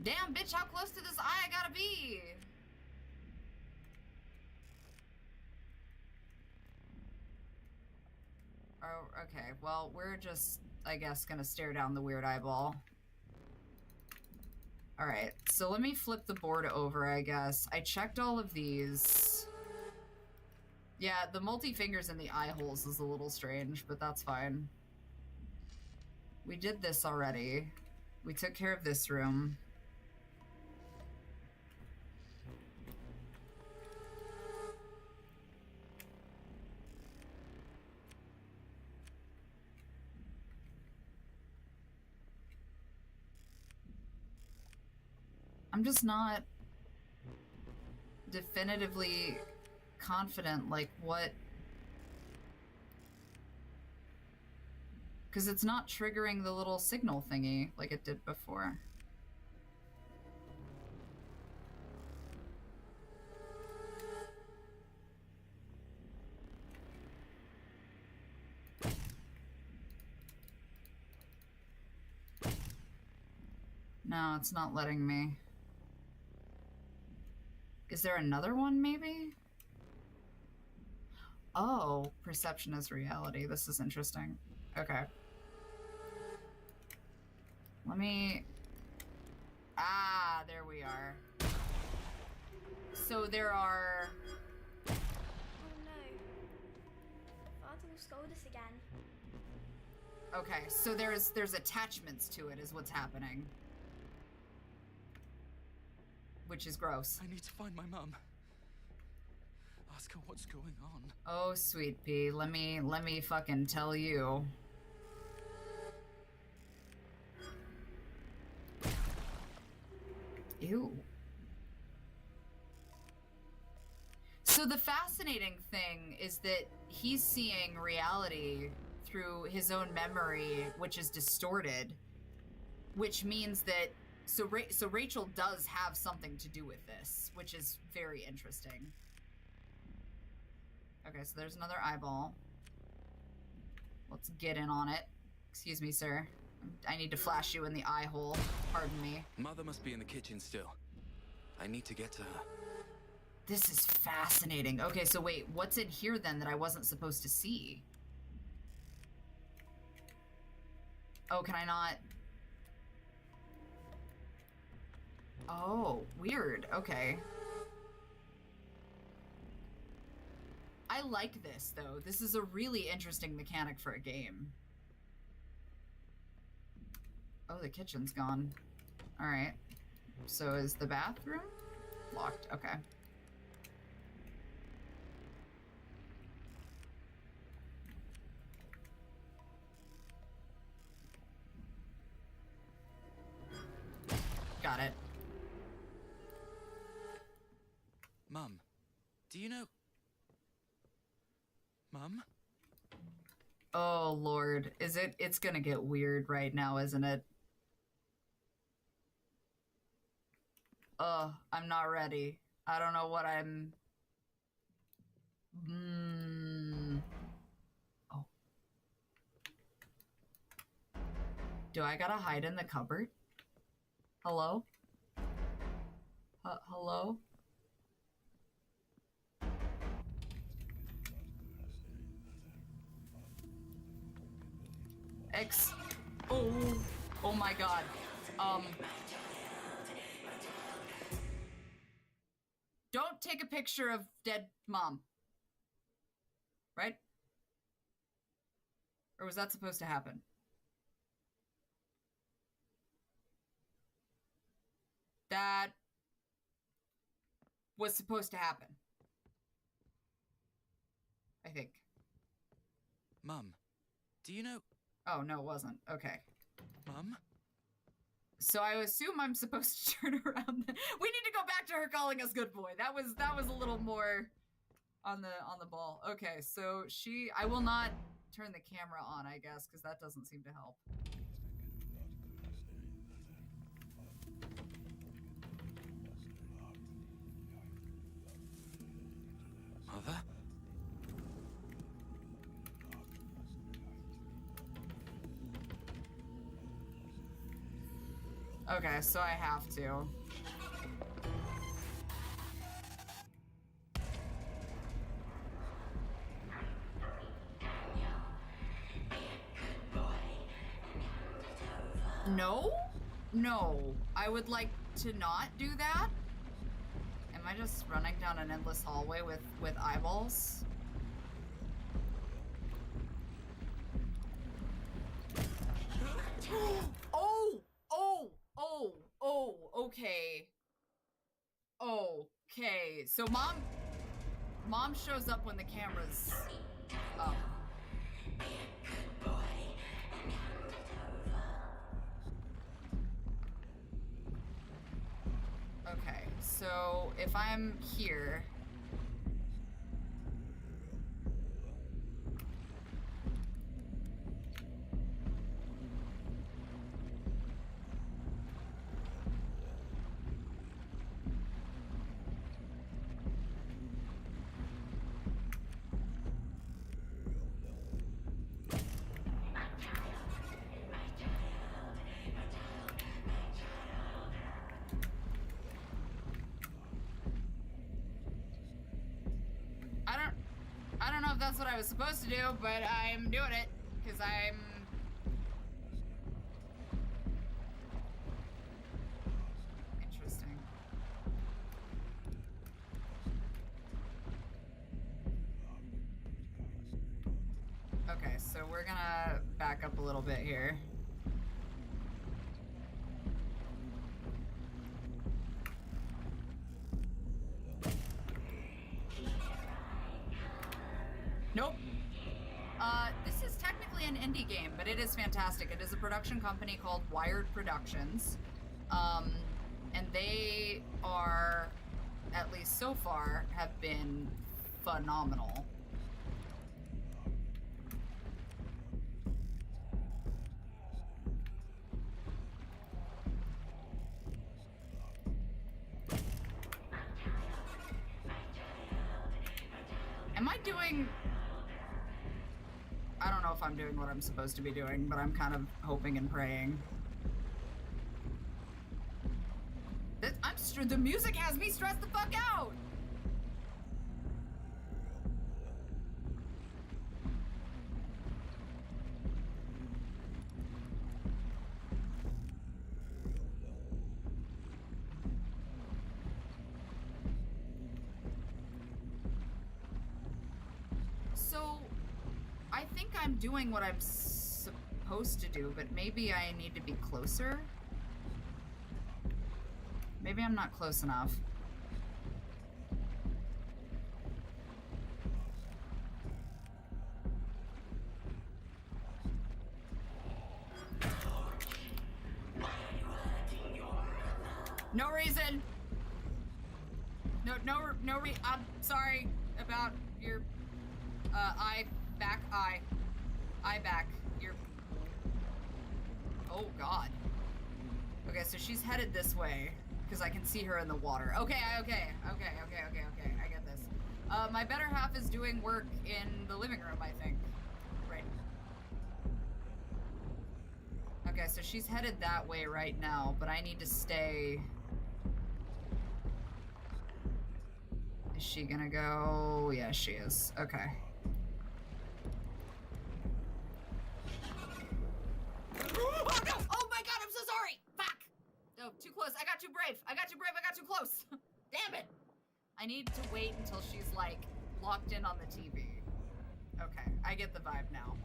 Damn, bitch, how close to this eye I gotta be? Oh, okay. Well, we're just, I guess, gonna stare down the weird eyeball. Alright, so let me flip the board over, I guess. I checked all of these. Yeah, the multi-fingers in the eye holes is a little strange, but that's fine. We did this already. We took care of this room. I'm just not definitively confident, like, what... Because it's not triggering the little signal thingy like it did before. No, it's not letting me. Is there another one, maybe? Oh, perception is reality. This is interesting. Okay. Let me... Ah, there we are. So there are... Oh no. Father will scold us again. Okay, so there's attachments to it is what's happening. Which is gross. I need to find my mum. Ask her what's going on. Oh, sweet pea, let me fucking tell you. Ew. So the fascinating thing is that he's seeing reality through his own memory, which is distorted, which means that so Rachel does have something to do with this, which is very interesting. Okay, so there's another eyeball. Let's get in on it. Excuse me, sir. I need to flash you in the eye hole. Pardon me. Mother must be in the kitchen still. I need to get to her. This is fascinating. Okay, so wait, what's in here then that I wasn't supposed to see? Oh, can I not? Oh, weird. Okay. I like this, though. This is a really interesting mechanic for a game. Oh, the kitchen's gone. All right. So is the bathroom locked? Okay. Got it. Mum, do you know... Mum? Oh, Lord. Is it? It's gonna get weird right now, isn't it? I'm not ready. I don't know what I'm... Oh. Do I gotta hide in the cupboard? Hello? Hello? Oh my god. Don't take a picture of dead mom. Right? Or was that supposed to happen? That was supposed to happen. I think. Mum, do you know... Oh, no, it wasn't. Okay. Mum? So I assume I'm supposed to turn around. We need to go back to her calling us good boy. That was a little more on the ball. Okay, so I will not turn the camera on, I guess, because that doesn't seem to help. Mother? Okay, so I have to. No? No. I would like to not do that. Am I just running down an endless hallway with eyeballs? Okay. Okay. So mom shows up when the camera's up. Okay, so if I'm here... I don't know if that's what I was supposed to do, but I'm doing it, because I'm... so we're gonna back up a little bit here. Nope. This is technically an indie game, but it is fantastic. It is a production company called Wired Productions. And they are, at least so far, have been phenomenal. Am I doing... I don't know if I'm doing what I'm supposed to be doing, but I'm kind of hoping and praying. The music has me stressed the fuck out! So, I think I'm doing what I'm supposed to do, but maybe I need to be closer? Maybe I'm not close enough. No reason. I'm sorry about your eye back. Your. Oh God. Okay, so she's headed this way. Because I can see her in the water. Okay, I get this. My better half is doing work in the living room, I think. Right. Okay, so she's headed that way right now, but I need to stay... Is she gonna go? Yeah, she is. Okay. Oh no! Oh my God, I'm so sorry! Fuck! Oh, too close. I got too brave. I got too close. Damn it. I need to wait until she's, like, locked in on the TV. Okay, I get the vibe now.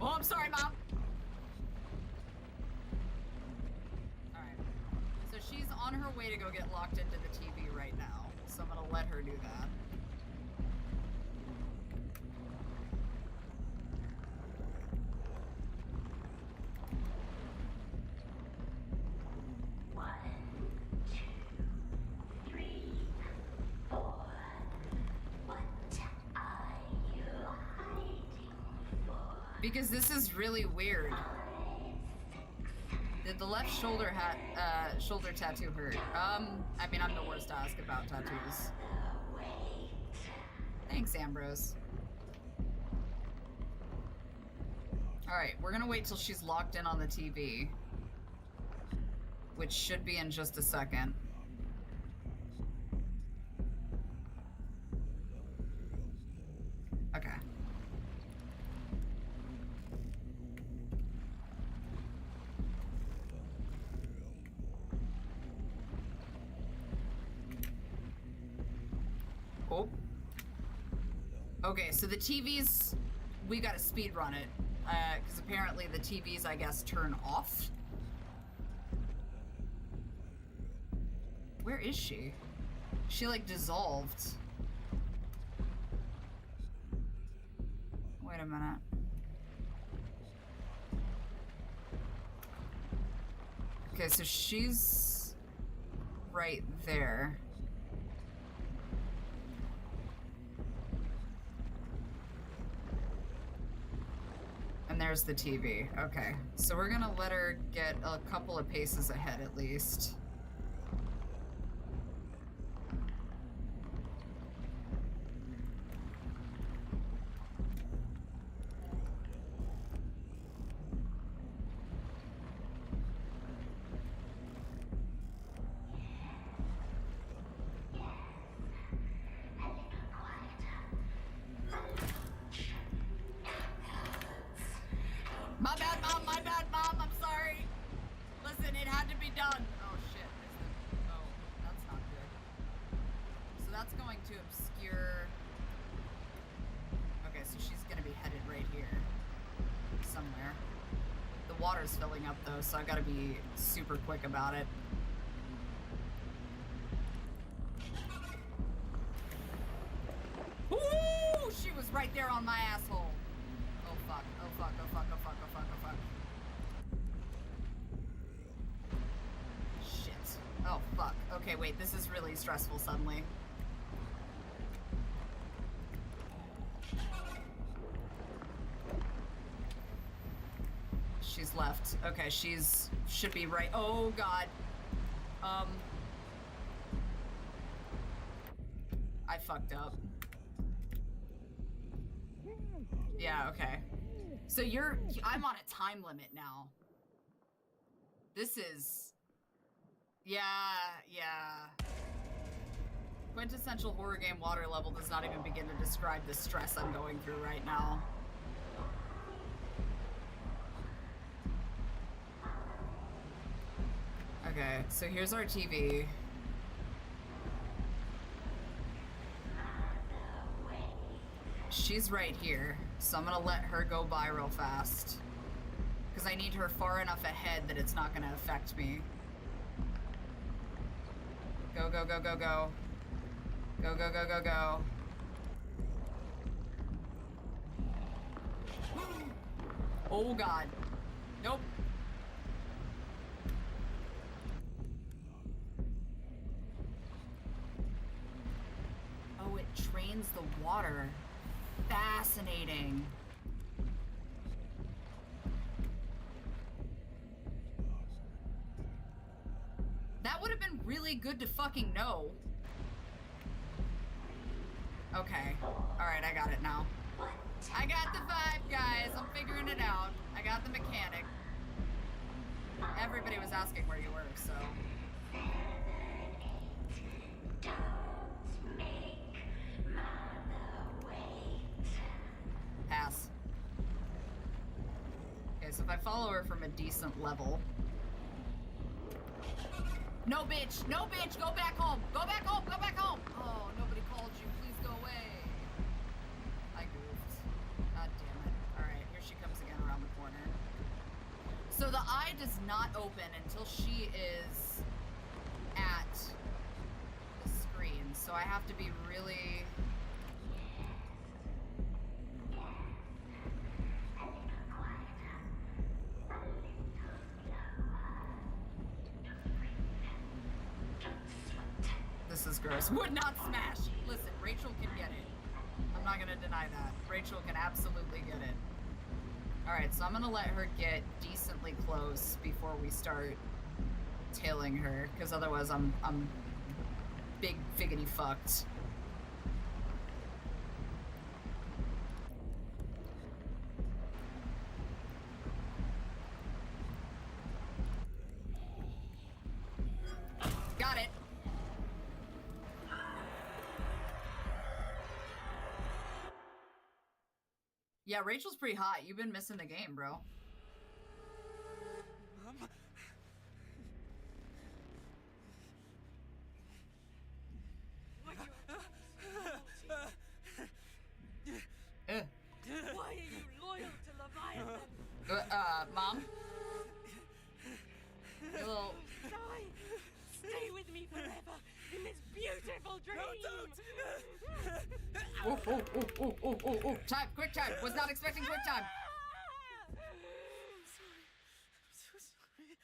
Oh, I'm sorry, Mom. Alright. So she's on her way to go get locked into the TV right now. So I'm gonna let her do that. Because this is really weird. Did the left shoulder tattoo hurt? I mean, I'm the worst to ask about tattoos. Thanks, Ambrose. Alright, we're gonna wait till she's locked in on the TV. Which should be in just a second. Okay. Oh. Okay, so the TVs, we gotta speed run it. Because apparently the TVs, I guess, turn off. Where is she? She, like, dissolved. Wait a minute. Okay, so she's right there. And there's the TV. Okay, so we're gonna let her get a couple of paces ahead at least. My bad, Mom, I'm sorry. Listen, it had to be done. Oh, shit. water's filling up though, so I gotta be super quick about it. Ooh, she was right there on my asshole. Oh fuck, oh fuck, oh fuck, oh fuck, oh fuck, oh fuck. Shit. Oh fuck. Okay, wait, this is really stressful suddenly. She's left. Okay, should be right. Oh god. I fucked up. Yeah, okay. So I'm on a time limit now. This is... Yeah. Quintessential horror game water level does not even begin to describe the stress I'm going through right now. Okay, so here's our TV. She's right here, so I'm gonna let her go by real fast. Because I need her far enough ahead that it's not gonna affect me. Go, go, go, go, go. Go, go, go, go, go. Oh god. Nope. Oh, it drains the water. Fascinating. That would have been really good to fucking know. Okay. Alright, I got it now. I got the vibe, guys. I'm figuring it out. I got the mechanic. Everybody was asking where you were, so... Pass. Okay, so if I follow her from a decent level... No, bitch! No, bitch! Go back home! Go back home! Go back home! Oh, nobody called you. Please go away. I goofed. God damn it. Alright, here she comes again around the corner. So the eye does not open until she is at the screen. So I have to be really... This is gross. Would not smash. Listen, Rachel can get it. I'm not gonna deny that. Rachel can absolutely get it. Alright, so I'm gonna let her get decently close before we start tailing her, because otherwise I'm big figgity fucked. Got it. Yeah, Rachel's pretty hot. You've been missing the game, bro. Mom? Why are you loyal to Leviathan? Mom? A little... Stay with me forever in this beautiful dream. No, don't. Oh. Time, quick time. Was not expecting quick time. I'm sorry. I'm so sorry.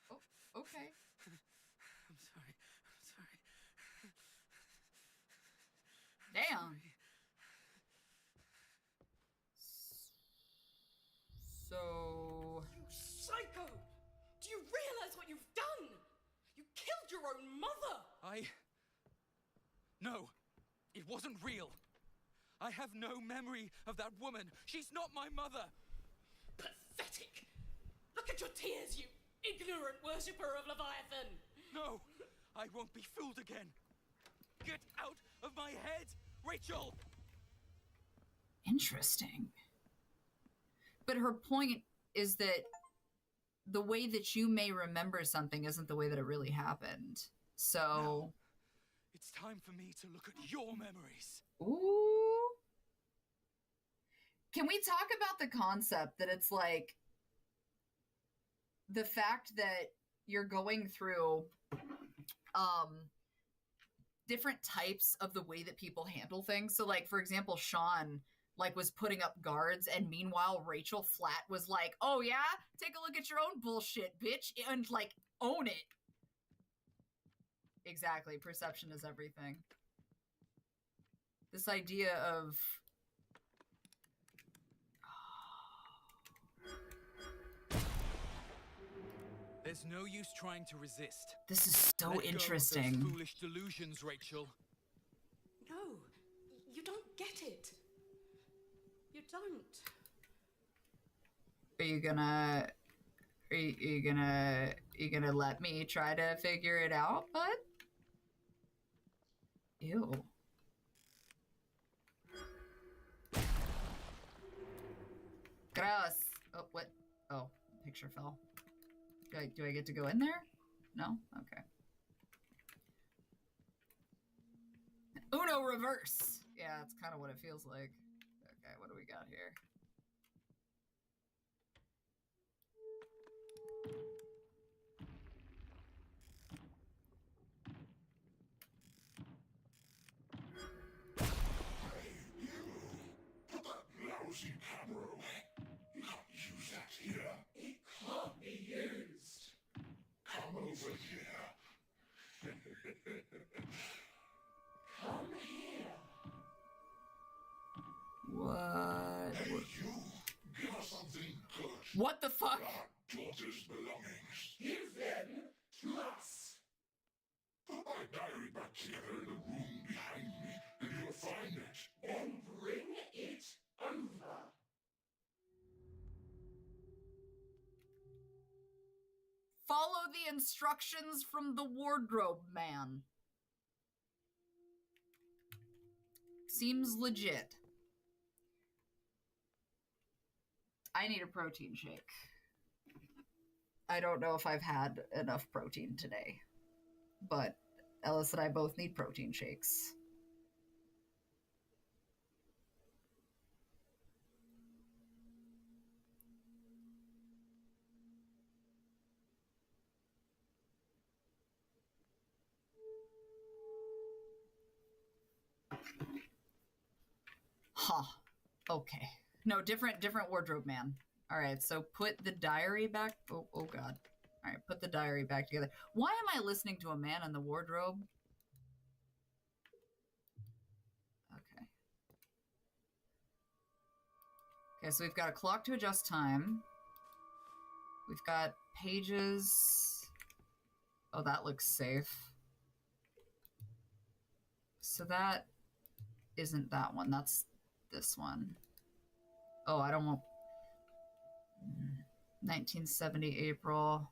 Oh, okay. I'm sorry. Damn. So... You psycho! Do you realize what you've done? You killed your own mother! No, it wasn't real. I have no memory of that woman. She's not my mother. Pathetic! Look at your tears, you ignorant worshipper of Leviathan! No, I won't be fooled again. Get out of my head, Rachel! Interesting. But her point is that the way that you may remember something isn't the way that it really happened. So... No. It's time for me to look at your memories. Ooh. Can we talk about the concept that it's like the fact that you're going through different types of the way that people handle things. So like, for example, Sean like was putting up guards, and meanwhile Rachel Flat was like, oh yeah, take a look at your own bullshit, bitch, and like own it. Exactly, perception is everything. This idea of There's no use trying to resist. this is so Let interesting. go of those foolish delusions, Rachel. No, you don't get it. You don't. Are you gonna let me try to figure it out, bud? Ew. Gross. Oh, what? Oh, picture fell. Do I get to go in there? No? Okay. Uno reverse. Yeah, that's kind of what it feels like. Okay, what do we got here? Put that lousy camera away. You can't use that here. It can't be used. Come over here. Come here. What? Hey, you. Give us something good. What the fuck? Our daughter's belongings. Give them to us. Put my diary back together in the room behind me, and you'll find it. And bring it over. Follow the instructions from the wardrobe man. Seems legit. I need a protein shake. I don't know if I've had enough protein today, but Ellis and I both need protein shakes. Huh. Okay. No, different wardrobe man. All right, so put the diary back. Oh God. All right, put the diary back together. Why am I listening to a man in the wardrobe? Okay. Okay, so we've got a clock to adjust time. We've got pages. Oh, that looks safe. So that isn't that one. That's this one. Oh, I don't want 1970 April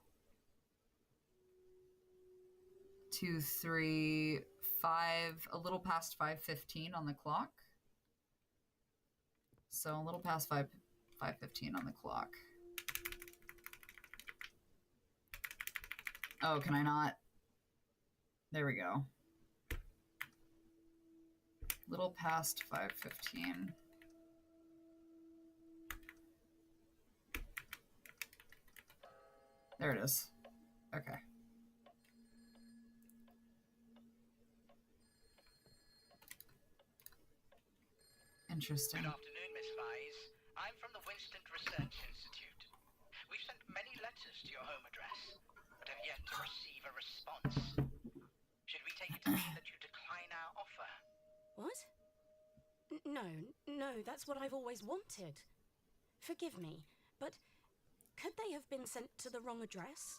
2, 3, 5, a little past 5:15 on the clock. So a little past 5:15 on the clock. Oh, can I not? There we go. Little past 5:15. There it is. Okay. Interesting. Good afternoon, Miss Vise. I'm from the Winston Research Institute. We've sent many letters to your home address, but have yet to receive a response. Should we take it to mean that you decline our offer? What? No, that's what I've always wanted. Forgive me, but could they have been sent to the wrong address?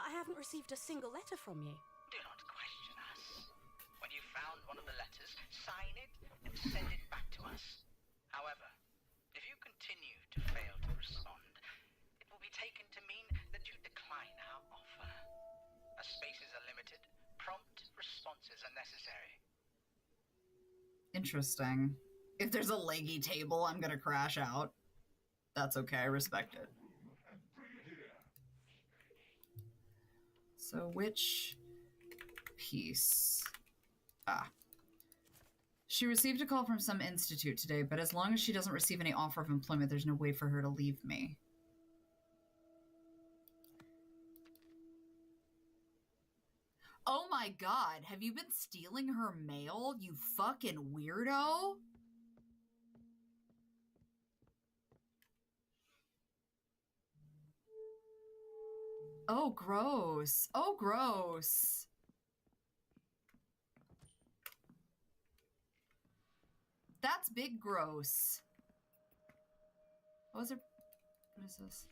I haven't received a single letter from you. Do not question us. When you've found one of the letters, sign it and send it back to us. However, if you continue to fail to respond, it will be taken to mean that you decline our offer. As spaces are limited, prompt responses are necessary. Interesting. If there's a leggy table, I'm gonna crash out. That's okay, I respect it. So which piece? Ah. She received a call from some institute today, but as long as she doesn't receive any offer of employment, there's no way for her to leave me. Oh my god, have you been stealing her mail, you fucking weirdo? Oh, gross. Oh, gross. That's big gross. What is this?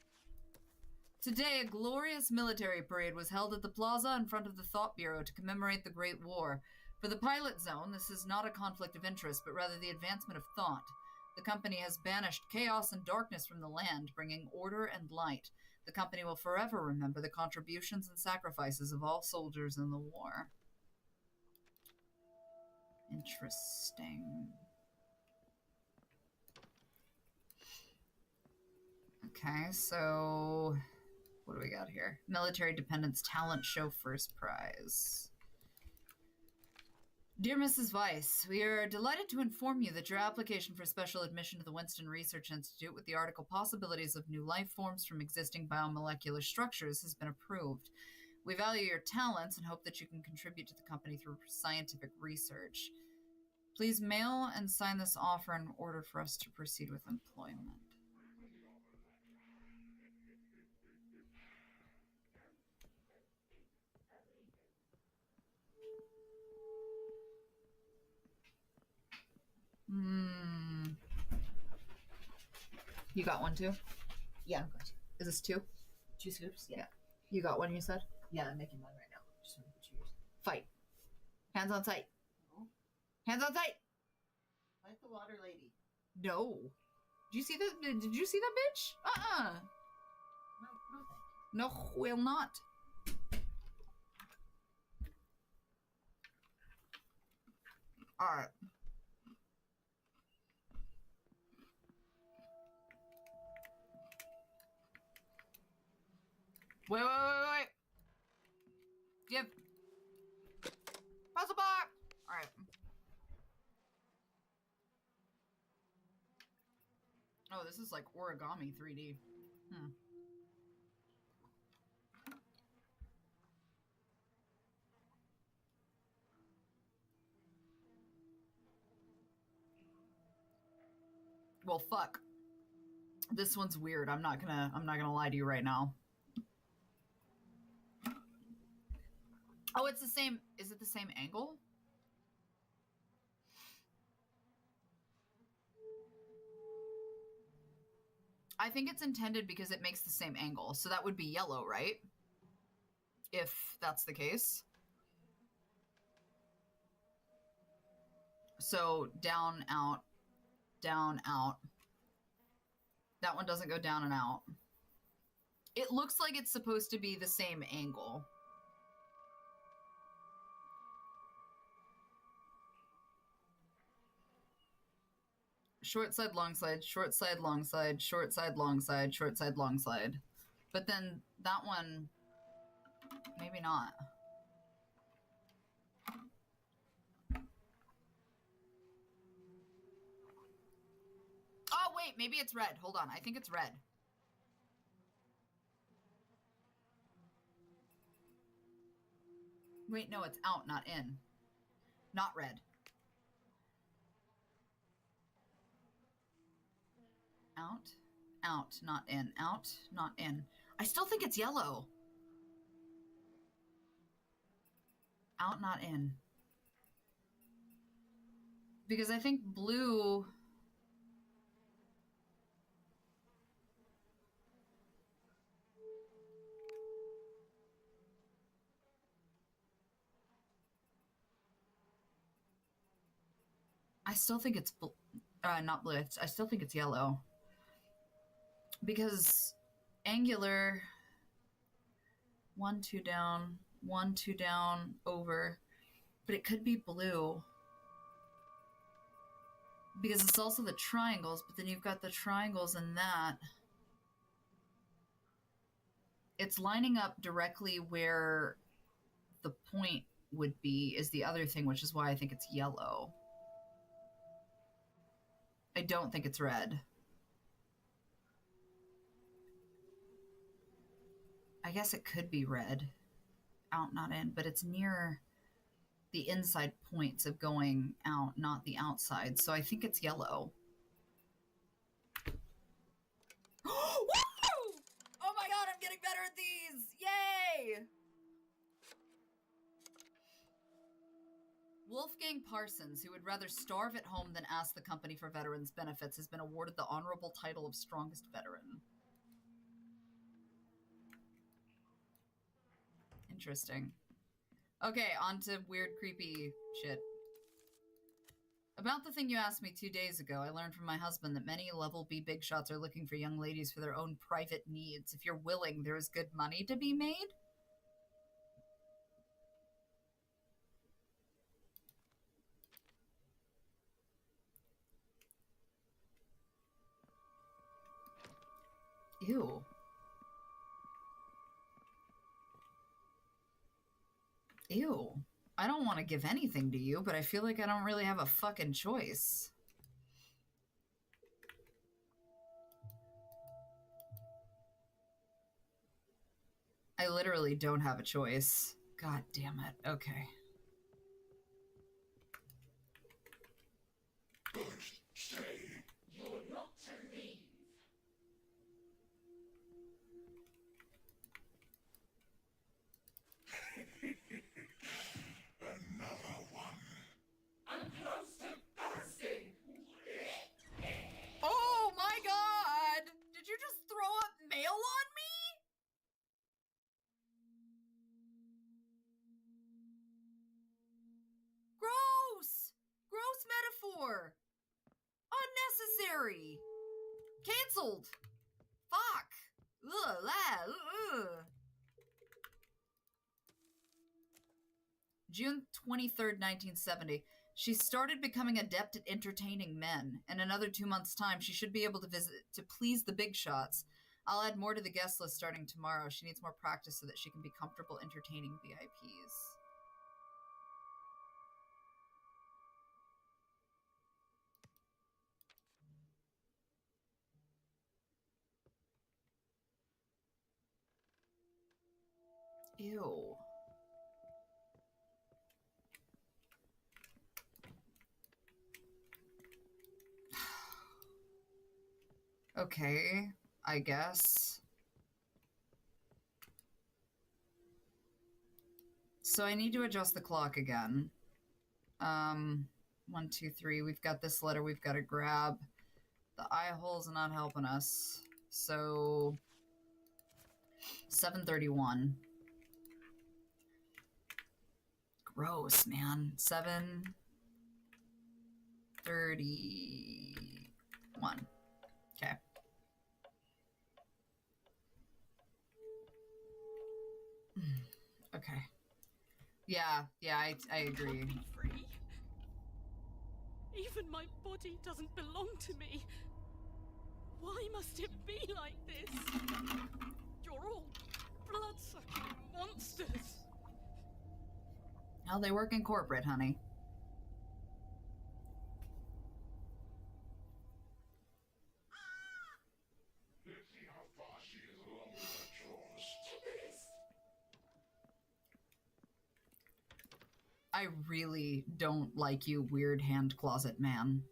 Today, a glorious military parade was held at the plaza in front of the Thought Bureau to commemorate the Great War. For the pilot zone, this is not a conflict of interest, but rather the advancement of thought. The company has banished chaos and darkness from the land, bringing order and light. The company will forever remember the contributions and sacrifices of all soldiers in the war. Interesting. Okay, so what do we got here? Military Dependents Talent Show First Prize. Dear Mrs. Weiss, we are delighted to inform you that your application for special admission to the Winston Research Institute with the article Possibilities of New Life Forms from Existing Biomolecular Structures has been approved. We value your talents and hope that you can contribute to the company through scientific research. Please mail and sign this offer in order for us to proceed with employment. You got one too? Yeah, I'm going to. Is this two? 2 scoops? Yeah. You got one, you said? Yeah, I'm making one right now. Just want to put yours. Fight. Hands on sight. No. Hands on sight! Fight the water lady. No. Did you see that? Did you see that bitch? No, thank you. No, will not. Alright. Wait. Give. Puzzle box! Alright. Oh, this is like origami 3D. Well, fuck. This one's weird. I'm not gonna lie to you right now. Oh, it's the same. Is it the same angle? I think it's intended because it makes the same angle. So that would be yellow, right? If that's the case. So down, out, down, out. That one doesn't go down and out. It looks like it's supposed to be the same angle. Short side, long side, short side, long side, short side, long side, short side, long side. But then that one, maybe not. Oh, wait, maybe it's red. Hold on, I think it's red. Wait, no, it's out, not in. Not red. Out, out, not in, out, not in. I still think it's yellow. Out, not in. Because I think blue... I still think it's not blue. I still think it's yellow. Because angular, 1, 2 down, 1, 2 down, over. But it could be blue. Because it's also the triangles, but then you've got the triangles in that. It's lining up directly where the point would be is the other thing, which is why I think it's yellow. I don't think it's red. I guess it could be red. Out, not in, but it's near the inside points of going out, not the outside. So I think it's yellow. Woo! Oh my god, I'm getting better at these! Yay! Wolfgang Parsons, who would rather starve at home than ask the company for veterans' benefits, has been awarded the honorable title of Strongest Veteran. Interesting. Okay, on to weird, creepy shit. About the thing you asked me 2 days ago, I learned from my husband that many level B big shots are looking for young ladies for their own private needs. If you're willing, there is good money to be made. Ew. Ew. I don't want to give anything to you, but I feel like I don't really have a fucking choice. I literally don't have a choice. God damn it. Okay. Good. Stay. You're not to leave. Another one. I'm close to bursting. Oh my god! Did you just throw up mail on me? Gross! Gross metaphor! Unnecessary! Cancelled! Fuck! Ugh, ugh. June 23rd, 1970. She started becoming adept at entertaining men. In another 2 months' time, she should be able to visit to please the big shots. I'll add more to the guest list starting tomorrow. She needs more practice so that she can be comfortable entertaining VIPs. Ew. Okay, I guess. So I need to adjust the clock again. 1, 2, 3. We've got this letter we've got to grab. The eye hole's not helping us. So 7:31. Gross, man. 7:31. Okay. Okay. Yeah, I agree. Be free. Even my body doesn't belong to me. Why must it be like this? You're all blood-sucking monsters. How they work in corporate, honey. Let's see how far she is along with her chores. I really don't like you, weird hand closet man.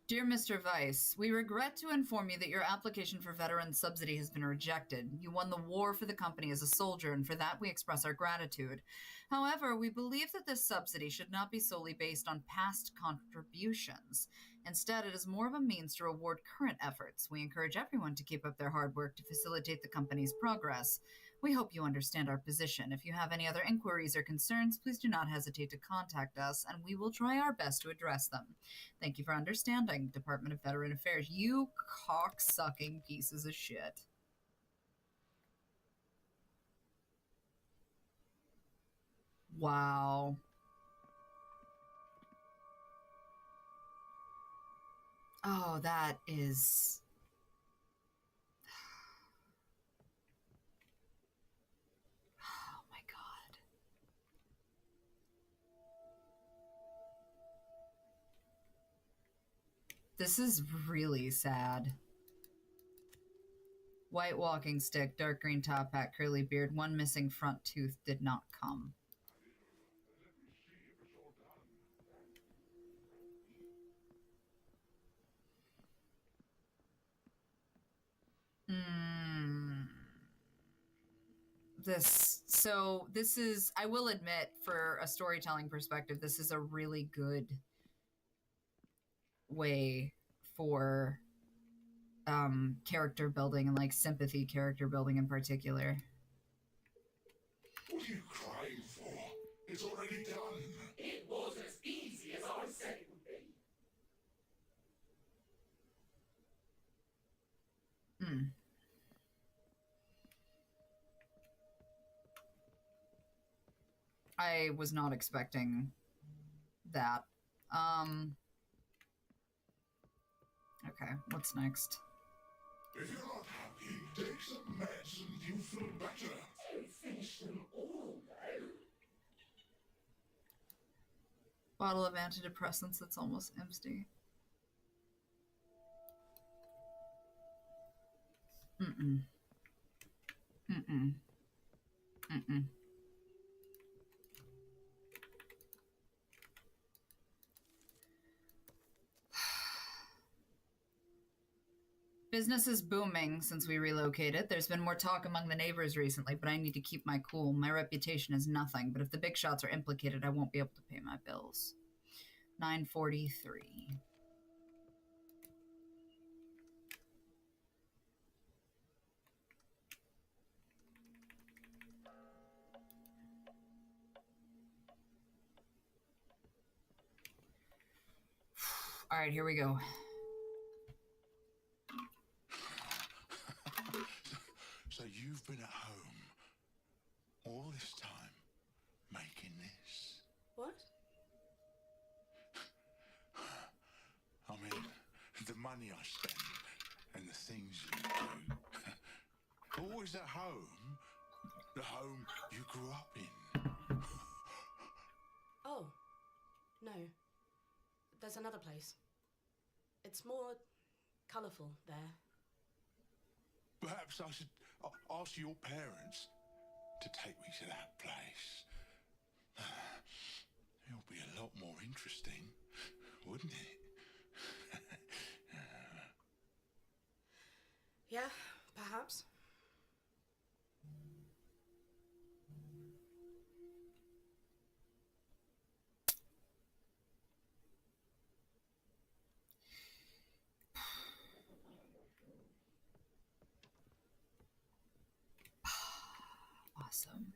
Dear Mr. Weiss, we regret to inform you that your application for veteran subsidy has been rejected. You won the war for the company as a soldier, and for that we express our gratitude. However, we believe that this subsidy should not be solely based on past contributions. Instead, it is more of a means to reward current efforts. We encourage everyone to keep up their hard work to facilitate the company's progress. We hope you understand our position. If you have any other inquiries or concerns, please do not hesitate to contact us, and we will try our best to address them. Thank you for understanding, Department of Veteran Affairs. You cock-sucking pieces of shit. Wow. Oh, that is... Oh my god. This is really sad. White walking stick, dark green top hat, curly beard, one missing front tooth did not come. This is, I will admit, for a storytelling perspective, this is a really good way for character building and like sympathy character building in particular. What are you crying for? It's already done. It was as easy as I said it would be. I was not expecting that. Okay, what's next? If you're not happy, take some meds and you'll feel better. Don't finish them all, though. Bottle of antidepressants that's almost empty. Mm-mm. Mm-mm. Mm-mm. Business is booming since we relocated. There's been more talk among the neighbors recently, but I need to keep my cool. My reputation is nothing, but if the big shots are implicated, I won't be able to pay my bills. 943. All right, here we go. So you've been at home all this time making this? What? I mean, the money I spend and the things you do. Always at home, the home you grew up in. Oh, no. There's another place. It's more colourful there. Perhaps I should ask your parents to take me to that place. It'll be a lot more interesting, wouldn't it? Yeah, perhaps. Awesome.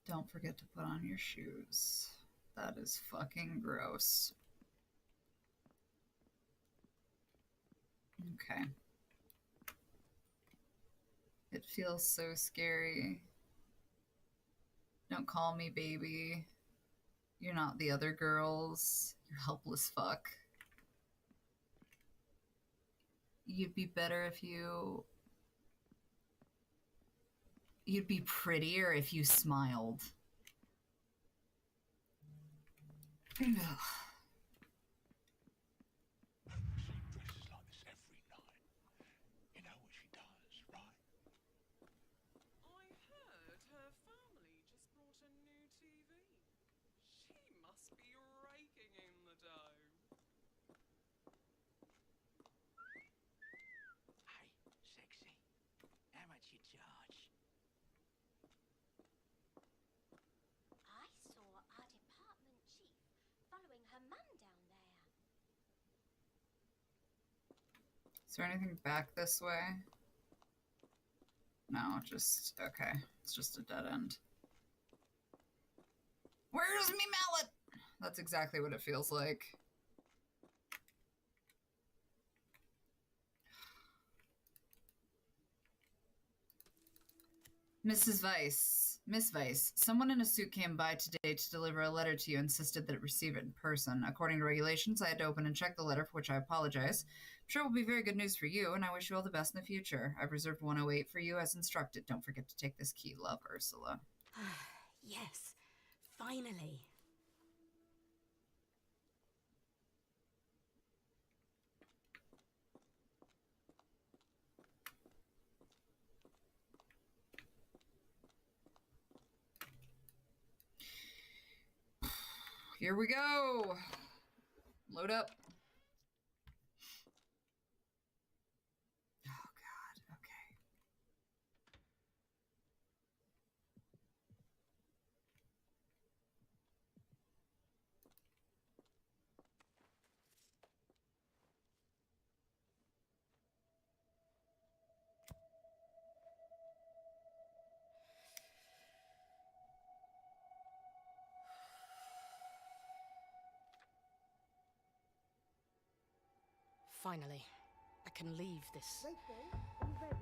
Don't forget to put on your shoes. That is fucking gross. Okay. It feels so scary. Don't call me baby. You're not the other girls. You're helpless fuck. You'd be better if you... You'd be prettier if you smiled. She dresses like this every night. You know what she does, right? I heard her family just brought a new TV. She must be raking in the dough. Hey, sexy. How much you charge? I saw our department chief following her mum down there. Is there anything back this way? No, just... Okay. It's just a dead end. Where's me mallet? That's exactly what it feels like. Mrs. Weiss. Miss Weiss, someone in a suit came by today to deliver a letter to you, insisted that it receive it in person. According to regulations, I had to open and check the letter, for which I apologize. I'm sure it will be very good news for you, and I wish you all the best in the future. I've reserved 108 for you as instructed. Don't forget to take this key. Love, Ursula. Yes, finally. Here we go. Load up. Oh, God. Okay. Finally, I can leave this. Rachel, are you ready?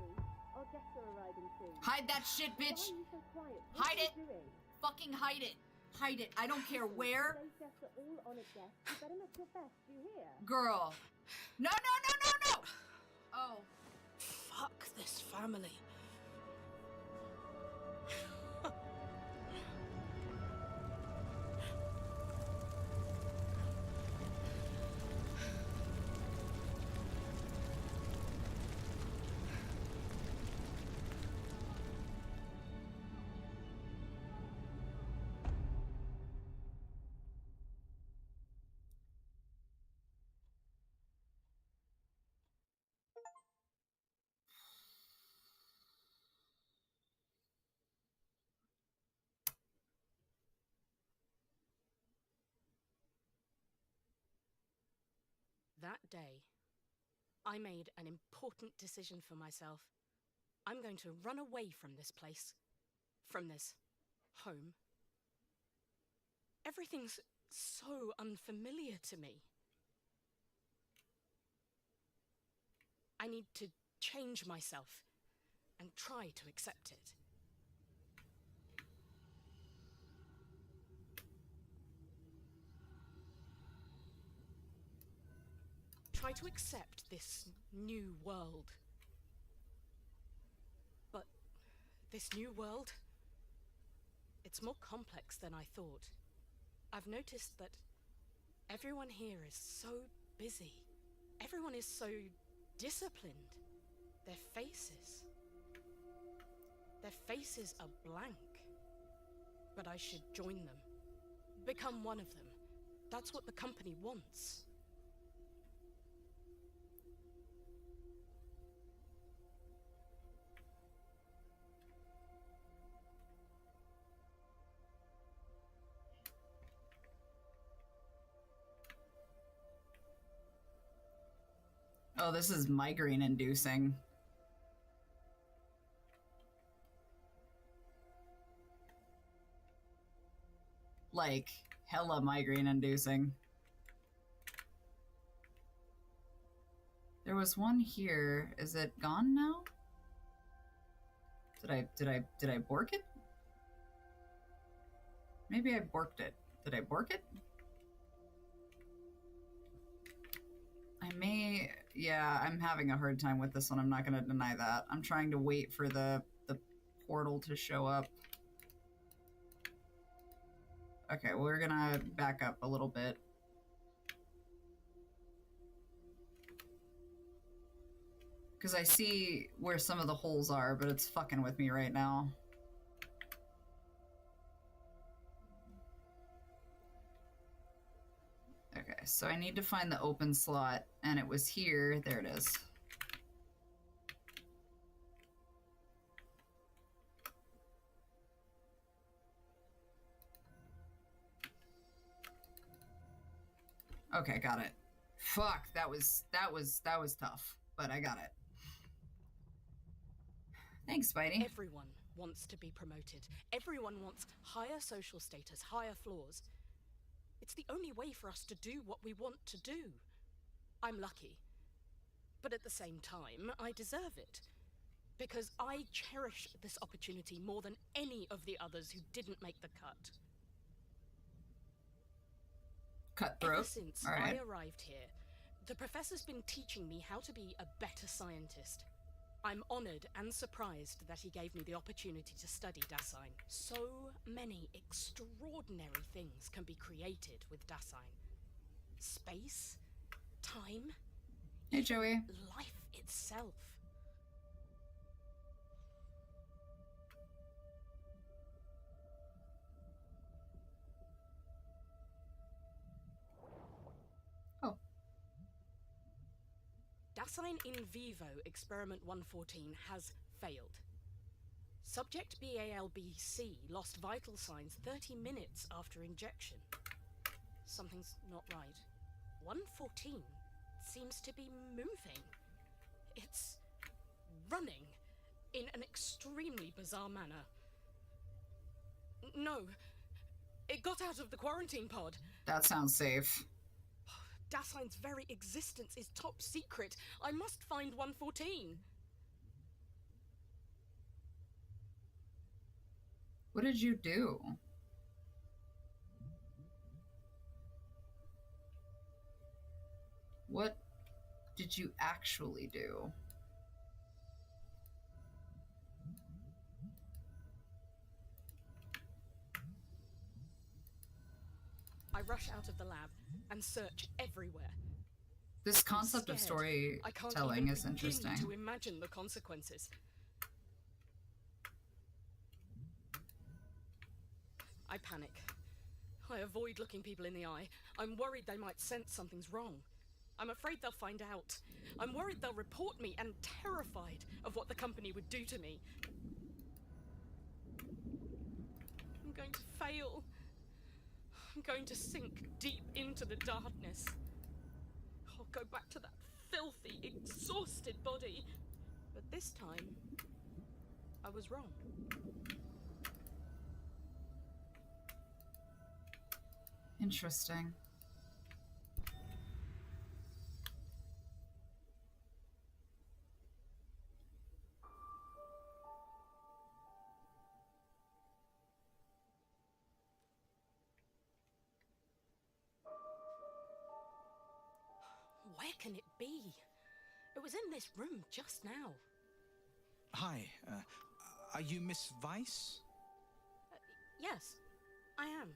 Our guests are arriving soon. Hide that shit, bitch! Why are you so quiet? What Hide are it! you doing? Fucking hide it! Hide it! I don't care where. Today's guests are all honoured guests. You better look your best, do you hear? Girl. No, no, no, no, no! Oh. Fuck this family. That day, I made an important decision for myself. I'm going to run away from this place, from this home. Everything's so unfamiliar to me. I need to change myself and try to accept it. Try to accept this new world. But this new world, it's more complex than I thought. I've noticed that everyone here is so busy. Everyone is so disciplined. Their faces are blank. But I should join them. Become one of them. That's what the company wants. Oh, this is migraine inducing. Like, hella migraine inducing. There was one here. Is it gone now? Did I bork it? Maybe I borked it. Did I bork it? I may... Yeah, I'm having a hard time with this one. I'm not going to deny that. I'm trying to wait for the portal to show up. Okay, well, we're going to back up a little bit. Because I see where some of the holes are, but it's fucking with me right now. Okay, so I need to find the open slot, and it was here. There it is. Okay, got it. Fuck, that was tough, but I got it. Thanks, Spidey. Everyone wants to be promoted. Everyone wants higher social status, higher floors. It's the only way for us to do what we want to do. I'm lucky. But at the same time, I deserve it. Because I cherish this opportunity more than any of the others who didn't make the cut. Cutthroat. Ever since All right. I arrived here, the professor's been teaching me how to be a better scientist. I'm honored and surprised that he gave me the opportunity to study Dasein. So many extraordinary things can be created with Dasein. Space, time, hey Joey. life itself. Oh. Dasein in vivo experiment 114 has failed. Subject BALBC lost vital signs 30 minutes after injection. Something's not right. 114 seems to be moving. It's running in an extremely bizarre manner. No, it got out of the quarantine pod. That sounds safe. Dasein's very existence is top secret. I must find 114. What did you do? What did you actually do? I rush out of the lab and search everywhere. This concept of storytelling is interesting. I can't even begin to imagine the consequences. I panic. I avoid looking people in the eye. I'm worried they might sense something's wrong. I'm afraid they'll find out. I'm worried they'll report me and terrified of what the company would do to me. I'm going to fail. I'm going to sink deep into the darkness. I'll go back to that filthy, exhausted body. But this time, I was wrong. Interesting. Where can it be? It was in this room just now. Hi, are you Miss Weiss? Yes, I am.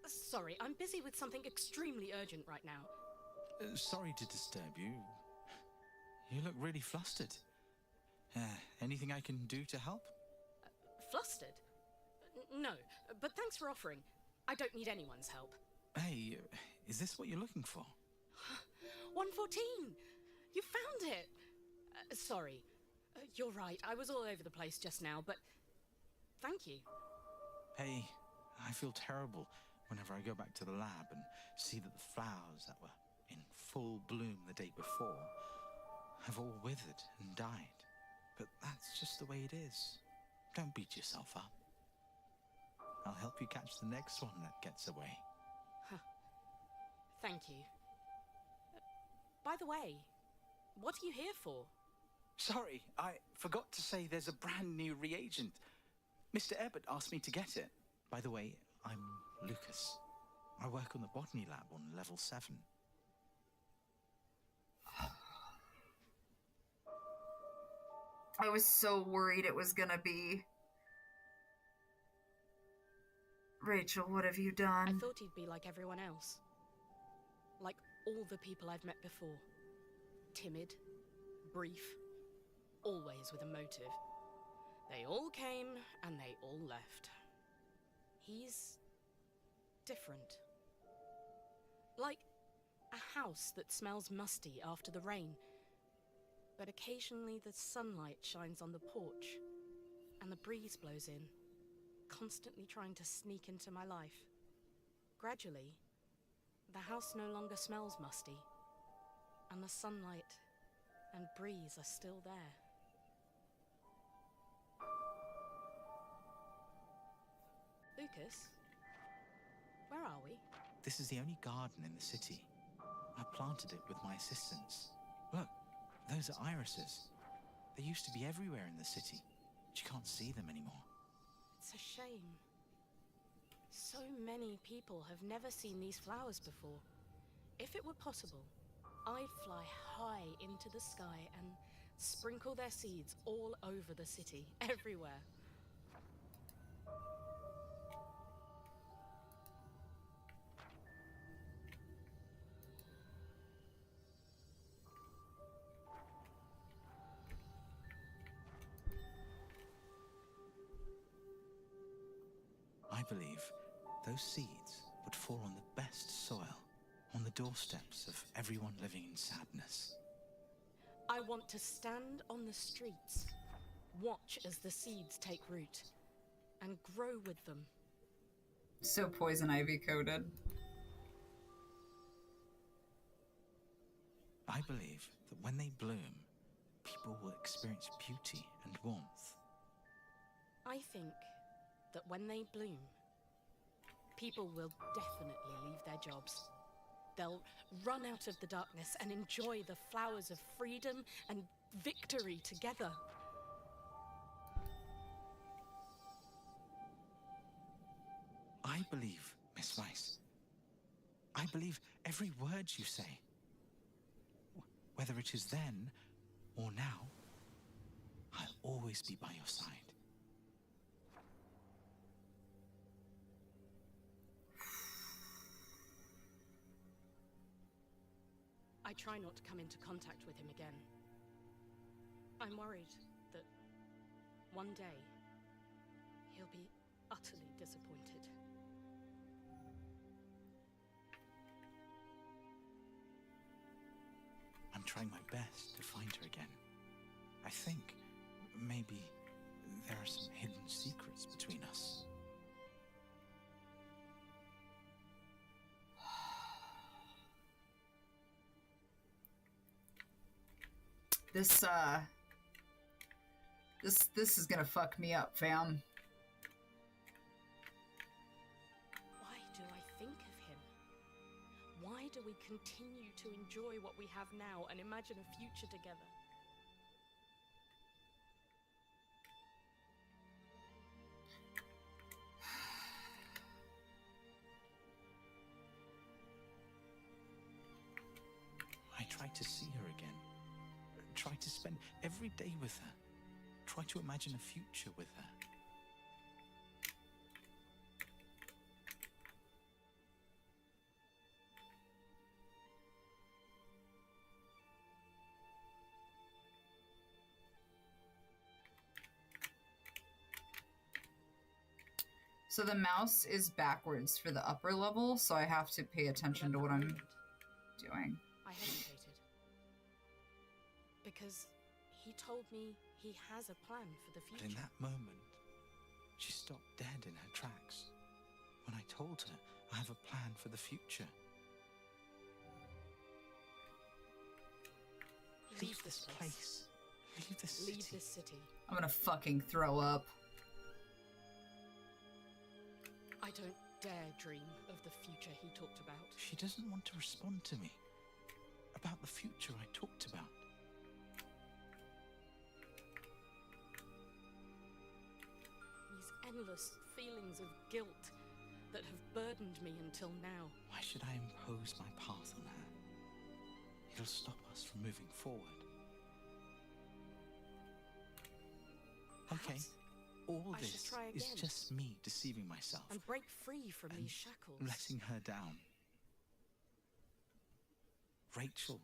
Sorry, I'm busy with something extremely urgent right now. Sorry to disturb you. You look really flustered. Anything I can do to help? Flustered? No, but thanks for offering. I don't need anyone's help. Hey, is this what you're looking for? 114! You found it! Sorry. You're right, I was all over the place just now, but thank you. Hey, I feel terrible whenever I go back to the lab and see that the flowers that were in full bloom the day before have all withered and died. But that's just the way it is. Don't beat yourself up. I'll help you catch the next one that gets away. Huh. Thank you. By the way, what are you here for? Sorry, I forgot to say there's a brand new reagent. Mr. Ebert asked me to get it. By the way, I'm Lucas. I work on the botany lab on level 7. I was so worried it was gonna be Rachel. What have you done? I thought he'd be like everyone else. Like all the people I've met before. Timid, brief, always with a motive. They all came and they all left. He's different. Like a house that smells musty after the rain. But occasionally the sunlight shines on the porch and the breeze blows in, constantly trying to sneak into my life. Gradually, the house no longer smells musty, and the sunlight and breeze are still there. Lucas, where are we? This is the only garden in the city. I planted it with my assistants. Look, those are irises. They used to be everywhere in the city, but you can't see them anymore. It's a shame. So many people have never seen these flowers before. If it were possible, I'd fly high into the sky and sprinkle their seeds all over the city, everywhere. I believe those seeds would fall on the best soil, on the doorsteps of everyone living in sadness. I want to stand on the streets, watch as the seeds take root, and grow with them. So poison ivy coated. I believe that when they bloom, people will experience beauty and warmth. I think that when they bloom, people will definitely leave their jobs. They'll run out of the darkness and enjoy the flowers of freedom and victory together. I believe, Miss Weiss. I believe every word you say. Whether it is then or now, I'll always be by your side. I try not to come into contact with him again. I'm worried that one day he'll be utterly disappointed. I'm trying my best to find her again. I think maybe there are some hidden secrets between us. This is gonna fuck me up, fam. Why do I think of him? Why do we continue to enjoy what we have now and imagine a future together? I try to see her again. Try to spend every day with her. Try to imagine a future with her. So the mouse is backwards for the upper level, so I have to pay attention to what I'm doing. I hesitated. Because he told me he has a plan for the But future. in that moment, she stopped dead in her tracks. When I told her I have a plan for the future. Leave this place. Leave this city. Leave this city. I'm gonna fucking throw up. I don't dare dream of the future he talked about. She doesn't want to respond to me about the future I talked about. These endless feelings of guilt that have burdened me until now. Why should I impose my path on her? It'll stop us from moving forward. Okay, all I should this try is again. just me deceiving myself And break free from these shackles. letting her down. Rachel,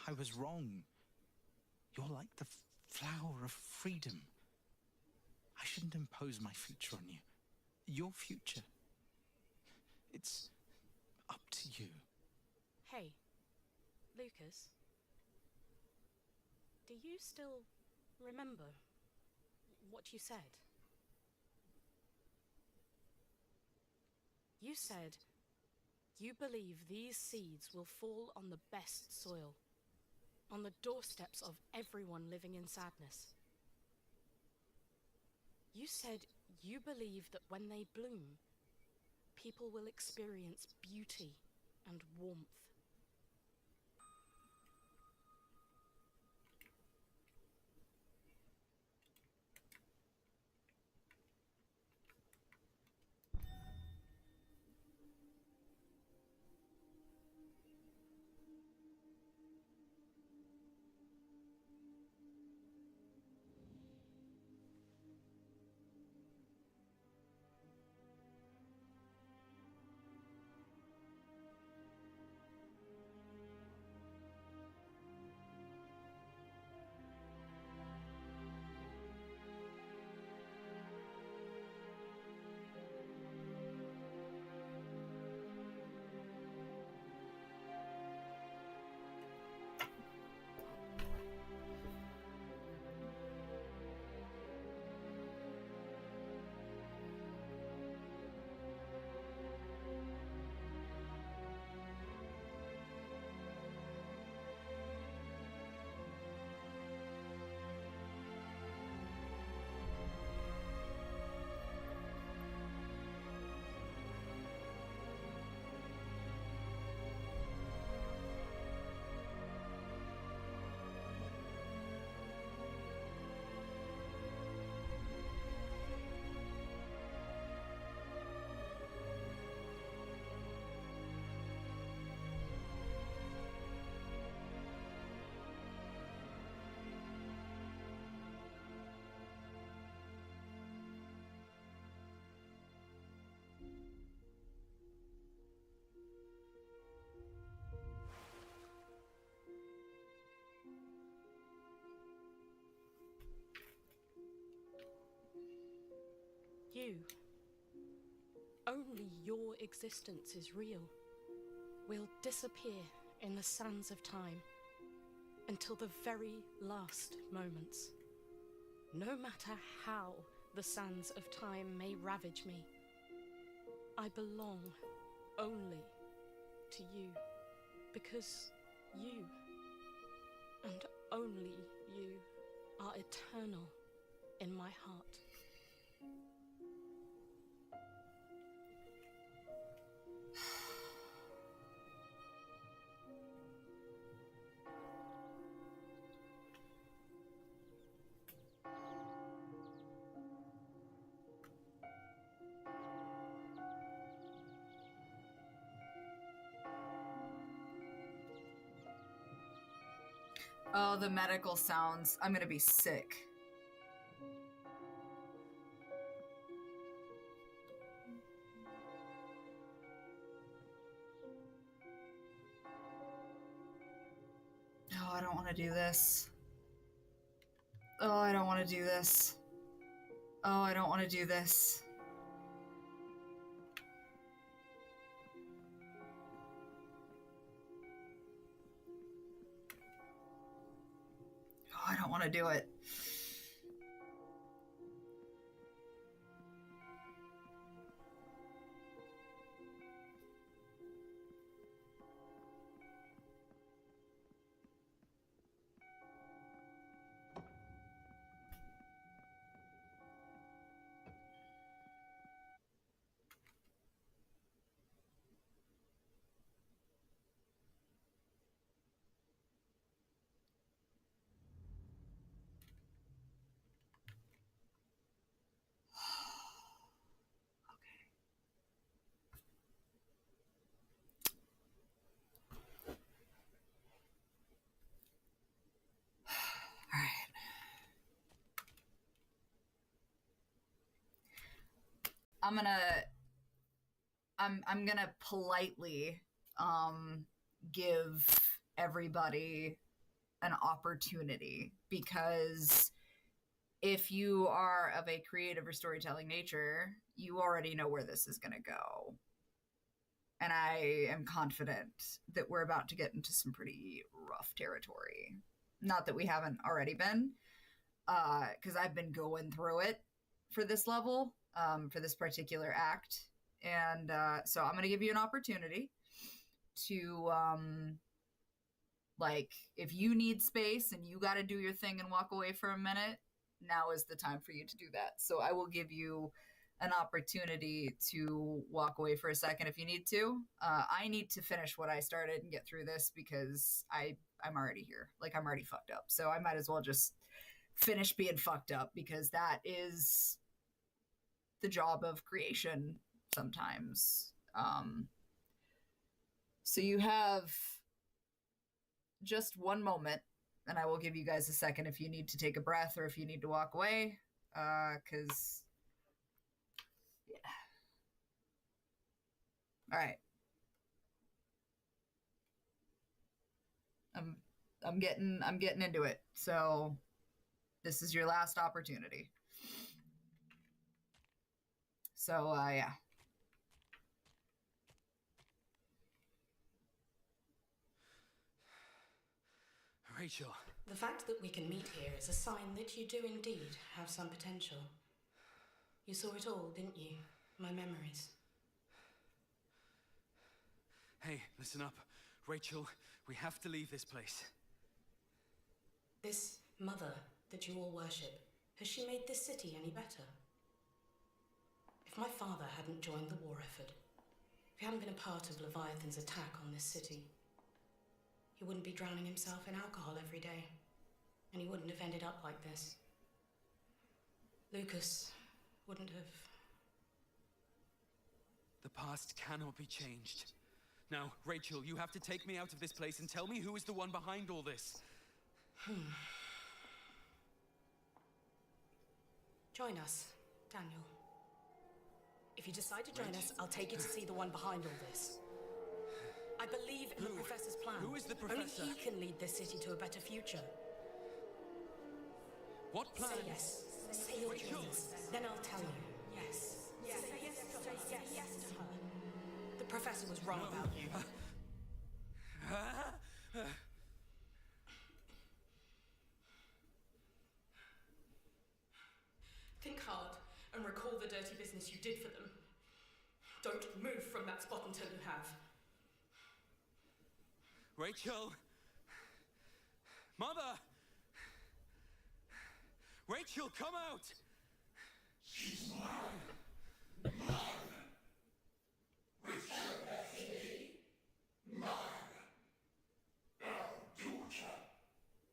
I was wrong. You're like the flower of freedom. I shouldn't impose my future on you. Your future. It's up to you. Hey, Lucas. Do you still remember what you said? You said you believe these seeds will fall on the best soil, on the doorsteps of everyone living in sadness. You said you believe that when they bloom, people will experience beauty and warmth. You. Only your existence is real. We'll disappear in the sands of time until the very last moments. No matter how the sands of time may ravage me, I belong only to you, because you, and only you, are eternal in my heart. Oh, the medical sounds. I'm gonna be sick. Oh, I don't want to do this. Oh, I don't want to do this. Oh, I don't want to do this. Oh, I don't want to do it. I'm gonna politely give everybody an opportunity, because if you are of a creative or storytelling nature, you already know where this is gonna go. And I am confident that we're about to get into some pretty rough territory. Not that we haven't already been, because I've been going through it for this level, for this particular act. And so I'm going to give you an opportunity to, like, if you need space and you got to do your thing and walk away for a minute, now is the time for you to do that. So I will give you an opportunity to walk away for a second if you need to. I need to finish what I started and get through this, because I'm already here. Like, I'm already fucked up. So I might as well just finish being fucked up, because that is the job of creation sometimes. So you have just one moment, and I will give you guys a second if you need to take a breath or if you need to walk away, because yeah. All right. I'm getting into it. So this is your last opportunity. So yeah. Rachel. The fact that we can meet here is a sign that you do indeed have some potential. You saw it all, didn't you? My memories. Hey, listen up. Rachel, we have to leave this place. This mother that you all worship, has she made this city any better? If my father hadn't joined the war effort, if he hadn't been a part of Leviathan's attack on this city, he wouldn't be drowning himself in alcohol every day, and he wouldn't have ended up like this. Lucas wouldn't have... The past cannot be changed. Now, Rachel, you have to take me out of this place and tell me who is the one behind all this. Join us, Daniel. If you decide to join us, I'll take you to see the one behind all this. I believe in the Professor's plan. Who is the Professor? Only he can lead this city to a better future. What plan? Say yes. Say you'll join us. Then I'll tell you. Yes. Yes. Say yes to her. Say yes to her. The professor was wrong about you. Think hard and recall the dirty business you did for them. Don't move from that spot until you have. Rachel! Mother! Rachel, come out! She's mine. Mine. Rachel Ashley. Mine. Our daughter.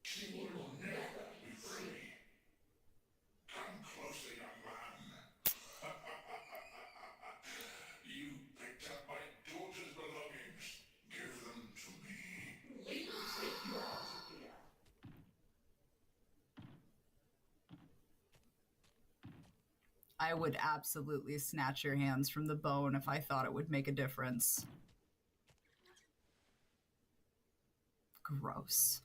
She will never be free. Come closer, young man. You picked up my daughter's belongings. Give them to me. We will take you out of here. I would absolutely snatch your hands from the bone if I thought it would make a difference. Gross.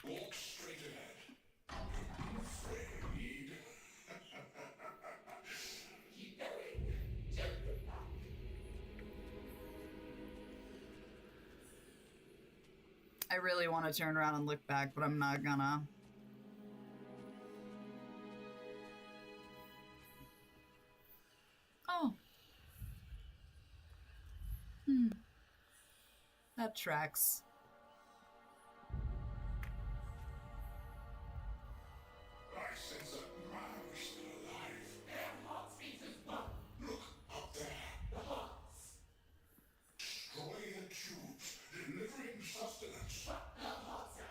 Walk straight ahead. Don't be afraid. Keep going. Don't look back. I really want to turn around and look back, but I'm not gonna. Oh. That tracks. I sense that man is still alive. Their hearts beat as one. Look up there. The hearts. Destroy the tubes, delivering sustenance. Shut their hearts out.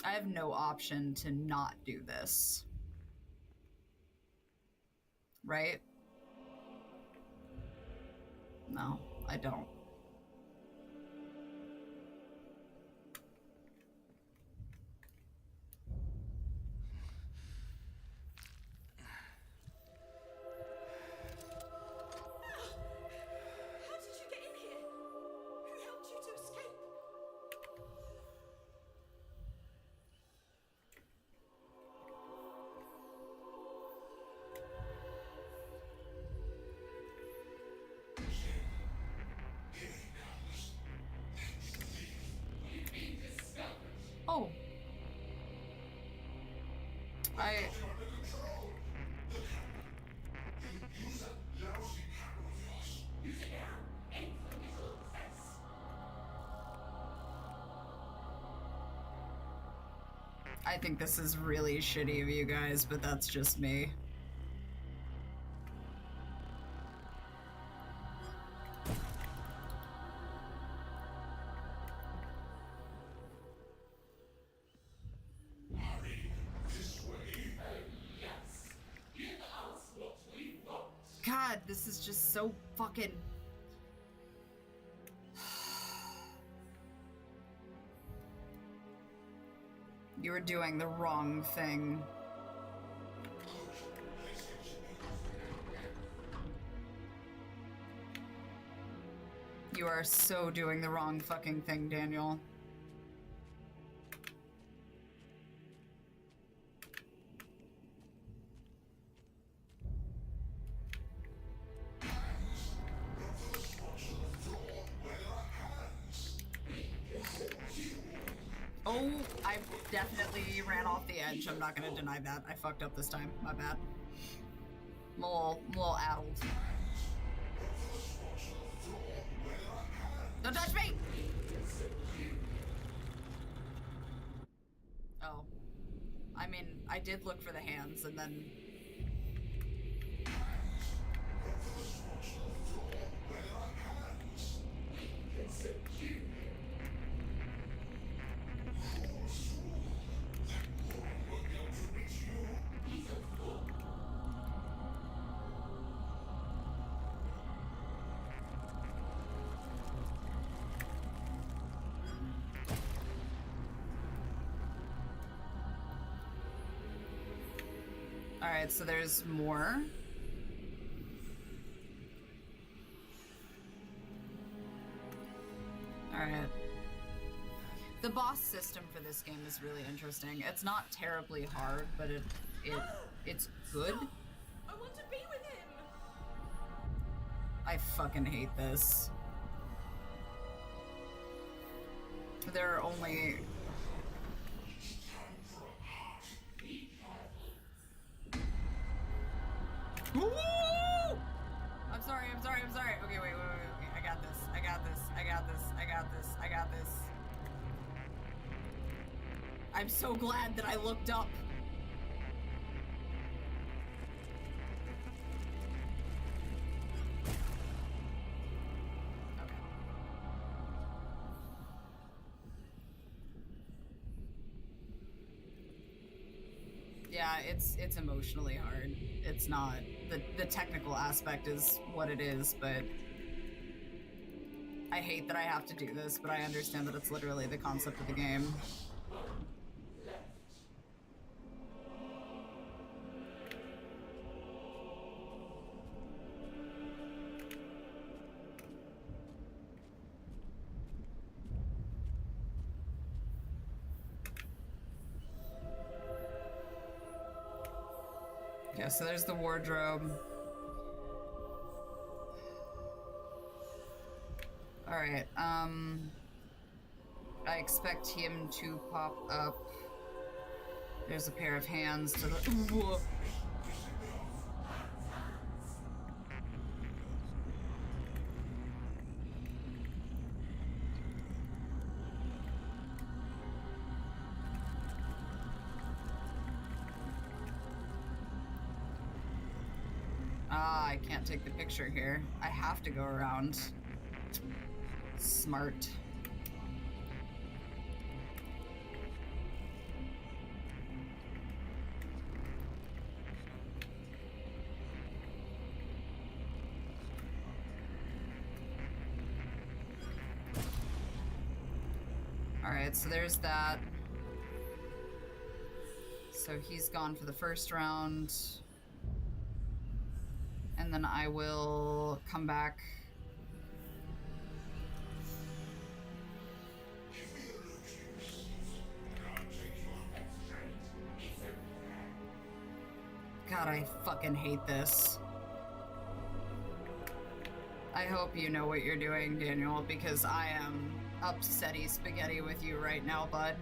I have no option to not do this. Right? No, I don't. How did you get in here? Who helped you to escape? Oh. I think this is really shitty of you guys, but that's just me. God, this is just so fucking... You were doing the wrong thing. You are so doing the wrong fucking thing, Daniel. Oh, I definitely ran off the edge. I'm not gonna deny that. I fucked up this time. My bad. I'm a little addled. Don't touch me! Oh. I mean, I did look for the hands and then... Alright, so there's more. The boss system for this game is really interesting. It's not terribly hard, but it's good. I want to be with him. I fucking hate this. There are only... Woo! I'm sorry. Okay, wait. I got this. I'm so glad that I looked up. Okay. Yeah, it's emotionally hard. It's not the technical aspect is what it is, but I hate that I have to do this, but I understand that it's literally the concept of the game. Yeah, so there's the wardrobe. Alright, I expect him to pop up. There's a pair of hands to the... Whoa. Ah, I can't take the picture here. I have to go around. Smart. Alright, so there's that. So he's gone for the first round. And then I will come back. God, I fucking hate this. I hope you know what you're doing, Daniel, because I am upsetty spaghetti with you right now, bud.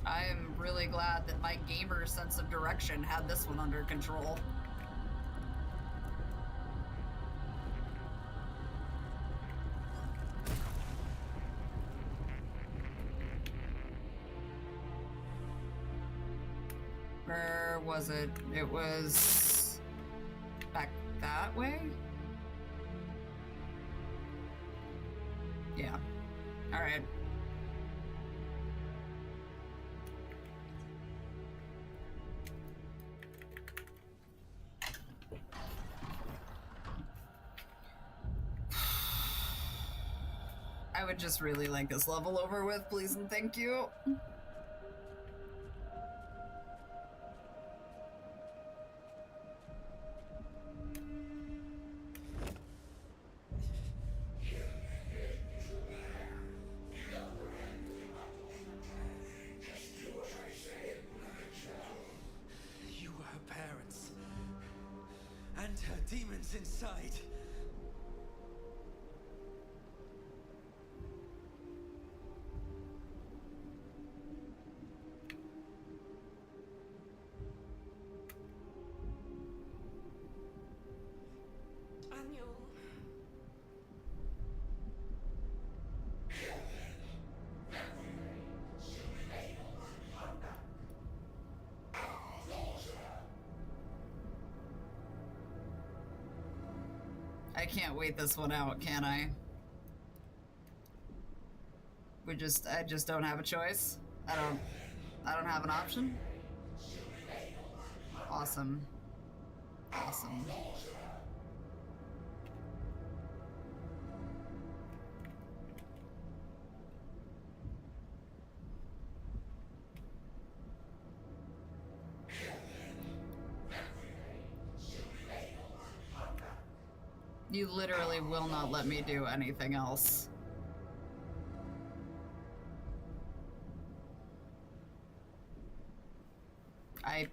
I am really glad that my gamer sense of direction had this one under control. Where was it? It was back that way? Yeah. All right. I would just really like this level over with, please and thank you. You were her parents. And her demons inside. I can't wait this one out, can I? I just don't have a choice. I don't. I don't have an option? Awesome. Awesome. You literally will not let me do anything else. I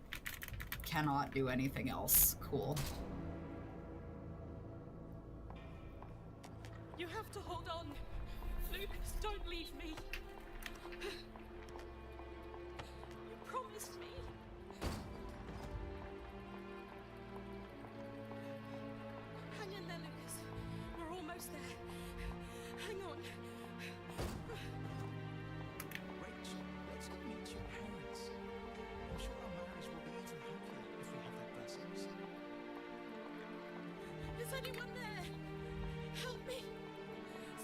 cannot do anything else. Cool. You have to hold on. Lucas, don't leave me. You promised me. Hang in there, Lucas. We're almost there. Hang on. Rachel, let's go meet your parents. I'm sure our marriage will be even happier if we have their blessings. Is anyone there? Help me!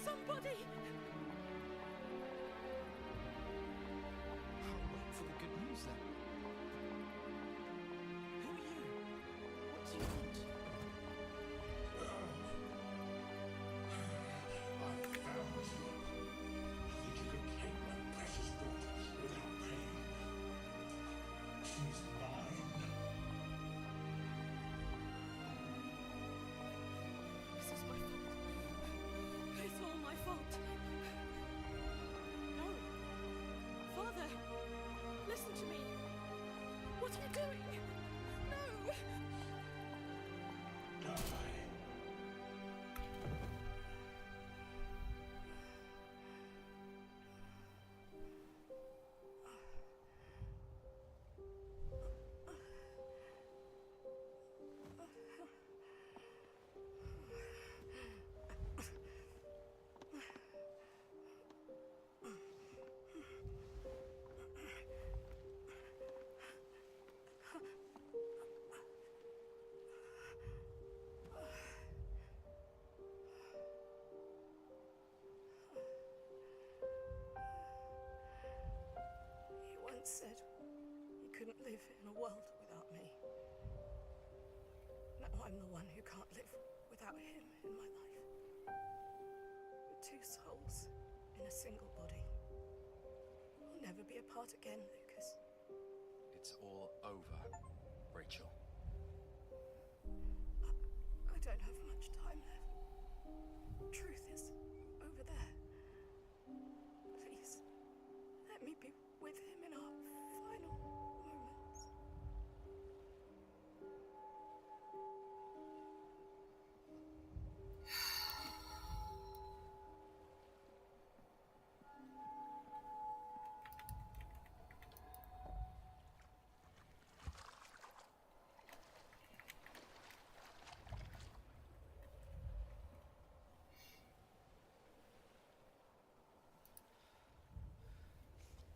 Somebody! I'll wait for the good news then. Who are you? What do you want? I found you. I think you could take my precious daughter without pain. She's mine. This is my fault. It's all my fault. No. Father, listen to me. What are you doing? No! Die. He once said he couldn't live in a world without me. Now I'm the one who can't live without him in my life. We're two souls in a single body. We'll never be apart again, Lucas. It's all over, Rachel. I don't have much time left. Truth is over there. Please, let me be with him in our final moments.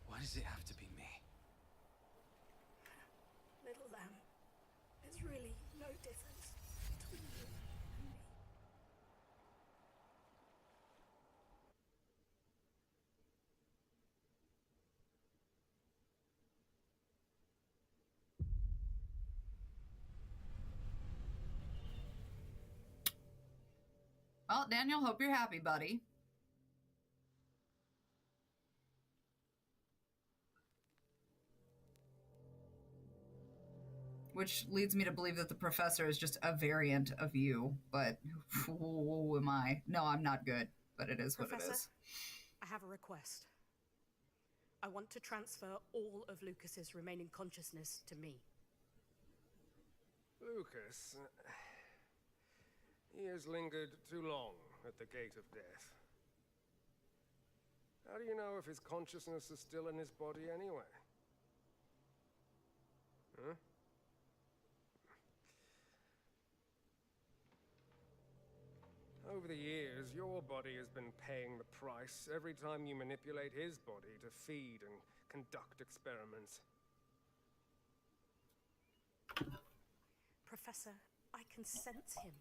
Why does it have to be me? Little lamb, there's really no difference between you and me. Well, Daniel, hope you're happy, buddy. Which leads me to believe that the professor is just a variant of you, but who am I? No, I'm not good, but it is what it Professor, is. I have a request. I want to transfer all of Lucas's remaining consciousness to me. Lucas, he has lingered too long at the gate of death. How do you know if his consciousness is still in his body anyway? Huh? Over the years, your body has been paying the price every time you manipulate his body to feed and conduct experiments. Professor, I can sense him.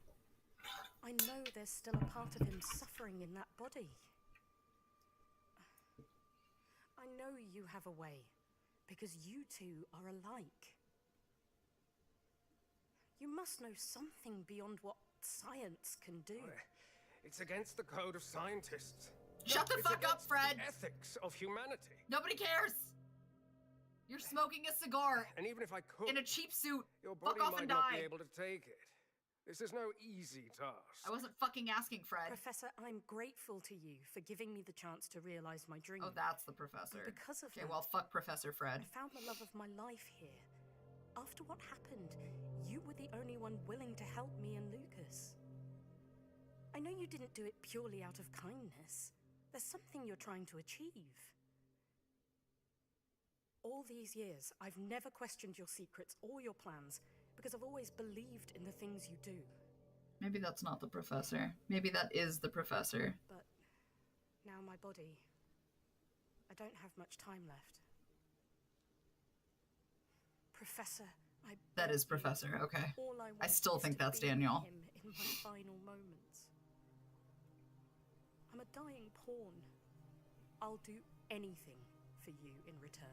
I know there's still a part of him suffering in that body. I know you have a way Because you two are alike. You must know something beyond what science can do. It's against the code of scientists. Shut the fuck up, Fred! The ethics of humanity. Nobody cares! You're smoking a cigar. And even if I could, in a cheap suit, your body fuck off might and not die. be able to take it. This is no easy task. I wasn't fucking asking, Fred. Professor, I'm grateful to you for giving me the chance to realize my dream. Oh, that's the professor. And because of okay, that, well, fuck Professor Fred. I found the love of my life here. After what happened, you were the only one willing to help me and Lucas. I know you didn't do it purely out of kindness. There's something you're trying to achieve. All these years, I've never questioned your secrets or your plans because I've always believed in the things you do. Maybe that's not the professor. Maybe that is the professor. But now my body, I don't have much time left. Professor, that is Professor, okay. All I still think that's Daniel. Him in my final moments. I'm a dying pawn. I'll do anything for you in return.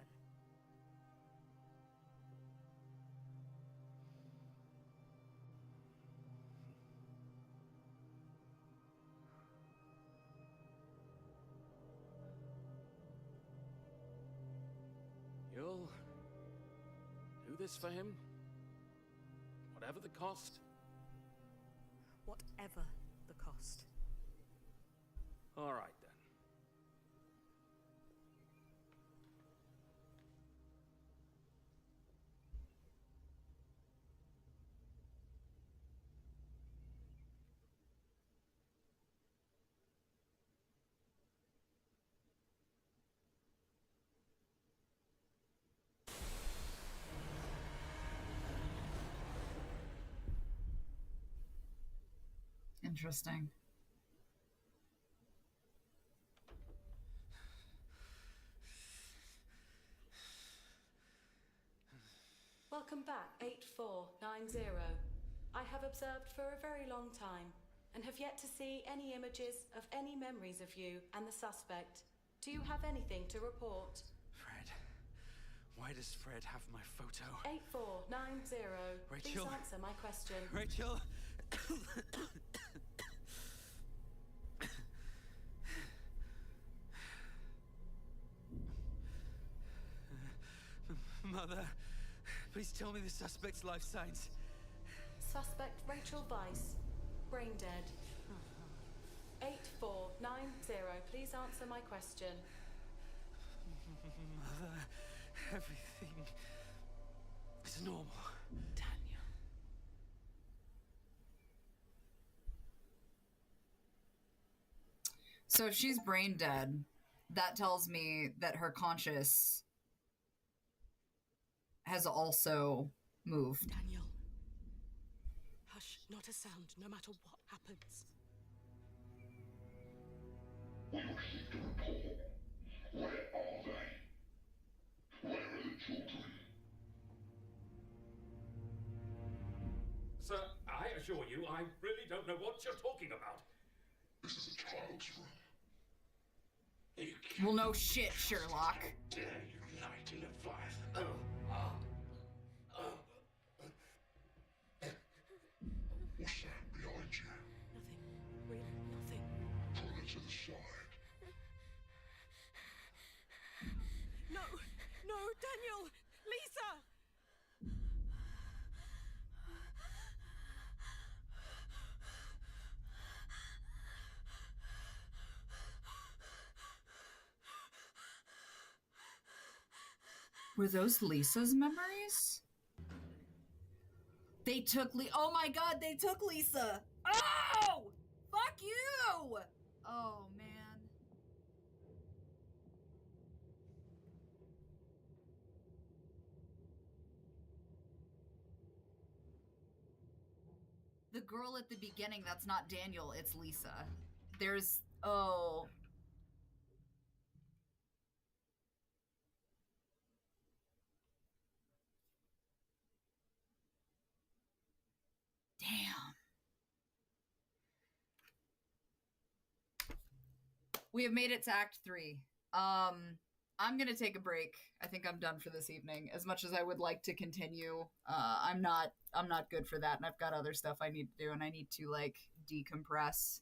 You'll do this for him? Whatever the cost? Whatever the cost. All right, then. Interesting. Welcome back, 8490. I have observed for a very long time and have yet to see any images of any memories of you and the suspect. Do you have anything to report? Fred. Why does Fred have my photo? 8490. Rachel. Please answer my question. Rachel. Mother, please tell me the suspect's life signs. Suspect Rachel Weiss, brain dead. 8490. Please answer my question. Mother, everything is normal. Daniel. So if she's brain dead, that tells me that her conscious has also moved. Daniel. Hush, not a sound, no matter what happens. We received a report. Where are they? Where are the children? Sir, I assure you, I really don't know what you're talking about. This is a child's room. Well, no shit, Sherlock. Dare you lie to Leviathan? What's that behind you? Nothing. Really, nothing. Pull it to the side. No! No, Daniel! Lisa! Were those Lisa's memories? They took oh my god, they took Lisa! Oh! Fuck you! Oh, man. The girl at the beginning, that's not Daniel, it's Lisa. There's, oh... Damn. We have made it to Act 3. I'm gonna take a break. I think I'm done for this evening. As much as I would like to continue, I'm not good for that, and I've got other stuff I need to do, and I need to like decompress.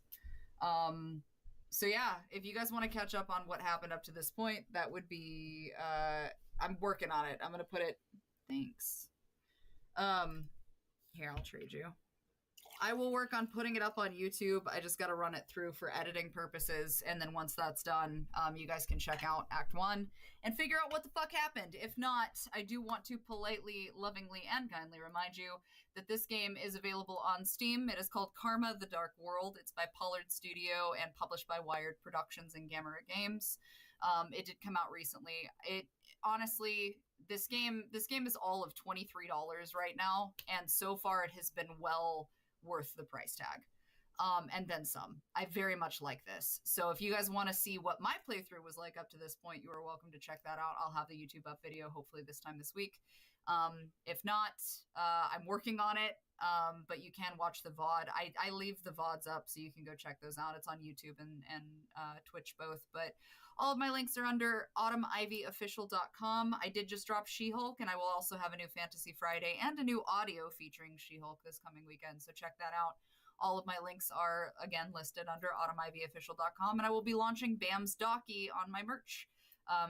So yeah, if you guys want to catch up on what happened up to this point, that would be. I'm working on it. I'm gonna put it. Thanks. Here, I'll trade you. I will work on putting it up on YouTube. I just got to run it through for editing purposes. And then once that's done, you guys can check out Act 1 and figure out what the fuck happened. If not, I do want to politely, lovingly, and kindly remind you that this game is available on Steam. It is called Karma: The Dark World. It's by Pollard Studio and published by Wired Productions and Gamera Games. It did come out recently. It honestly, this game is all of $23 right now. And so far it has been well worth the price tag, and then some. I very much like this. So if you guys want to see what my playthrough was like up to this point, you are welcome to check that out. I'll have the YouTube up video hopefully this time this week. If not, I'm working on it, but you can watch the VOD. I leave the VODs up so you can go check those out. It's on YouTube and Twitch both, but all of my links are under autumnivyofficial.com. I did just drop She-Hulk, and I will also have a new Fantasy Friday and a new audio featuring She-Hulk this coming weekend, so check that out. All of my links are, again, listed under autumnivyofficial.com, and I will be launching Bam's Docky on my merch.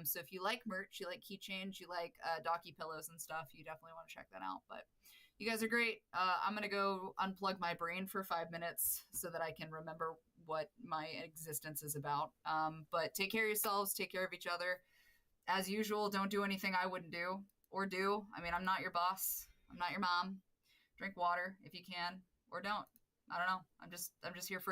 So if you like merch, you like keychains, you like Docky pillows and stuff, you definitely want to check that out. But you guys are great. I'm going to go unplug my brain for 5 minutes so that I can remember what my existence is about. But take care of yourselves. Take care of each other. As usual, don't do anything I wouldn't do or do. I mean, I'm not your boss. I'm not your mom. Drink water if you can, or don't. I don't know. I'm just here for